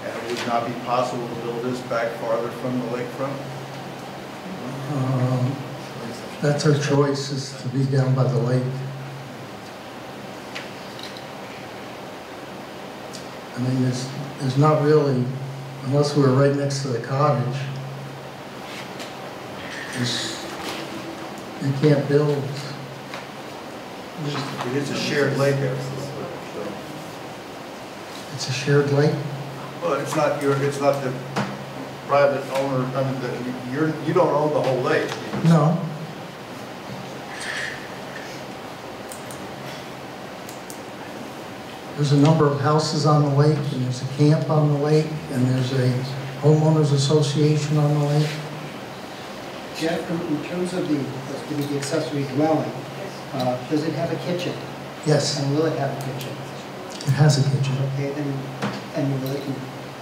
S2: And it would not be possible to build this back farther from the lakefront?
S10: That's our choice, is to be down by the lake. I mean, there's not really, unless we were right next to the cottage, you can't build.
S2: It is a shared lake area. So.
S10: It's a shared lake?
S2: Well, it's not the private owner, I mean, you don't own the whole lake.
S10: No. There's a number of houses on the lake, and there's a camp on the lake, and there's a homeowners association on the lake.
S1: Jeff, in terms of the accessory dwelling, does it have a kitchen?
S10: Yes.
S1: And will it have a kitchen?
S10: It has a kitchen.
S1: Okay, then, and will it,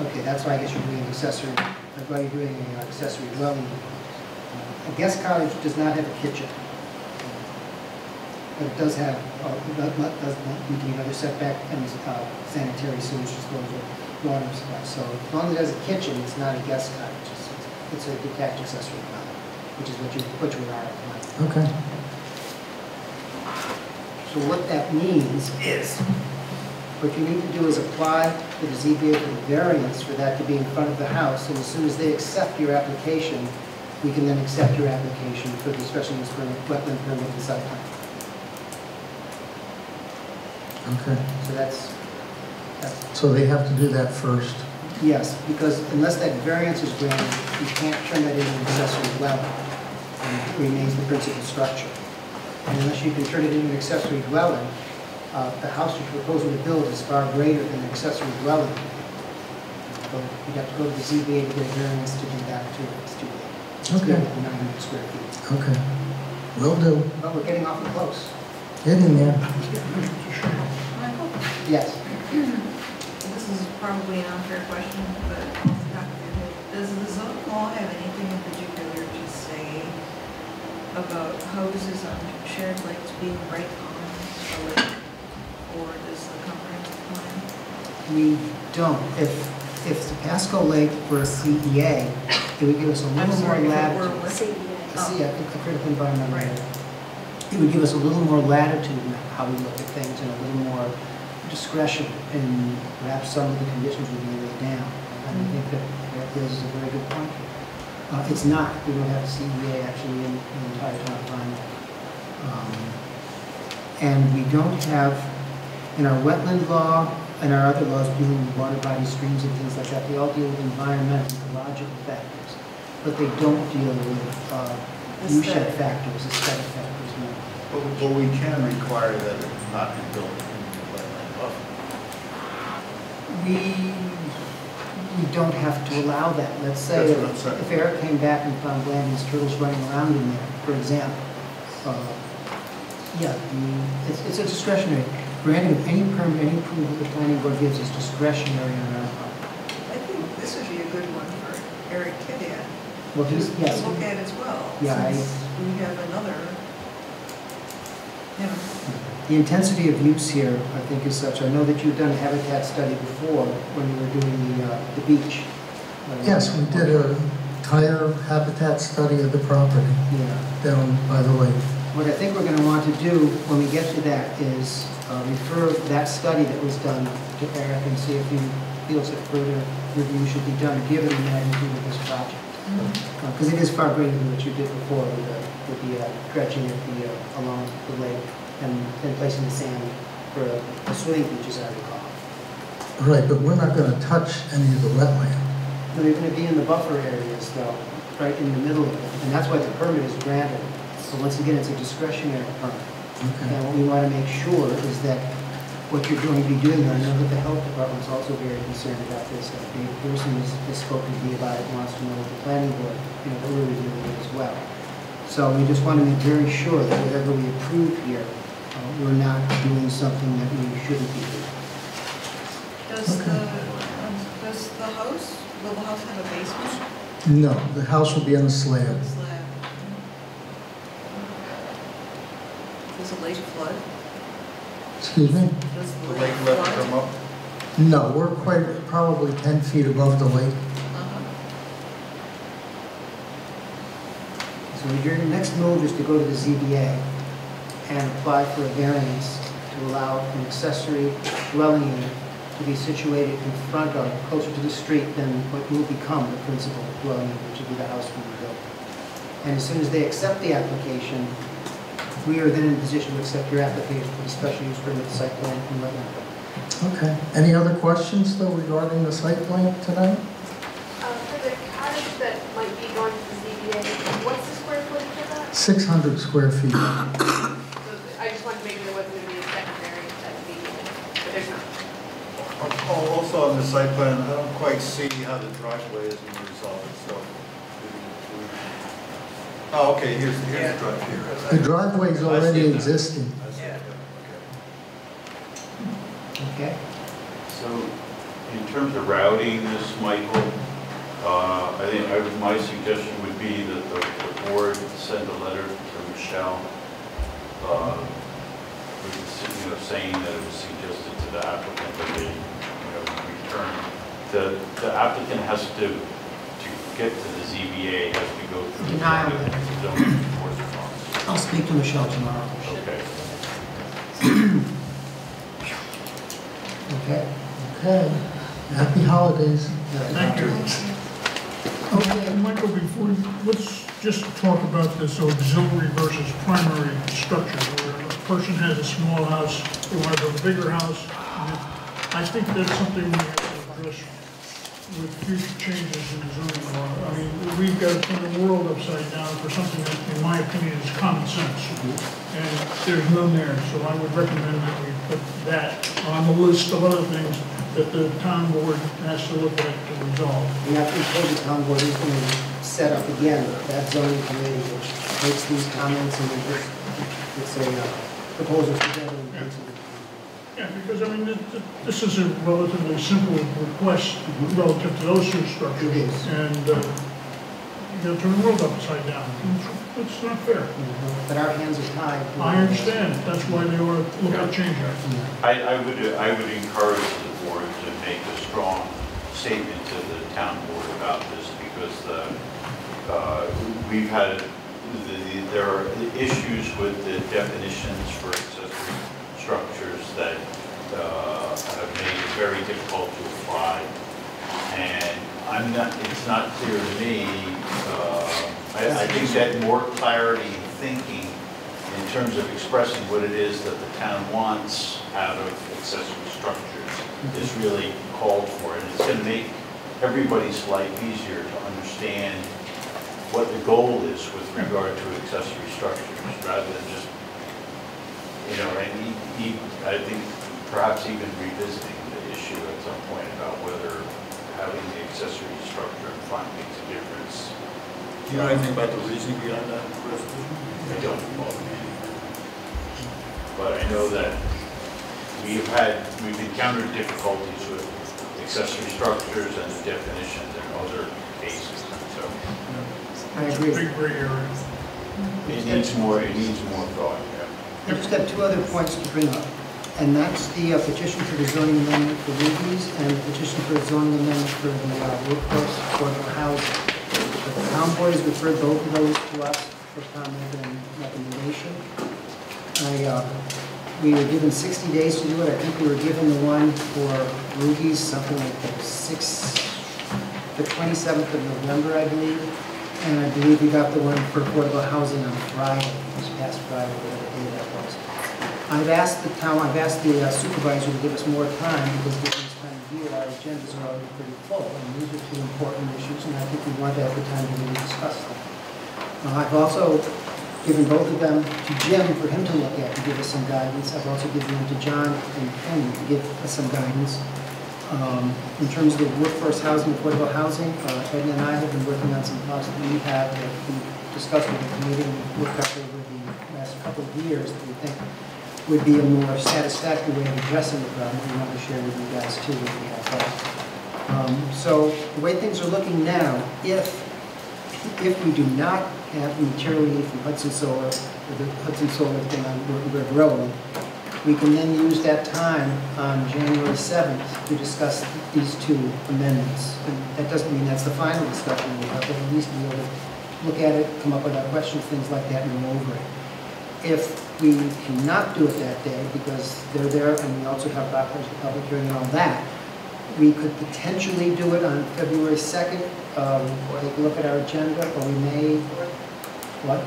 S1: okay, that's why I guess you're doing an accessory, that's why you're doing an accessory dwelling. A guest cottage does not have a kitchen. But it does have, does not meet the other setback and sanitary sewage disposal, water supply. So as long as it has a kitchen, it's not a guest cottage. It's a detached accessory dwelling, which is what you are applying.
S10: Okay.
S1: So what that means is, what you need to do is apply to the ZBA for the variance for that to be in front of the house, and as soon as they accept your application, we can then accept your application for the special use permit, wetland permit, and site plan.
S10: Okay.
S1: So that's,
S10: So they have to do that first.
S1: yes, because unless that variance is granted, you can't turn that into an accessory dwelling, and it remains the principal structure. And unless you can turn it into an accessory dwelling, the house you're proposing to build is far greater than an accessory dwelling. So you'd have to go to the ZBA to get a variance to do that too. It's too big. It's
S10: Okay.
S1: bigger than 900 square feet.
S10: Okay. Will do.
S1: But we're getting awfully close.
S10: Get in there.
S3: Michael,
S1: Yes.
S3: this is probably an unfair question, but off the top of your head, does the zone law have anything in particular to say about houses on shared lakes being right on a lake? Or does the comprehensive plan?
S1: We don't. If the Pasco Lake were a CEA, it would give us a little more latitude. A critical environmental area. It would give us a little more latitude in how we look at things and a little more discretion, and perhaps some of the conditions would be laid down. And I think that raises a very good point here. It's not. We don't have a CEA actually in the entire town of Rhinebeck. And we don't have, in our wetland law and our other laws dealing with water bodies, streams, and things like that, they all deal with environmental, ecological factors, but they don't deal with view-shed factors, aesthetic factors. No.
S2: But we can require that it not be built in the wetland buffer.
S1: we don't have to allow that. Let's say
S2: That's what I'm saying.
S1: if Eric came back and found Blanding's turtles running around in there, for example, yeah, it's a discretionary. Granting of any permit, any approval the planning board gives is discretionary on our part.
S3: I think this would be a good one for Eric Kiviat
S1: Well, he's,
S3: to
S1: yes.
S3: look at as well.
S1: Yeah,
S3: Since we have another, you know.
S1: The intensity of use here, I think, is such. I know that you've done a habitat study before when you were doing the beach.
S20: Yes, we did an entire habitat study of the property down by the lake.
S1: What I think we're going to want to do when we get to that is refer that study that was done to Eric and see if he feels that further review should be done, given the magnitude of this project. Because it is far greater than what you did before with the dredging along the lake and then placing the sand for a swimming beach, as I recall.
S20: Right, but we're not going to touch any of the wetland.
S1: No, they're going to be in the buffer areas, though, right in the middle of it, and that's why the permit is granted. So once again, it's a discretionary permit.
S20: Okay.
S1: And what we want to make sure is that what you're going to be doing, I know that the health department is also very concerned about this. Dave Pearson has spoken to me about it, wants to know what the planning board, that we're reviewing it as well. So we just want to make very sure that whatever we approve here, we're not doing something that we shouldn't be doing.
S3: Does the house, will the house have a basement?
S20: No, the house will be on a slab.
S3: Slab. Does the lake flood?
S20: Excuse me?
S3: Does
S2: The lake level come up?
S20: No, we're probably 10 feet above the lake.
S1: So your next move is to go to the ZBA and apply for a variance to allow an accessory dwelling unit to be situated in front of, closer to the street than what will become the principal dwelling unit, which will be the house we built. And as soon as they accept the application, we are then in a position to accept your application for the special use permit, site plan, and wetland permit.
S20: Okay. Any other questions, though, regarding the site plan tonight?
S14: For the cottage that might be going to the ZBA, what's the square footage of that?
S20: 600 square feet.
S14: So I just wanted to make sure there wasn't going to be a secondary that would be, but there's not.
S2: Also on the site plan, I don't quite see how the driveway is going to resolve itself. Oh, okay, here's the drive here.
S20: The driveway is already existing.
S1: Okay.
S15: So, in terms of routing this, Michael, I think my suggestion would be that the board send a letter to Michelle, saying that it was suggested to the applicant that they, return. The applicant has to get to the ZBA, has to go through the zoning enforcement officer.
S1: I'll speak to Michelle tomorrow.
S15: Okay.
S1: Okay.
S20: Okay. Happy holidays.
S12: Thank you. Okay, Michael, let's just talk about this auxiliary versus primary structure, where a person has a small house, they want to build a bigger house. I think that's something we have to address with future changes in the zoning law. I mean, we've got to turn the world upside down for something that, in my opinion, is common sense. And there's none there, so I would recommend that we put that on the list of other things that the town board has to look at to resolve.
S1: We have to told the town board is going to set up again that zoning committee which makes these comments and it's a proposal together.
S12: Yeah, because I mean, this is a relatively simple request relative to those two structures. And you got to turn the world upside down. It's not fair.
S1: But our hands are tied.
S12: I understand. That's why they ought to look at changing it.
S15: I would encourage the board to make a strong statement to the town board about this, because we've had, there are issues with the definitions for accessory structures that have made it very difficult to apply. And it's not clear to me, I think that more clarity in thinking in terms of expressing what it is that the town wants out of accessory structures is really called for. And it's going to make everybody's life easier to understand what the goal is with regard to accessory structures, rather than just, and I think perhaps even revisiting the issue at some point about whether having the accessory structure in front makes a difference.
S2: Do you know anything about the reasoning behind that resolution?
S15: I don't know. But I know that we've encountered difficulties with accessory structures and the definitions in other cases, so.
S1: I agree.
S12: Big gray area.
S15: It needs more thought, yeah.
S1: I just have two other points to bring up, and that's the petition for the zoning amendment for Ruby's and the petition for the zoning amendment for the workforce affordable housing. The town board has referred both of those to us for comment and recommendation. We were given 60 days to do it. I think we were given the one for Ruby's, something like the 27th of November, I believe. And I believe we got the one for affordable housing on Friday, this past Friday, whatever day that was. I've asked the supervisor to give us more time because given this time of year, our agendas are already pretty full. And these are two important issues, and I think we want to have the time to really discuss them. I've also given both of them to Jim for him to look at and give us some guidance. I've also given them to John and Penny to give us some guidance. In terms of the workforce housing, affordable housing, Edna and I have been working on some thoughts that we have that we discussed with the committee and looked up over the last couple of years that we think would be a more satisfactory way of addressing the problem. We want to share with you guys too what we have thought. So the way things are looking now, if we do not have material need from Hudson Solar, or the Hudson Solar thing on River Road, we can then use that time on January 7th to discuss these two amendments. And that doesn't mean that's the final discussion we'll have, but at least be able to look at it, come up with our questions, things like that, and go over it. If we cannot do it that day because they're there and we also have the public hearing and all that, we could potentially do it on February 2nd, take a look at our agenda, or we may, what?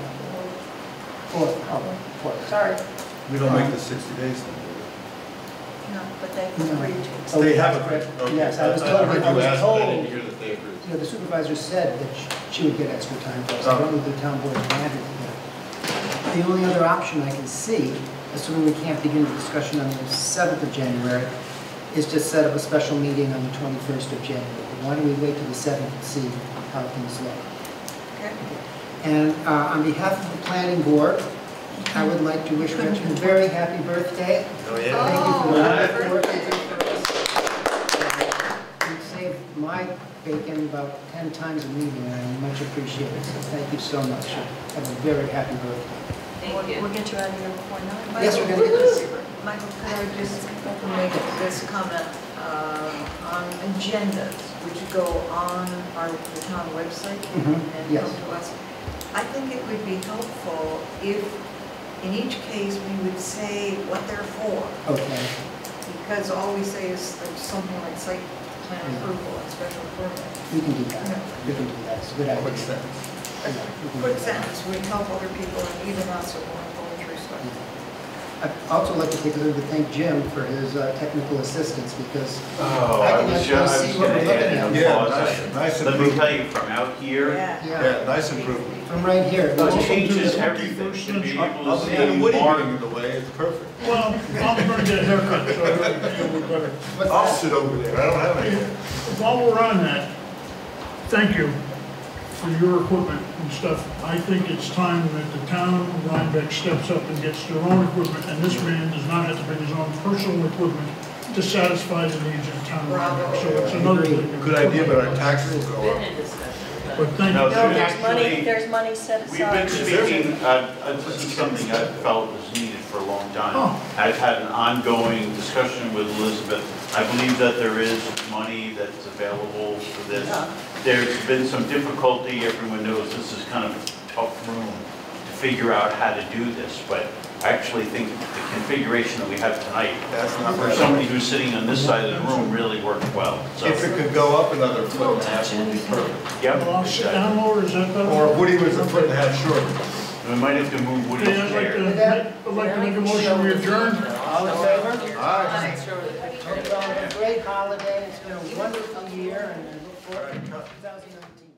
S1: 4th, sorry.
S2: We don't make the 60 days then, do
S8: No, but they agreed to.
S2: we? They have agreed. Okay.
S1: Yes, I was
S2: I
S1: told,
S2: heard you ask, but I didn't hear that they agreed.
S1: you know, the supervisor said that she would get extra time for us. I don't know if the town board granted it yet. The only other option I can see, assuming we can't begin the discussion on the 7th of January, is to set up a special meeting on the 21st of January. Why don't we wait till the 7th and see how things look?
S3: Okay.
S1: And on behalf of the planning board, I would like to wish Richard a very happy birthday.
S2: Oh, yeah.
S1: Thank you for the wonderful work you did for us. You saved my bacon about 10 times a meeting, and I much appreciate it. So thank you so much. Have a very happy birthday.
S8: We'll get you out of here before 9.
S1: Yes, we're going to get this.
S3: Michael, could I just make this comment on agendas, which go on the town website and
S1: Yes.
S3: come to us? I think it would be helpful if, in each case, we would say what they're for.
S1: Okay.
S3: Because all we say is like something like site plan approval and special permit.
S1: We can do that. We can do that. It's a good idea.
S2: Quick sentence.
S3: Quick sentence would help other people and even us who want to go through stuff.
S1: I'd also like to take a minute to thank Jim for his technical assistance because
S15: I
S1: can
S15: was
S1: actually see what we're looking at.
S2: Yeah, nice
S15: Let me
S2: improvement.
S15: tell you, from out here,
S2: Yeah, nice improvement.
S1: From right here.
S15: it changes everything. To be able to
S2: Other than
S15: see
S2: Woody
S15: Mark,
S2: being in the way, it's perfect.
S12: Well, I'm going to get a haircut, so I feel we're better.
S2: I'll sit over there, I don't have any.
S12: While we're on that, thank you for your equipment and stuff. I think it's time that the town of Rhinebeck steps up and gets their own equipment, and this man does not have to bring his own personal equipment to satisfy the needs of the town of Rhinebeck. So it's another thing.
S2: Good idea, but our taxes will go up.
S12: But thank
S15: No,
S12: you.
S8: No,
S15: actually,
S8: there's money set
S15: we've been
S8: aside.
S15: speaking, this is something I felt was needed for a long time. I've had an ongoing discussion with Elizabeth. I believe that there is money that's available for this. There's been some difficulty, everyone knows this is kind of a tough room to figure out how to do this, but I actually think the configuration that we have tonight, for somebody who's sitting on this side of the room, really worked well. So,
S2: If it could go up another foot and a half, it would be perfect.
S15: yep,
S12: Well, I'll sit down lower, is that better?
S2: Or if Woody was a foot and a half shorter.
S15: we might have to move Woody's
S12: Okay,
S15: chair.
S12: I'd like to make a motion, we adjourn.
S1: All in favor?
S2: Aye.
S1: Hope you all have a great holiday. It's been a wonderful year and I look forward to 2019.